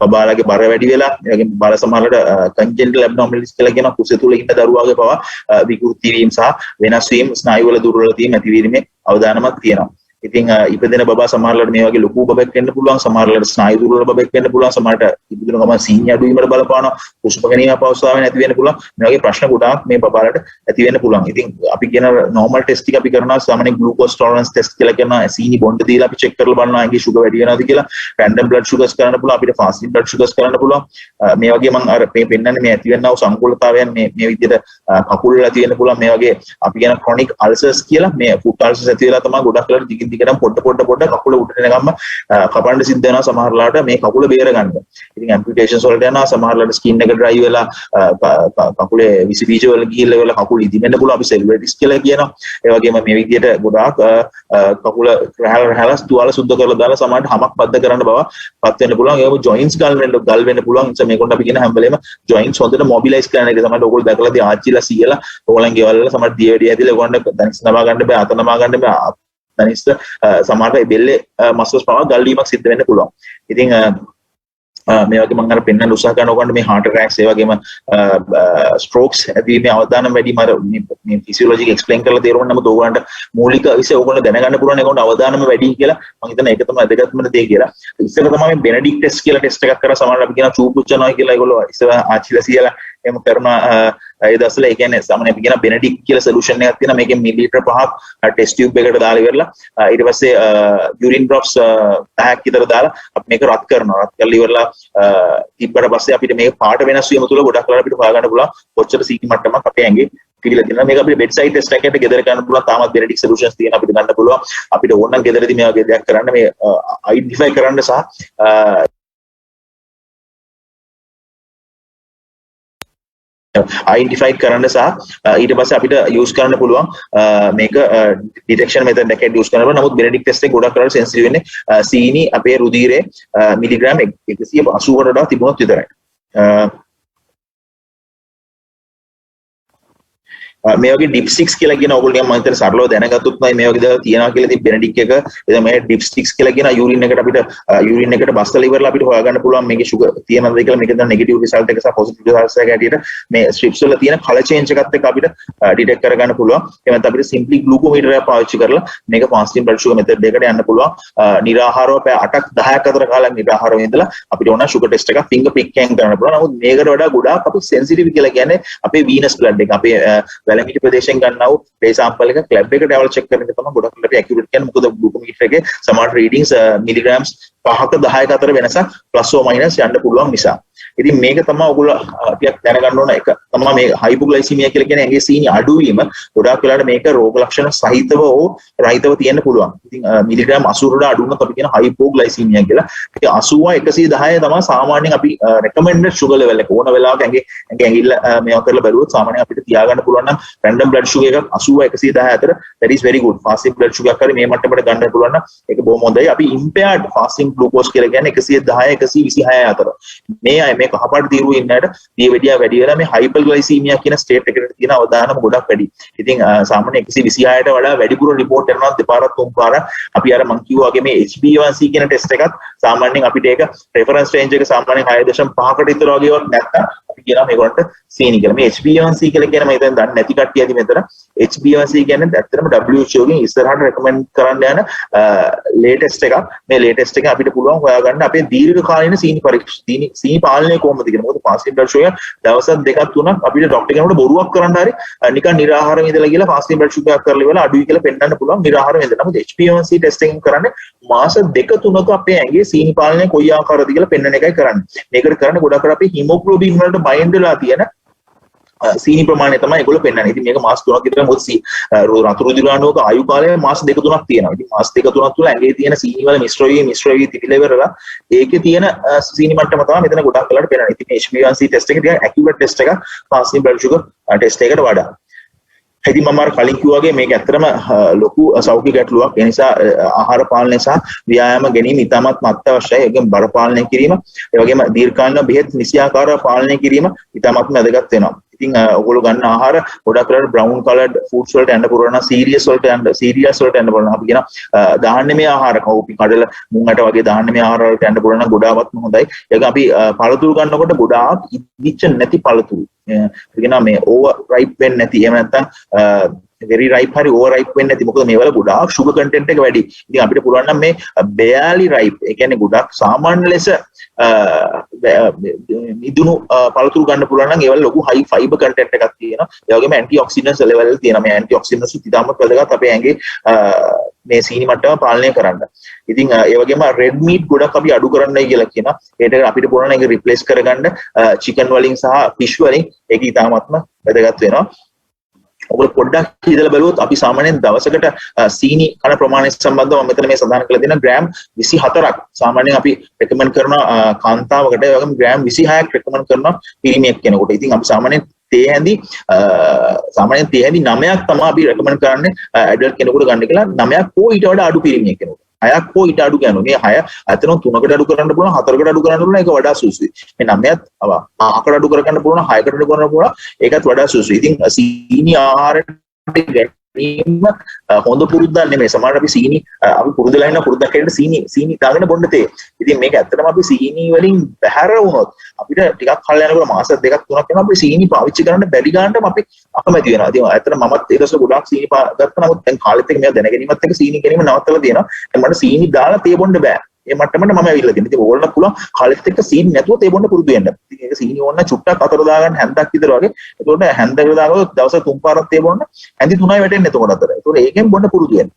බබාලගේ බර වැඩි වෙලා, ඒ වගේම බාල සමහරකට කන්ජෙන්ටල් ඇබ්නෝමැලිටිස් කියලා කියන කුස තුල ඉන්න දරුවාගේ පවා විකෘති වීම සහ වෙනස් වීම, ස්නායු වල දුර්වල වීම ඇතිවීමේ අවදානමක් තියෙනවා. ඉතින් ඉපදෙන බබා සමහරවිට මේ වගේ ලොකු බබෙක් වෙන්න පුළුවන්, සමහරවිට ස්නායු දුර්වල බබෙක් වෙන්න පුළුවන්, සමහරට ඉපදෙන ගමන් සීනි අඩු වීමට බලපානවා, හුස්ම ගැනීම අපහසුතාවය නැති වෙන්න පුළුවන්. මේ වගේ ප්‍රශ්න ගොඩාක් මේ බබාලට ඇති වෙන්න පුළුවන්. ඉතින් අපි කියන normal test ටික අපි කරනවා සාමාන්‍ය glucose tolerance test කියලා කරනවා. සීනි බොන්න දීලා අපි check කරලා බලනවා ඇඟේ sugar වැඩි වෙනවද කියලා. random blood sugars කරන්න පුළුවන්, අපිට fasting blood sugars කරන්න පුළුවන්. මේ වගේ මම අර මේ පෙන්නන්නේ මේ ඇති වෙනව සංකූලතාවයන් මේ විදිහට කකුල් වල ඇති වෙන්න පුළුවන්. මේ වගේ අපි කියන chronic ulcers කියලා, මේ foot ulcers ඇති වෙලා තමයි ගොඩක් වෙලාවට දිගින් දිගටම පොඩ කකුල උඩට එනගම කපන්න සිද්ධ වෙනවා සමහරලාට මේ කකුල බේර ගන්න. ඉතින් amputations වලට යනවා, සමහරලාට skin එක dry වෙලා කකුලේ විස බීජ වල ගිහිල්ලා වෙලා කකුල ඉදිමෙන්න පුළුවන්. අපි cellulitis කියලා කියනවා. ඒ වගේම මේ විදිහට ගොඩාක් කකුල රැහැලා තුවාල සුද්ධ කරලා දාලා සමහරට හමක් බද්ධ කරන්න බව පත් වෙන්න පුළුවන්. ඒවම joints ගල් වෙන්න පුළුවන්. ඒ මේකට අපි කියන හැම වෙලේම joints හොඳට mobilize කරන එක. සමහරට ඔයගොල්ලෝ දැකලා තියෙන ආච්චිලා සීයලා ඕගොල්ලන් ගෙවල් වල සමහරට දියවැඩිය ඇදලා ඔයගොල්ලන්ට දනිස් නමා ගන්න බෑ, අත නමා ගන්න බෑ. දනිස් සමහරට බෙල්ලේ මස්ලස් පවා ගල් වීමක් සිද්ධ වෙන්න පුළුවන්. ඉතින් මේ වගේ මම අර පෙන්වන්න උත්සාහ කරන ඕගොල්ලන්ට මේ heart attacks ඒ වගේම strokes ඇතිවීමේ අවදානම් වැඩි මේ physiology explain කරලා තේරුම් ගන්නම ඕගොල්ලන්ට මූලික විෂය ඕගොල්ලෝ දැනගන්න පුළුවන් ඒකට අවදානම වැඩි කියලා මම හිතන ඒක තමයි වැදගත්ම දේ කියලා. ඉස්සෙල්ලා තමයි මේ Benedict test කියලා test එකක් කරලා සමහරවිට අපි කියන චූපුච්චනවා කියලා ඒගොල්ලෝ ඉස්සෙල්ලා ආච්චිලා සියලා එහෙම කරනවා. ඒ දවස්වල ඒ කියන්නේ සාමාන්‍ය අපි කියන Benedict කියලා solution එකක් තියෙනවා. මේකෙන් මිලිලිටර් 5ක් test tube එකකට දාලා ඉවරලා ඊට පස්සේ urine drops 10ක් විතර දාලා අපි මේක රත් කරනවා. රත් කරලා ඉවරලා තිබ්බට පස්සේ අපිට මේක පාට වෙනස් වීම තුළ ගොඩක් වෙලාවට අපිට හොයාගන්න පුළුවන් කොච්චර සීනි මට්ටමක් අපේ ඇඟේ පිළිලා තියෙනවා. මේක අපිට bedside test එකකට ගෙදර කරන්න පුළුවන්. තාමත් Benedict solutions තියෙන අපිට ගන්න පුළුවන්. අපිට ඕන නම් ගෙදරදී මේ වගේ දෙයක් කරන්න මේ identify කරන්න සහ identify කරන්න සහ ඊට පස්සේ අපිට use කරන්න පුළුවන් මේක detection method එකකට use කරන්න පුළුවන්. නමුත් Benedict test එක ගොඩක් කරලා sensitive වෙන්නේ සීනි අපේ රුධිරේ මිලිග්‍රෑම් 180කට වඩා තිබුණොත් විතරයි. මේ වගේ dipsticks කියලා කියන ඕගොල්ලෝ මම හිතන්නේ සරලව දැනගත්තොත් මේ වගේ දේවල් තියනවා කියලා ඉතින් Benedict එක එතන මේ dipsticks කියලා කියන urine එකට අපිට urine එකට බස්සලා ඉවරලා අපිට හොයාගන්න පුළුවන් මේකේ sugar තියෙනවද කියලා. මේක දැන් negative result එක සහ positive result එක ඇටියට මේ strips වල තියෙන color change එකත් එක්ක අපිට detect කරගන්න පුළුවන්. එහෙම නැත්නම් අපිට simply glucometer එක පාවිච්චි කරලා මේක fasting blood sugar method එකකට යන්න පුළුවන්. නිරාහාරව පැය 8ක් 10ක් අතර කාලයක් නිරාහාරව ඉඳලා අපිට ඕන sugar test එකක් finger prick එකෙන් කරන්න පුළුවන්. නමුත් මේකට වඩා ගොඩාක් අපි sensitive කියලා කියන්නේ අපේ venous blood එක අපේ වැලමිටි ප්‍රදේශයෙන් ගන්නා වූ ray sample එක lab එකට ඇවල් check කරන එක තමයි ගොඩක් වෙලාවට accurate කියන්නේ. මොකද glucometer එකේ සමහර readings milligrams 5ක 10ක අතර වෙනසක් plus or minus යන්න පුළුවන් නිසා. ඉතින් මේක තමයි ඔයගොල්ලෝ ටිකක් දැනගන්න ඕන එක. තමයි මේ hypoglycemia කියලා කියන්නේ ඇඟේ සීනි අඩු වීම. ගොඩාක් වෙලාවට මේක රෝග ලක්ෂණ සහිතව හෝ රහිතව තියෙන්න පුළුවන්. ඉතින් මිලිග්‍රෑම් 80 වඩා අඩු වුණොත් අපි කියන hypoglycemia කියලා. ඉතින් 80 110 තමයි සාමාන්‍යයෙන් අපි recommended sugar level එක. ඕන වෙලාවක ඇඟේ ඇඟිල්ල මේවා කරලා බැලුවොත් සාමාන්‍යයෙන් අපිට තියාගන්න පුළුවන් නම් random blood sugar එකක් 80 110 අතර that is very good. fasting blood sugar එකක් හරි මේ මට්ටමට ගන්න පුළුවන් නම් ඒක බොහොම හොඳයි. අපි impaired fasting glucose කියලා කියන්නේ 110 126 අතර. මේ කහපාට තීරුව ඉන්නට දියවැඩියා වැඩි වෙලා මේ hyperglycemia කියන ස්ටේට් එකට තියෙන අවදානම ගොඩක් වැඩි. ඉතින් සාමාන්‍ය 126ට වඩා වැඩිපුර රිපෝට් කරනවා දෙපාරක් තුන් පාරක්. අපි අර මං කිව්වා වගේ මේ HbA1c කියන ටෙස්ට් එකත් සාමාන්‍යයෙන් අපිට ඒක රෙෆරන්ස් රේන්ජ් එක සාමාන්‍යයෙන් 6.5කට විතර වගේවත් නැත්නම් අපි කියනවා මේකට සීනි කියලා. මේ HbA1c කියලා කියන මම හිතන්නේ දන්නේ නැති කට්ටිය ඇති මෙතන. HbA1c කියන්නේ ඇත්තටම WHO ගෙන් ඉස්සරහට රෙකමෙන්ඩ් කරන්න යන ලේටෙස්ට් එකක්. මේ ලේටෙස්ට් එක අපිට පුළුවන් හොයාගන්න අපේ දීර්ඝකාලීන සීනි පරීක්ෂණ සීනි පාලනය කොහොමද කියලා. මොකද fasting blood sugar දවස් දෙකක් තුනක් අපිට ડોක්ටර් කෙනෙකුට බොරුවක් කරන්න හරි නිකන් නිරාහාරව ඉඳලා කියලා fasting blood sugar කරලා ඉවරලා අඩුයි කියලා පෙන්නන්න පුළුවන් නිරාහාරව ඉඳලා. නමුත් HbA1c ටෙස්ටිං කරන්නේ මාස දෙක තුනක අපේ ඇඟේ සීනි පාලනය කොයි ආකාරද කියලා පෙන්වන එකයි කරන්නේ. මේකට කරන්නේ ගොඩක් අර අපේ hemoglobin වලට bind වෙලා තියෙන සීනි ප්‍රමාණය තමයි ඒගොල්ලෝ පෙන්වන්නේ. ඉතින් මේක මාස 3ක් විතර මොකද රතු රුධිරාණුවක ආයු කාලය මාස 2-3ක් තියෙනවා. ඉතින් මාස 2-3ක් තුල ඇඟේ තියෙන සීනි වල මිශ්‍ර වී තිබිලා ඉවරලා ඒකේ තියෙන සීනි මට්ටම තමයි මෙතන ගොඩක් වෙලාවට පෙන්වන්නේ. ඉතින් HbA1c ටෙස්ට් එක ටිකක් accurate ටෙස්ට් එකක් fasting blood sugar ටෙස්ට් එකකට වඩා. ඉතින් මම අර කලින් කිව්වා වගේ මේක ඇත්තටම ලොකු සෞඛ්‍ය ගැටලුවක්. ඒ නිසා ආහාර පාලනය සහ ව්‍යායාම ගැනීම ඉතාමත් අත්‍යවශ්‍යයි. ඒකෙන් බර පාලනය කිරීම, ඒ වගේම දීර්ඝකාලීන බෙහෙත් නිසියාකාරව පාලනය කිරීම ඉතාමත් වැදගත් වෙනවා. ඉතින් ඔයගොල්ලෝ ගන්න ආහාර ගොඩක් වෙලාවට brown colored foods වලට යන්න පුරවන cereals වලට යන්න යන්න බලනවා. අපි කියන ධාන්‍යමය ආහාර කෝපි කඩල මුංගට වගේ ධාන්‍යමය ආහාර වලට යන්න පුරවන ගොඩාක්ම හොඳයි. ඒක අපි පළතුරු ගන්නකොට ගොඩාක් ඉදිච්ච නැති පළතුරු. ඒ කියනවා මේ over ripe වෙන්නේ නැති. එහෙම නැත්නම් very ripe hari over ripe වෙන්නේ නැති. මොකද මේවල ගොඩාක් sugar content එක වැඩි. ඉතින් අපිට පුළුවන් නම් මේ barely ripe ඒ කියන්නේ ගොඩාක් සාමාන්‍ය ලෙස ඉදුණු පළතුරු ගන්න පුළුවන් නම් ඒවල ලොකු high fiber content එකක් තියෙනවා. ඒ වගේම antioxidants level එක තියෙනවා. මේ antioxidants ඉතාමත් වැදගත් අපේ ඇඟේ මේ සීනි මට්ටම පාලනය කරන්න. ඉතින් ඒ වගේම red meat ගොඩක් අපි අඩු කරන්නයි කියලා කියනවා. ඒකට අපිට පුළුවන් නම් ඒක replace කරගන්න chicken වලින් සහ fish වලින් ඒක ඉතාමත්ම වැදගත් වෙනවා. ඔබට පොඩ්ඩක් හිතලා බලුවොත් අපි සාමාන්‍යයෙන් දවසකට සීනි කන ප්‍රමාණය සම්බන්ධව මම මෙතන මේ සඳහන් කරලා තියෙන ග්‍රෑම් 24ක් සාමාන්‍යයෙන් අපි රෙකමන්ඩ් කරන කාන්තාවකට ඒ වගේම ග්‍රෑම් 26ක් රෙකමන්ඩ් කරනවා පිරිමියෙක් කෙනෙකුට. ඉතින් අපි සාමාන්‍යයෙන් තේ හැඳි 9ක් තමයි අපි රෙකමන්ඩ් කරන්නේ ඇඩල්ට් කෙනෙකුට ගන්න කියලා. 9ක් හෝ ඊට වඩා අඩු පිරිමියෙක් කෙනෙකුට. 6ක් හෝ ඊට අඩු ගන්නවා. මේ 6 අතන 3කට අඩු කරන්න පුළුවන්, 4කට අඩු කරන්න පුළුවන්. ඒක වඩා සුසුයි. මේ 9ත් 5කට අඩු කරගන්න පුළුවන්, 6කට අඩු කරන්න පුළුවන්. ඒකත් වඩා සුසුයි. ඉතින් සීනි ආහාරයට ගැනීම හොඳ පුරුද්දක් නෙමෙයි. සමහරවිට අපි සීනි අපි පුරුදුලා ඉන්න පුරුද්දක් හැටියට සීනි දාගෙන බොන්න තේ. ඉතින් මේක ඇත්තටම අපි සීනි වලින් බැහැර වුණොත් අපිට ටිකක් කල් යනකොට මාස 2ක් 3ක් යනවා අපි සීනි පාවිච්චි කරන්න බැරි ගන්නටම අපි අකමැති වෙනවා. ඉතින් ඇත්තටම මමත් ඒ දවස්වල ගොඩාක් සීනි ගත්තා. නමුත් දැන් කාලෙත් එක්ක මේවා දැනගැනීමත් එක්ක සීනි ගැනීම නවත්තලා තියෙනවා. දැන් මට සීනි දාලා තේ බොන්න බෑ. ඒ මට්ටමට මම ඇවිල්ලා තියෙනවා. ඉතින් ඕගොල්ලන්ට පුළුවන් කාලෙත් එක්ක සීනි නැතුව තේ බොන්න පුරුදු වෙන්න. ඉතින් ඒක සීනි ඕන චුට්ටක් අතර දාගන්න හැන්දක් විතර වගේ. එතකොට හැන්දක දාගත්තොත් දවස් 3 පාරක් තේ බොන්න හැන්දි 3යි වැටෙන්නේ එතකොට අතර. එතකොට ඒකෙන් බොන්න පුරුදු වෙන්න.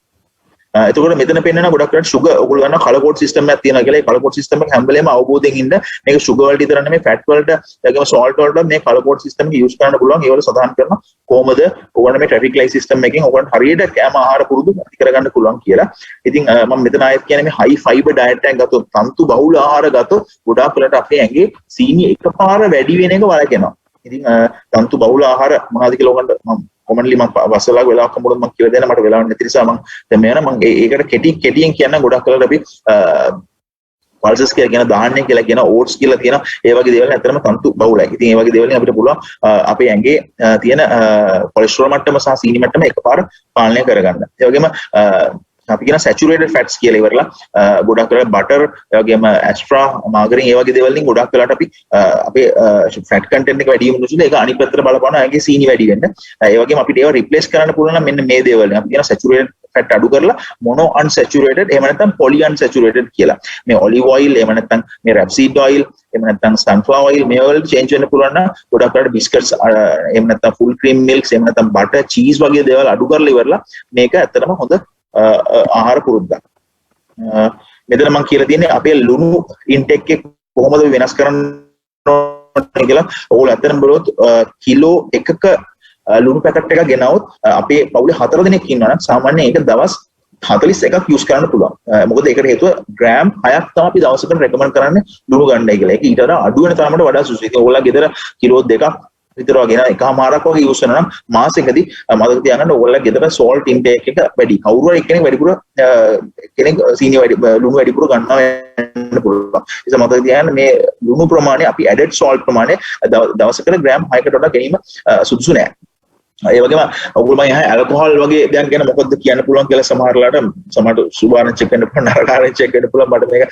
එතකොට මෙතන පෙන්නන ගොඩක් වෙලාවට sugar ඔයගොල්ලෝ ගන්න color code system එකක් තියෙනවා කියලා. ඒ color code system එක හැම වෙලේම අවබෝධයෙන් ඉන්න. මේක sugar වලට විතර නෙමෙයි fat වලට, ඒගොම salt වලට මේ color code system එක use කරන්න පුළුවන්. ඒවල සඳහන් කරනවා කොහොමද ඔයගොල්ලෝ මේ traffic light system එකෙන් ඔයගොල්ලෝ හරියට කෑම ආහාර පුරුදු ඇති කරගන්න පුළුවන් කියලා. ඉතින් මම මෙතන ආයෙත් කියන්නේ මේ high fiber diet එකක් ගත්තොත්, තන්තු බහුල ආහාර ගත්තොත් ගොඩාක් වෙලාවට අපේ ඇඟේ සීනි එකපාර වැඩි වෙන එක වළකිනවා. ඉතින් තන්තු බහුල ආහාර මොනවද කියලා ඔයගොල්ලන්ට මම කොමන්ලි මම වසලා වෙලාවක් හම්බුනොත් මම කියලා දෙන්න. මට වෙලාවක් නැති නිසා මම දැන් මේ යන මම ඒකට කෙටියෙන් කියන්න ගොඩක් කරලා අපි පල්සස් කියලා කියන ධාන්‍ය කියලා කියන ඕට්ස් කියලා තියෙන ඒ වගේ දේවල් ඇත්තටම තන්තු බහුලයි. ඉතින් ඒ වගේ දේවල් අපිට පුළුවන් අපේ ඇඟේ තියෙන කොලෙස්ටරෝල් මට්ටම සහ සීනි මට්ටම එකපාර පාලනය කරගන්න. ඒ වගේම අපි කියන saturated fats කියලා ඉවරලා ගොඩක් වෙලාවට butter ඒ වගේම extra margarine ඒ වගේ දේවල් වලින් ගොඩක් වෙලාවට අපි අපේ fat content එක වැඩි වෙන නිසා ඒක අනිත් පැත්තට බලපානවා ඇඟේ සීනි වැඩි වෙන්න. ඒ වගේම අපිට ඒවා replace කරන්න පුළුවන් නම් මෙන්න මේ දේවල්. අපි කියන saturated fat අඩු කරලා mono unsaturated එහෙම නැත්නම් poly unsaturated කියලා. මේ olive oil එහෙම නැත්නම් මේ rapeseed oil එහෙම නැත්නම් sunflower oil මේ වලට change වෙන්න පුළුවන් නම් ගොඩක් වෙලාවට biscuits එහෙම නැත්නම් full cream milks එහෙම නැත්නම් butter cheese වගේ දේවල් අඩු කරලා ඉවරලා මේක ඇත්තටම හොඳ ආහාර පුරුද්දක්. මෙතන මම කියලා තියෙන්නේ අපේ ලුණු ඉන්ටෙක් එක කොහොමද වෙනස් කරන්න ඕනේ කියලා. ඕගොල්ලෝ අතන බලුවොත් කිලෝ එකක ලුණු පැකට් එකක් ගෙනවොත් අපේ පවුලේ 4 දෙනෙක් ඉන්නවා නම් සාමාන්‍යයෙන් ඒක දවස් 41ක් යූස් කරන්න පුළුවන්. මොකද ඒකට හේතුව ග්‍රෑම් 6ක් තමයි අපි දවසකට රෙකමන්ඩ් කරන්නේ ලුණු ගන්නයි කියලා. ඒක ඊට වඩා අඩු වෙන තරමට වඩා සුසුයි. ඉතින් ඕගොල්ලෝ ගෙදර කිලෝ 2ක් විතර වගේ න එකමාරක් වගේ යූස් කරනවා නම් මාසෙකදී මතක තියාගන්න ඕගොල්ලෝ ගෙදර salt intake එක වැඩි. කවුරු හරි එක්කෙනෙක් වැඩිපුර කෙනෙක් සීනි වැඩි ලුණු වැඩිපුර ගන්නවා වෙන්න පුළුවන්. ඒ නිසා මතක තියාගන්න මේ ලුණු ප්‍රමාණය අපි added salt ප්‍රමාණය දවසකට ග්‍රෑම් 6කට වඩා ගැනීම සුදුසු නෑ. ඒ වගේම ඔයගොල්ලෝ මම අහන්නේ ඇල්කොහොල් වගේ දෙයක් ගැන මොකද්ද කියන්න පුළුවන් කියලා සමහරලාට සමහරට සුභාරංචි වෙන්න පුළුවන් නරකාරංචි වෙන්න පුළුවන්. මට මේක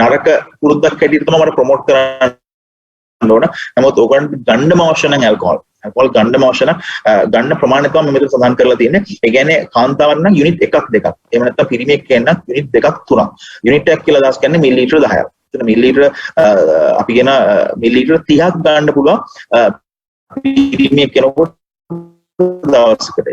නරක පුරුද්දක් හැටියට තමයි මට ප්‍රොමෝට් කරන්න ඕන. නමුත් ඔයගොල්ලන්ට ගන්නම අවශ්‍ය නම් ඇල්කොහොල් ගන්නම අවශ්‍ය නම් ගන්න ප්‍රමාණය තමයි මම මෙතන සඳහන් කරලා තියෙන්නේ. ඒ කියන්නේ කාන්තාවන් නම් යුනිට් 1ක් 2ක්. එහෙම නැත්නම් පිරිමියෙක් කියන්න යුනිට් 2ක් 3ක්. යුනිට් 1ක් කියලා දාස් කියන්නේ මිලිලීටර 10ක්. එතන මිලිලීටර අපි කියන මිලිලීටර 30ක් ගන්න පුළුවන් පිරිමියෙක් කෙනෙකුට දවසකට.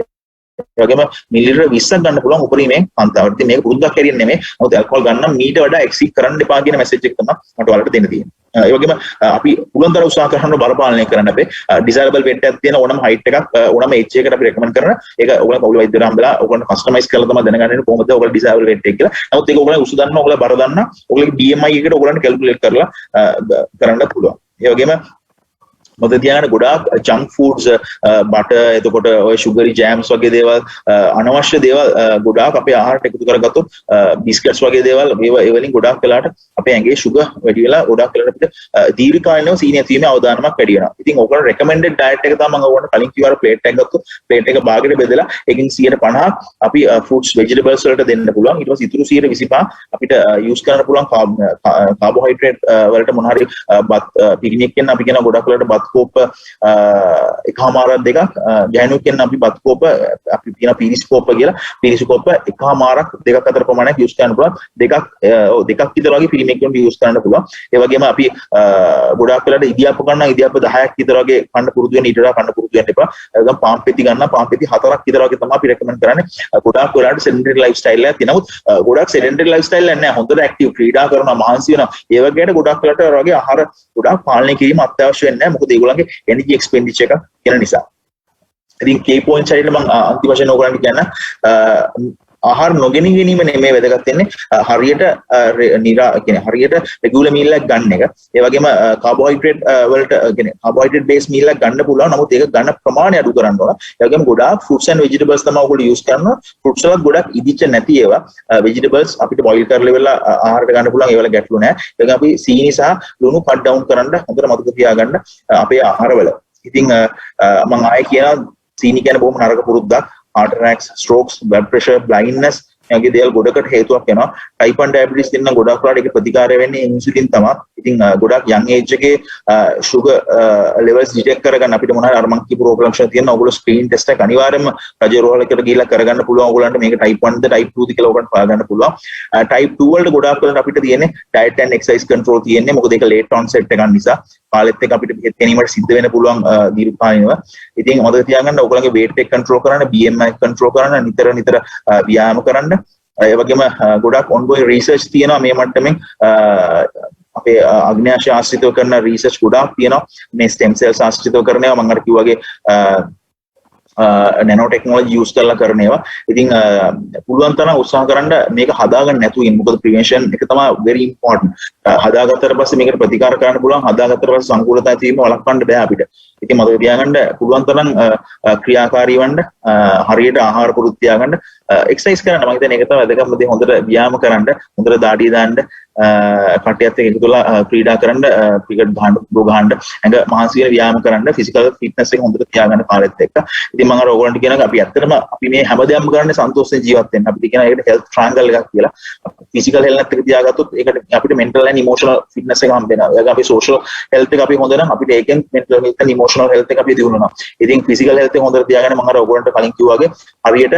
ඒ වගේම මිලිලීටර 20ක් ගන්න පුළුවන් උපරිමයෙන් කාන්තාවට. ඉතින් මේක පුරුද්දක් හැරියෙන්නේ නෙමෙයි. නමුත් ඇල්කොහොල් ගන්න මීට වඩා එක්සීඩ් කරන්න එපා කියන මැසේජ් එක තමයි මට ඔයාලට දෙන්න තියෙන්නේ. ඒ වගේම අපි පුළුවන් තරම් උත්සාහ කරන්න බර පාලනය කරන්න අපේ ඩිසයිරබල් වෙට් එකක් තියෙන ඕනම හයිට් එකක් ඕනම එජ් එකකට අපි රෙකමන්ඩ් කරන ඒක ඔයගොල්ලෝ පවුල වෛද්‍යවරයා හම්බලා ඔයගොල්ලෝ කස්ටමයිස් කරලා තමයි දැනගන්න කොහොමද ඔයගොල්ලෝ ඩිසයිරබල් වෙට් එක කියලා. නමුත් ඒක ඔයගොල්ලෝ උස දන්නා ඔයගොල්ලෝ බර දන්නා ඔයගොල්ලෝගේ BMI එකට ඔයගොල්ලන්ට කැල්කියුලේට් කරලා කරන්න පුළුවන්. ඒ වගේම මොකද තියාගන්න ගොඩාක් ජංක් ෆුඩ්ස් බටර් එතකොට ඔය සුගරි ජෑම්ස් වගේ දේවල් අනවශ්‍ය දේවල් ගොඩාක් අපේ ආහාරයට එකතු කරගත්තොත් බිස්කට්ස් වගේ දේවල් ඒ වලින් ගොඩාක් වෙලාට අපේ ඇඟේ සුගර් වැඩි වෙලා ගොඩාක් වෙලාට අපිට දීර්ඝකාලීනව සීනි ඇතිවීමේ අවදානමක් වැඩි වෙනවා. ඉතින් ඔයගොල්ලෝ රෙකමෙන්ඩඩ් ඩයට් එක තමයි මම ඔයගොල්ලන්ට කලින් කිව්වා ප්ලේට් එකක් ගත්තොත් ප්ලේට් එක භාගයට බෙදලා ඒකෙන් 150ක් අපි ෆෘට්ස් වෙජිටබල්ස් වලට දෙන්න පුළුවන්. ඊට පස්සේ ඉතුරු 125 අපිට යූස් කරන්න පුළුවන් කාබෝහයිඩ්‍රේට් වලට මොන හරි බත් පිරිමියෙක් වෙන අපි කියන ගොඩක් වෙලාට බත් කෝප එකමාරක් දෙකක් ගෑනු කෙනා අපි බත් කෝප අපි කියන පිරිස්කෝප කියලා පිරිස්කෝප එකමාරක් දෙකක් අතර ප්‍රමාණයක් යූස් කරන්න පුළුවන් දෙකක් විතර වගේ ෆිල්ම් එකක් යූස් කරන්න පුළුවන් ඒ වගේම අපි ගොඩාක් වෙලාවට ඉදියාප ගන්න ඉදියාප 10ක් විතර වගේ කන්න පුරුදු වෙන ඊට වඩා කන්න පුරුදු වෙන්න එපා ඒකම පාම් පෙති ගන්න පාම් පෙති 4ක් විතර වගේ තමයි අපි රෙකමන්ඩ් කරන්නේ ගොඩාක් වෙලාවට සෙඩෙන්ටරි ලයිෆ් ස්ටයිල් එකක් තියෙනවා ගොඩාක් සෙඩෙන්ටරි ලයිෆ් ස්ටයිල් එකක් නෑ හොඳට ඇක්ටිව් ක්‍රීඩා කරනවා මහන්සි වෙනවා ඒ වගේට ගොඩාක් වෙලාවට වගේ ආහාර ගොඩාක් පාලනය කිරීම අත්‍යවශ්‍ය වෙන්නේ නැහැ මොකද ඒගොල්ලන්ගේ එනර්ජි එක්ස්පෙන්ඩිචර් එක කියන නිසා ඉතින් කී පොයින්ට්ස් හරියට මම අන්තිම වශයෙන් ඕගොල්ලන්ට කියන්න ආහාර නොගෙන ගැනීම නෙමෙයි වැදගත් වෙන්නේ හරියට කියන්නේ හරියට රෙගුලර් මීල් එකක් ගන්න එක. ඒ වගේම කාබෝහයිඩ්‍රේට් වලට කියන්නේ කාබෝහයිඩ්‍රේට් බේස් මීල් එකක් ගන්න පුළුවන්. නමුත් ඒක ගන්න ප්‍රමාණය අඩු කරන්න ඕන. ඒ වගේම ගොඩාක් ෆෘට්ස් ඇන්ඩ් වෙජිටබල්ස් තමයි ඔයගොල්ලෝ යූස් කරනවා. ෆෘට්ස් වල ගොඩක් ඉදිච්ච නැති ඒවා. වෙජිටබල්ස් අපිට බොයිල් කරලා ඉවරලා ආහාරයට ගන්න පුළුවන්. ඒ වල ගැටලු නැහැ. ඒ වගේම අපි සීනි සහ ලුණු කට් ඩවුන් කරන්න හොඳට මතක තියාගන්න අපේ ආහාරවල. ඉතින් මම ආයෙ කියනවා සීනි කියන්නේ බොහොම නරක පුරුද්දක්. heart attacks, strokes, blood pressure, blindness යගේ දේවල් ගොඩකට හේතුවක් වෙනවා. type 1 diabetes දෙන්න ගොඩක් වෙලාවට ඒක ප්‍රතිකාරය වෙන්නේ ඉන්සුලින් තමයි. ඉතින් ගොඩක් young age එකේ sugar levels detect කරගන්න අපිට මොනවා අර මං කියපු රෝග ලක්ෂණ තියෙනවා. ඔයගොල්ලෝ screen test එක අනිවාර්යයෙන්ම රජ රෝහලකට ගිහිල්ලා කරගන්න පුළුවන්. ඔයගොල්ලන්ට මේක type 1 ද type 2 ද කියලා ඔයගොල්ලන්ට හොයාගන්න පුළුවන්. type 2 වලට ගොඩක් වෙලාවට අපිට තියෙන්නේ diet and exercise control තියෙන්නේ. මොකද ඒක late onset එකක් නිසා. කාලෙත් එක්ක අපිට බෙහෙත් ගැනීමට සිද්ධ වෙන්න පුළුවන් දීර්ඝකාලීනව. ඉතින් මතක තියාගන්න ඔයගොල්ලන්ගේ weight එක control කරන්න, BMI control කරන්න, නිතර ව්‍යායාම කරන්න. ඒ වගේම ගොඩක් ongoing research තියෙනවා මේ මට්ටමින් අපේ අග්න්‍යාශය ආශ්‍රිතව කරන research ගොඩාක් තියෙනවා. මේ stem cells ආශ්‍රිතව කරන ඒවා මම අර කිව්වා වගේ නැනෝ ටෙක්නොලොජි යූස් කරලා කරන ඒවා. ඉතින් පුළුවන් තරම් උත්සාහ කරන්න මේක හදාගන්න නැතුව ඉන්න. මොකද ප්‍රිවෙන්ෂන් එක තමයි very important. හදාගත්තට පස්සේ මේකට ප්‍රතිකාර කරන්න පුළුවන්. හදාගත්තට පස්සේ සංකූලතා ඇතිවීම වළක්වන්න බෑ අපිට. ඉතින් මතක තියාගන්න පුළුවන් තරම් ක්‍රියාකාරී වන්න හරියට ආහාර පුරුදු තියාගන්න එක්සර්සයිස් කරන්න. මම හිතන්නේ ඒක තමයි වැදගත්ම දේ. හොඳට ව්‍යායාම කරන්න, හොඳට දාඩිය දාන්න, කට්ටියත් එක්ක එකතු වෙලා ක්‍රීඩා කරන්න, ක්‍රිකට් ගහන්න, ගෝ ගහන්න, ඇඟ මහන්සි වෙන ව්‍යායාම කරන්න, ෆිසිකල් ෆිට්නස් එක හොඳට තියාගන්න කාලෙත් එක්ක. ඉතින් මම අර ඕගොල්ලන්ට කියනවා අපි ඇත්තටම අපි මේ හැමදේම කරන්නේ සන්තෝෂයෙන් ජීවත් වෙන්න. අපිට කියන එකට හෙල්ත් ට්‍රයැන්ගල් එකක් කියලා. ෆිසිකල් හෙල්ත් එක තියාගත්තොත් ඒකට අපිට මෙන්ටල් ඇන්ඩ් ඉමෝෂනල් ෆිට්නස් එක හම්බ වෙනවා. ඒක අපි සෝෂල් හෙල්ත් එක අපි හොඳ නම් අපිට ඒකෙන් mental health and emotional health එක අපි දිනුනවා. ඉතින් ෆිසිකල් හෙල්ත් එක හොඳට තියාගන්න මම අර ඕගොල්ලන්ට කලින් කිව්වා වගේ හරියට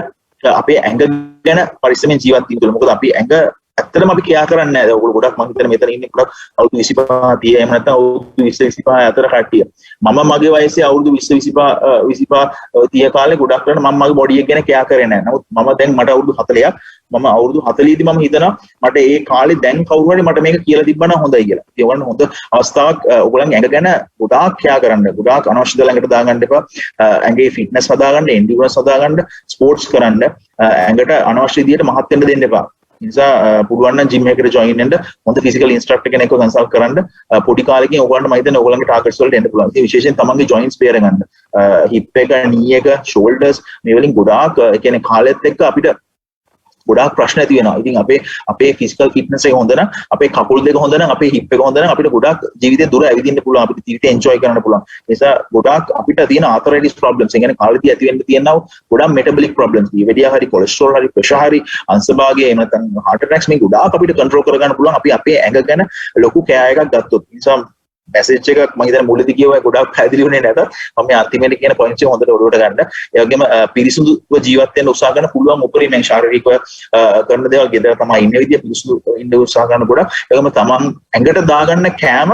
අපේ ඇඟ ගැන පරිස්සමෙන් ජීවත් වෙන්න ඕනේ. මොකද අපි ඇඟ ඇත්තටම අපි කියා කරන්නේ නැහැ. ඔයගොල්ලෝ ගොඩක් මම හිතන්නේ මෙතන ඉන්නේ ගොඩක් අවුරුදු 25 30 එහෙම නැත්නම් අවුරුදු 20 25 අතර කට්ටිය. මම මගේ වයසේ අවුරුදු 20 25 30 කාලේ ගොඩක් වෙන මම මගේ බොඩි එක ගැන කියා කරේ නැහැ. නමුත් මම දැන් මට අවුරුදු 40ක් මම අවුරුදු 40 දී මම හිතනවා මට ඒ කාලේ දැන් කවුරු හරි මට මේක කියලා තිබ්බනම් හොඳයි කියලා. ඒ වගේම හොඳ අවස්ථාවක් ඔයගොල්ලන්ගේ ඇඟ ගැන ගොඩාක් කියා කරන්න. ගොඩාක් අනවශ්‍ය දේවල් ඇඟට දාගන්න එපා. ඇඟේ ෆිට්නස් හදාගන්න, එන්ඩියුරන්ස් හදාගන්න, ස්පෝර්ට්ස් කරන්න. ඇඟට අනවශ්‍ය විදියට මහත් වෙන්න දෙන්න එපා. නිසා පුළුවන් නම් ජිම් එකකට ජොයින් වෙන්න හොඳ ෆිසිකල් ඉන්ස්ට්‍රක්ටර් කෙනෙක්ව කන්සල්ට් කරන්න පොඩි කාලෙකින් ඔයගොල්ලන්ට මම හිතන්නේ ඔයගොල්ලන්ගේ ටාගට්ස් වලට එන්න පුළුවන්. ඉතින් විශේෂයෙන් තමන්ගේ ජොයින්ට්ස් බේර ගන්න. හිප් එක, නී එක, ෂෝල්ඩර්ස් මේ වලින් ගොඩාක් ඒ කියන්නේ කාලෙත් එක්ක අපිට ගොඩාක් ප්‍රශ්න ඇති වෙනවා. ඉතින් අපේ ෆිසිකල් ෆිට්නස් එක හොඳ නම්, අපේ කකුල් දෙක හොඳ නම්, අපේ හිප් එක හොඳ නම් අපිට ගොඩාක් ජීවිතේ දුර ඇවිදින්න පුළුවන්. අපිට ජීවිතේ එන්ජොයි කරන්න පුළුවන්. ඒ නිසා ගොඩාක් අපිට තියෙන ආතරයිටිස් ප්‍රොබ්ලම්ස්, ඒ කියන්නේ කාලෙදී ඇති වෙන්න තියෙනවා ගොඩාක් මෙටබොලික් ප්‍රොබ්ලම්ස්. ඊවැඩියා හරි කොලෙස්ටරෝල් හරි ප්‍රෙෂර් හරි අංශභාගය එහෙම නැත්නම් heart attacks මේ ගොඩාක් අපිට කන්ට්‍රෝල් කරගන්න පුළුවන්. අපි අපේ ඇඟ ගැන ලොකු කෑ එකක් ගත්තොත්. ඒ නිසා මැසේජ් එකක් මම හිතන්නේ මුලදී කියුවා ගොඩාක් පැහැදිලි වුණේ නැත. මම මේ අන්තිමේදී කියන පොයින්ට්ස් එක හොඳට ඔළුවට ගන්න. ඒ වගේම පිරිසුදුව ජීවත් වෙන්න උත්සාහ කරන පුළුවන් උපරිමයෙන් ශාරීරිකව කරන දේවල් ගෙදර තමයි ඉන්න විදිය පිරිසුදු ඉන්න උත්සාහ කරන ගොඩක්. ඒ වගේම තමන් ඇඟට දාගන්න කෑම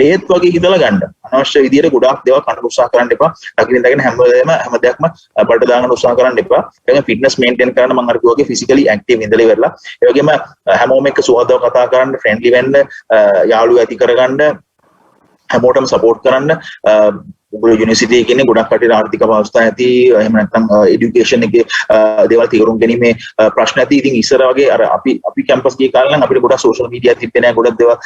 බේත් වගේ හිතලා ගන්න. අනවශ්‍ය විදියට ගොඩාක් දේවල් කන්න උත්සාහ කරන්න එපා. දකින්න හැම දෙයක්ම බඩට දාගන්න උත්සාහ කරන්න එපා. ඒ වගේම ෆිට්නස් මේන්ටේන් කරන්න මම අර කිව්වා වගේ ෆිසිකලි ඇක්ටිව් ඉඳලා ඉවරලා. ඒ වගේම හැමෝම එක්ක සුහදව කතා කරන්න, ෆ්‍රෙන්ඩ්ලි වෙන්න, යාළුවෝ ඇති කරගන්න, හැමෝටම සපෝට් කරන්න. ඔයගොල්ලෝ යුනිවර්සිටි එකේ ඉන්නේ ගොඩක් කටට ආර්ථික අවස්ථා ඇති, එහෙම නැත්නම් এডুকেෂන් එකේ දේවල් තීරුම් ගැනීමේ ප්‍රශ්න ඇති. ඉතින් ඉස්සර වගේ අර අපි කැම්පස් ගිය කාලේ නම් අපිට ගොඩක් සෝෂල් මීඩියා තිබ්බේ නැහැ, ගොඩක් දේවල්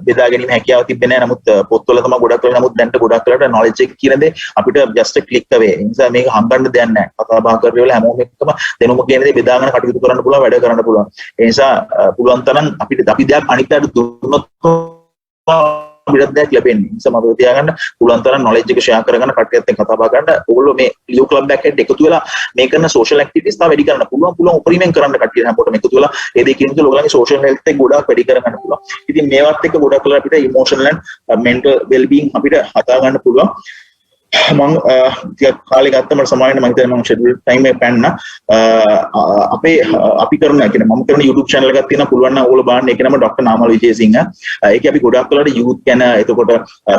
බෙදා ගැනීම හැකියාව තිබ්බේ නැහැ. නමුත් පොත්වල තමයි ගොඩක් වෙලා. නමුත් දැන් ගොඩක් වෙලාට knowledge එක කියන දේ අපිට just a click away. ඒ නිසා මේක හම්බන්න දෙයක් නැහැ. කතා බහ කරේ වෙලාව හැමෝම එක්කම දෙනුම කියන දේ බෙදාගෙන කටයුතු කරන්න පුළුවන්, වැඩ කරන්න පුළුවන්. ඒ නිසා පුළුවන් තරම් අපි දෙයක් අනිත් අයට දුන්නොත් අපිට දැක් ලැබෙන්නේ. ඒ නිසා මම තියාගන්න පුළුවන් තරම් knowledge එක share කරගන්න කට්ටියත් එක්ක කතා බහ කරන්න. ඕගොල්ලෝ මේ ලියෝ ක්ලබ් එකකට එකතු වෙලා මේ කරන social activities තව වැඩි කරන්න පුළුවන් උපරිමයෙන් කරන්න කට්ටිය හැමෝටම එකතු වෙලා ඒ දෙක කියන ඔයගොල්ලන්ගේ social health එක ගොඩාක් වැඩි කරගන්න පුළුවන්. ඉතින් මේවත් එක්ක ගොඩක් වෙලා අපිට emotional and mental well-being අපිට හදා ගන්න පුළුවන්. මම කාලේ ගත්තම සමාවෙන්න මම හිතන්නේ මම schedule time එක පැන්න අපි කරන කියන්නේ මම කරන YouTube channel එකක් තියෙනවා පුළුවන් නම් ඕගොල්ලෝ බලන්න ඒක නම ඩොක්ටර් නාමල් විජේසිංහ ඒකේ අපි ගොඩක් වෙලාවට youth ගැන එතකොට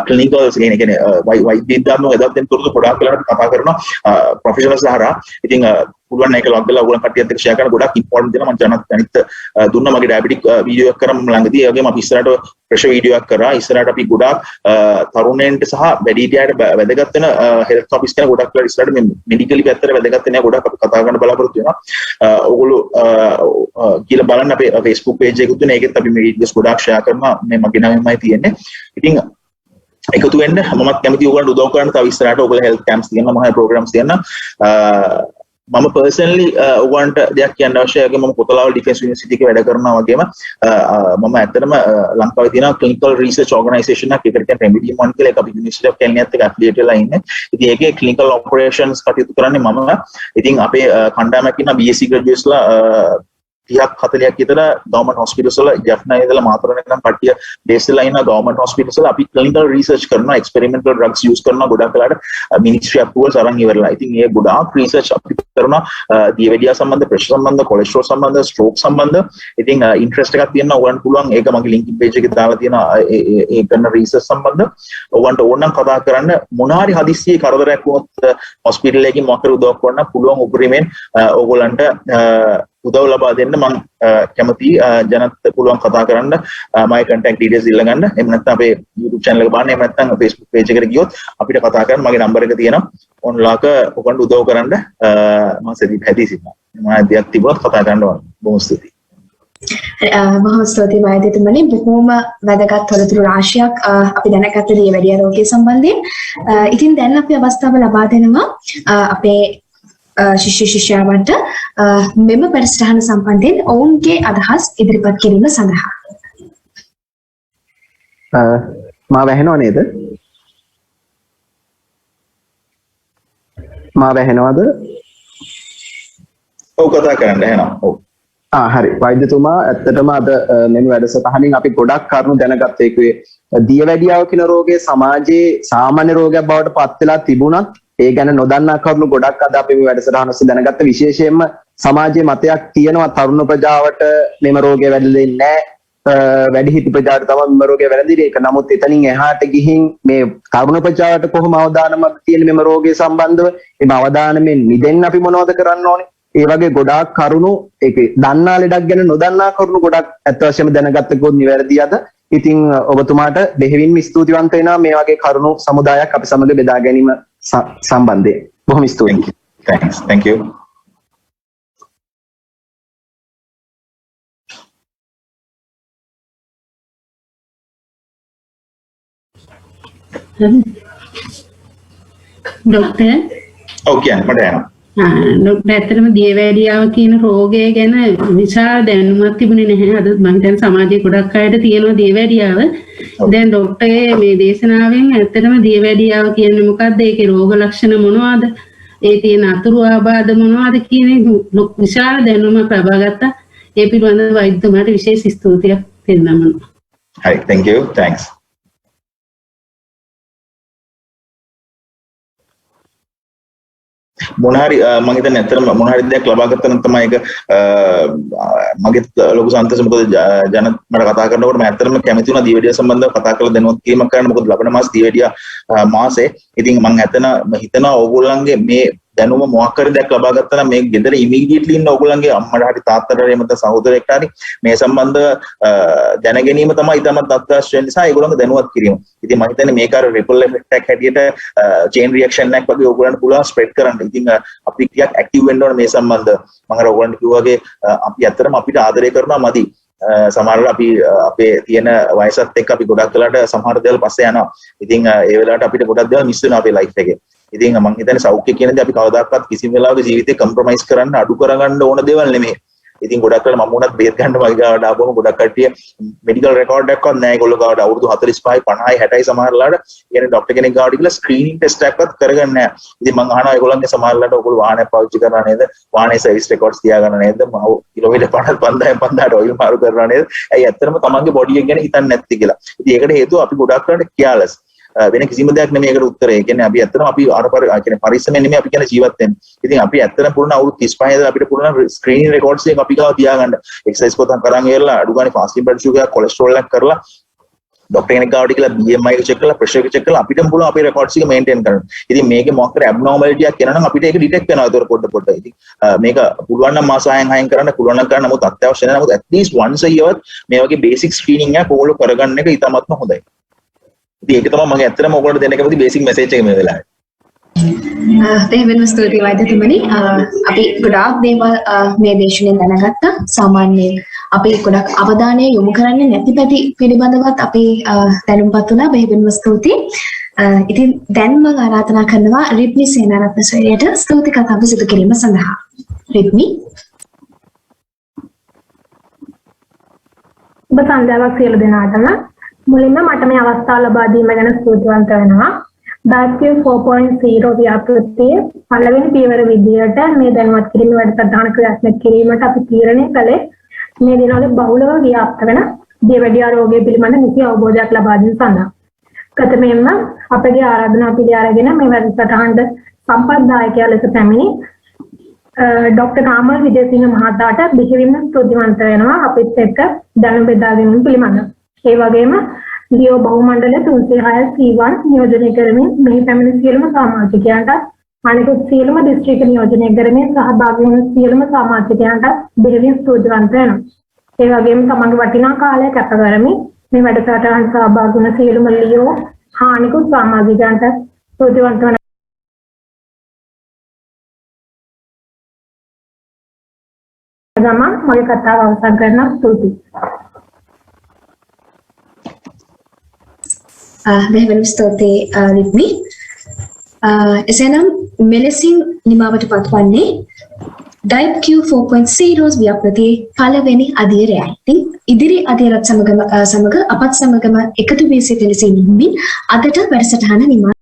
clinicals කියන්නේ වෛද්‍ය විද්‍යාත්මක එදත් තොරතුරු ගොඩක් වෙලාවට කතා කරනවා professionals හරහා ඉතින් පුළුවන් ඒක ලොග් කරලා ඕගොල්ලන් කට්ටියත් එක්ක share කරන ගොඩක් important දෙනවා මම ජනිත දුන්නා මගේ diabetic video එකක් කරා මම ළඟදී ඒ වගේම අපි ඉස්සරහට pressure video එකක් කරා ඉස්සරහට අපි ගොඩක් තරුණයන්ට සහ වැඩිහිටියන්ට වැදගත් වෙන health topics ගැන ගොඩක් වෙලා ඉස්සරහට මේ medically පැත්තට වැදගත් වෙන ගොඩක් අපි කතා කරන්න බලාපොරොත්තු වෙනවා ඕගොල්ලෝ කියලා බලන්න අපේ Facebook page එකකුත් තියෙනවා ඒකෙත් අපි මේ videos ගොඩක් share කරනවා මේ මගේ නමයි තියෙන්නේ ඉතින් එකතු වෙන්න මමත් කැමති ඕගොල්ලන්ට උදව් කරන්න තව ඉස්සරහට ඕගොල්ලෝ health camps තියෙනවා මම programs තියෙනවා මම personally ඔයගොල්ලන්ට දෙයක් කියන්න අවශ්‍යයි වගේ මම කොතලාවල ඩිෆෙන්ස් යුනිවර්සිටි එකේ වැඩ කරනවා වගේම මම ඇත්තටම ලංකාවේ තියෙන clinical research organisation එකක් ඒකට කියන්නේ Remedium One කියලා ඒක අපි University of Kenya එක්ක affiliate වෙලා ඉන්නේ. ඉතින් ඒකේ clinical operations කටයුතු කරන්නේ මම. ඉතින් අපේ කණ්ඩායමක් ඉන්න BSc graduates ලා 30ක් 40ක් විතර government hospitals වල ජෆ්නා ඉඳලා මාතර වෙනකම් කට්ටිය බේස් වෙලා ඉන්න government hospitals වල අපි clinical research කරනවා experimental drugs use කරනවා ගොඩක් වෙලාට ministry approvals අරන් ඉවරලා. ඉතින් ඒ ගොඩාක් research අපි කරනවා දියවැඩියා සම්බන්ධ pressure සම්බන්ධ cholesterol සම්බන්ධ stroke සම්බන්ධ. ඉතින් interest එකක් තියෙනවා ඔයගොල්ලන්ට පුළුවන් ඒක මගේ link page එකේ දාලා තියෙනවා ඒ කරන research සම්බන්ධ. ඔයගොල්ලන්ට ඕනනම් කතා කරන්න මොන හරි හදිස්සියේ කරදරයක් වුණොත් hospital එකකින් මොකද උදව් කරන්න පුළුවන් උපරිමයෙන් ඔයගොල්ලන්ට උදව් ලබා දෙන්න මම කැමතියි ජනත් පුළුවන් කතා කරන්න මගේ contact details ඉල්ලගන්න එහෙම නැත්නම් අපේ YouTube channel එක බලන්න එහෙම නැත්නම් Facebook page එකට ගියොත් අපිට කතා කරන්න මගේ number එක තියෙනවා ඔන්ලාක ඔයගොල්ලන්ට උදව් කරන්න මම සෙදි පැදී සිටිනවා මම දෙයක් තිබුණොත් කතා කරන්න ඕන බොහොම ස්තුතියි බොහොම ස්තුතියි වෛද්‍යතුමනි බොහොම වැදගත් තොරතුරු රාශියක් අපි දැනගත්ත දියවැඩියා රෝගය සම්බන්ධයෙන් ඉතින් දැන් අපි අවස්ථාව ලබා දෙනවා අපේ ශිෂ්‍ය ශිෂ්‍යාවන්ට මෙම වැඩසටහන සම්බන්ධයෙන් ඔවුන්ගේ අදහස් ඉදිරිපත් කිරීම සඳහා මා වැහෙනව නේද? මා වැහෙනවද? ඔව් කතා කරන්න එහෙනම් ඔව් හරි වෛද්‍යතුමා ඇත්තටම අද මෙන්න වැඩසටහනින් අපි ගොඩක් කරුණු දැනගත්ත ඒකේ දියවැඩියාව කියන රෝගය සමාජයේ සාමාන්‍ය රෝගයක් බවට පත් වෙලා තිබුණත් ඒ ගැන නොදන්නා කරුණු ගොඩක් අද අපි මේ වැඩසටහන ඔස්සේ දැනගත්ත විශේෂයෙන්ම සමාජයේ මතයක් තියෙනවා තරුණ ප්‍රජාවට මෙම රෝගය වැළඳෙන්නේ නැහැ වැඩිහිටි ප්‍රජාවට තමයි මෙම රෝගය වැළඳින්නේ ඒක නමුත් එතනින් එහාට ගිහින් මේ තරුණ ප්‍රජාවට කොහොම අවධානමක් තියෙන මෙම රෝගය සම්බන්ධව මේ අවධානයෙන් මිදෙන්න අපි මොනවද කරන්න ඕනේ ඒ වගේ ගොඩාක් කරුණු ඒකේ දන්නා ලෙඩක් ගැන නොදන්නා කරුණු ගොඩක් අත් වශයෙන්ම දැනගත්ත කොත් නිවැරදි අද ඉතින් ඔබතුමාට බෙහෙවින්ම ස්තුතිවන්ත වෙනවා මේ වගේ කරුණු සමුදායක් අපි සමග බෙදා ගැනීම සම්බන්ධයෙන් බොහොම ස්තුතියි thank you ડોક્ટર okay මට යනවා ડોક્ટર ඇත්තටම දියවැඩියාව කියන රෝගය ගැන විශාල දැනුමක් තිබුණේ නැහැ අද මම හිතන්නේ සමාජයේ ගොඩක් අයට තියෙනවා දියවැඩියාව දැන් ડોක්ටර් මේ දේශනාවෙන් ඇත්තටම දියවැඩියාව කියන්නේ මොකක්ද ඒකේ රෝග ලක්ෂණ මොනවද ඒ තියෙන අතුරු ආබාධ මොනවද කියන විශාල දැනුමක් ලබා ගත්තා ඒ පිළිබඳව වෛද්‍යතුමාට විශේෂ ස්තුතියක් දෙන්නම් හරි thank you thanks මොනහරි මම හිතන්නේ ඇත්තටම මොනහරි දෙයක් ලබා ගත්තා නම් තමයි ඒක මගේ ලොකු සන්තෝෂ මොකද ජන මට කතා කරනකොට මම ඇත්තටම කැමති වුණා දියවැඩියා සම්බන්ධව කතා කරලා දැනුවත් කිරීමක් කරන්න මොකද ලබන මාස දියවැඩියා මාසේ ඉතින් මම හිතනවා ඕගොල්ලන්ගේ මේ දැනුම මොකක් හරි දෙයක් ලබා ගත්තා නම් මේ ගෙදර ඉමීඩියට්ලි ඉන්න ඕගොල්ලන්ගේ අම්මට හරි තාත්තට හරි මත සහෝදරයෙක්ට හරි මේ සම්බන්ධව දැන ගැනීම තමයි තමත් අත්‍යවශ්‍ය වෙන නිසා ඒගොල්ලන්ගේ දැනුවත් කිරීම. ඉතින් මම හිතන්නේ මේක අර රිපල් එෆෙක්ට් එකක් හැටියට චේන් රියැක්ෂන් එකක් වගේ ඕගොල්ලන්ට පුළුවන් ස්ප්‍රෙඩ් කරන්න. ඉතින් අපි ටිකක් ඇක්ටිව් වෙන්න ඕනේ මේ සම්බන්ධව. මම අර ඕගොල්ලන්ට කිව්වා වගේ අපි ඇත්තටම අපිට ආදරය කරනවා මදි. සමහරවිට අපි අපේ තියෙන වයසත් එක්ක අපි ගොඩක් වෙලාට සමහර දේවල් පස්සේ යනවා. ඉතින් ඒ වෙලාවට අපිට ගොඩක් දේවල් මිස් වෙනවා අපේ ලයිෆ් එකේ. ඉතින් මම හිතන්නේ සෞඛ්‍ය කියන දේ අපි කවදාකවත් කිසිම වෙලාවක ජීවිතේ කම්ප්‍රොමයිස් කරන්න අඩු කරගන්න ඕන දේවල් නෙමෙයි. ඉතින් ගොඩක් වෙලා මම උනත් බේත් ගන්න මගේ ගාවට ආවම ගොඩක් කට්ටිය මෙඩිකල් රෙකෝඩ් එකක්වත් නැහැ ඒගොල්ලෝ ගාවට අවුරුදු 45යි 50යි 60යි සමහරලාට කියන්නේ ડોක්ටර් කෙනෙක් ගාවට ගිහලා ස්ක්‍රීනින් ටෙස්ට් එකක්වත් කරගන්නේ නැහැ. ඉතින් මම අහනවා ඒගොල්ලන්ගේ සමහරලාට ඔයගොල්ලෝ වාහනයක් පාවිච්චි කරනවා නේද? වාහනේ සර්විස් රෙකෝඩ්ස් තියාගන්න නේද? මම කිලෝමීටර් 5000ට ඔයිල් මාරු කරනවා නේද? ඇයි ඇත්තටම තමන්ගේ බොඩි එක ගැන හිතන්නේ නැත්තේ කියලා. ඉතින් ඒකට හේතුව අපි ගොඩක් වෙලාට කියාලස්. වෙන කිසිම දෙයක් නෙමෙයි ඒකට උත්තරේ. ඒ කියන්නේ අපි ඇත්තටම අපි කියන්නේ පරිස්සමෙන් නෙමෙයි අපි කියන ජීවත් වෙන්නේ. ඉතින් අපි ඇත්තටම පුරුණ අවුරුදු 35 ඉඳලා අපිට පුරුණ ස්ක්‍රීනින් රෙකෝඩ්ස් එක අපි ගාව තියාගන්න. එක්සර්සයිස් පොතක් කරන් ඉවරලා අඩු ගානේ ෆාස්ටිං බ්ලඩ් ෂුගර් කොලෙස්ටරෝල් එක කරලා ડોක්ටර් කෙනෙක් ගාවට ගිහලා BMI එක චෙක් කරලා ප්‍රෙෂර් එක චෙක් කරලා අපිටම පුළුවන් අපේ රෙකෝඩ්ස් එක මේන්ටේන් කරන්න. ඉතින් මේකේ මොකක් කර ඇබ්නෝමැලිටි එකක් එනවා නම් අපිට ඒක ඩිටෙක්ට් වෙනවා ඒතර පොඩ. ඉතින් මේක පුළුවන් නම් මාස 6න් කරන්න පුළුවන් නම් කරන්න. නමුත් අත්‍යවශ්‍ය නැහැ. නමුත් at least once a year මේ වගේ බේසික් ස්ක්‍රීනින් එකක් ඕගොල්ලෝ කරගන්න එක ඉතාමත්ම හොඳයි. ඉතින් ඒක තමයි මම ඇත්තටම ඔයගොල්ලන්ට දෙන්න කැමති බේසික් මැසේජ් එක මේ වෙලාවේ. දෙවෙනි ස්තුතියි වෛද්‍යතුමනි. අපි ගොඩාක් දේවල් මේ දේශනෙන් දැනගත්තා. සාමාන්‍යයෙන් අපි ගොඩක් අවධානය යොමු කරන්නේ නැති පැති පිළිබඳවත් අපි දැනුම්පත් වුණා. දෙවෙනිම ස්තුතියි. ඉතින් දැන් මම ආරාධනා කරනවා රිද්මි සේනාරත්න සොයයට ස්තුති කතාව සිදු කිරීම සඳහා. රිද්මි. ඔබ සන්ධ්‍යාවක් සියලු දෙනාටම මුලින්ම මට මේ අවස්ථාව ලබා දීම ගැන ස්තුතිවන්ත වෙනවා. ඩයබ්ටිස් 4.0 ව්‍යාපෘතියේ පළවෙනි පියවර විදියට මේ දැනුවත් කිරීම වැඩසටහන ක්‍රියාත්මක කිරීමට අපි තීරණය කළේ මේ දිනවල බහුලව ව්‍යාප්ත වෙන දියවැඩියා රෝගය පිළිබඳ නිසි අවබෝධයක් ලබා දීම සඳහා. ගතමෙන්ම අපගේ ආරාධනාව පිළි අරගෙන මේ වැඩසටහනට සම්පත්දායකයා ලෙස පැමිණි ડોક્ટર රාමල් විජේසිංහ මහතාට බෙහෙවින්ම ස්තුතිවන්ත වෙනවා අපිත් එක්ක දැනුම බෙදා ගැනීම පිළිබඳව. ඒ වගේම ලියෝ බහුමණ්ඩල 306 C1 නියෝජනය කරමින් මෙහි පැමිණි සියලුම සමාජිකයන්ට අනිකුත් සියලුම දිස්ත්‍රික්ක නියෝජනය කරමින් සහභාගී වන සියලුම සමාජිකයන්ට බෙහෙවින් ස්තුතිවන්ත වෙනවා. ඒ වගේම තමන්ගේ වටිනා කාලය කැප කරමින් මේ වැඩසටහනට සහභාගී වන සියලුම ලියෝ හා අනිකුත් සමාජිකයන්ට ස්තුතිවන්ත වෙනවා. ගමන් මගේ කතාව අවසන් කරනවා. ස්තුතියි. දෙවෙනි ස්තුතියි රිද්මි. එසේනම් මෙලෙසින් නිමාවට පත්වන්නේ ඩයිප් Q 4.0 ව්‍යාපෘතියේ පළවෙනි අධීරයයි. ඉතින් ඉදිරි අධීරත් සමග අපත් සමගම එකතු වී සිටින අදට වැඩසටහන නිමා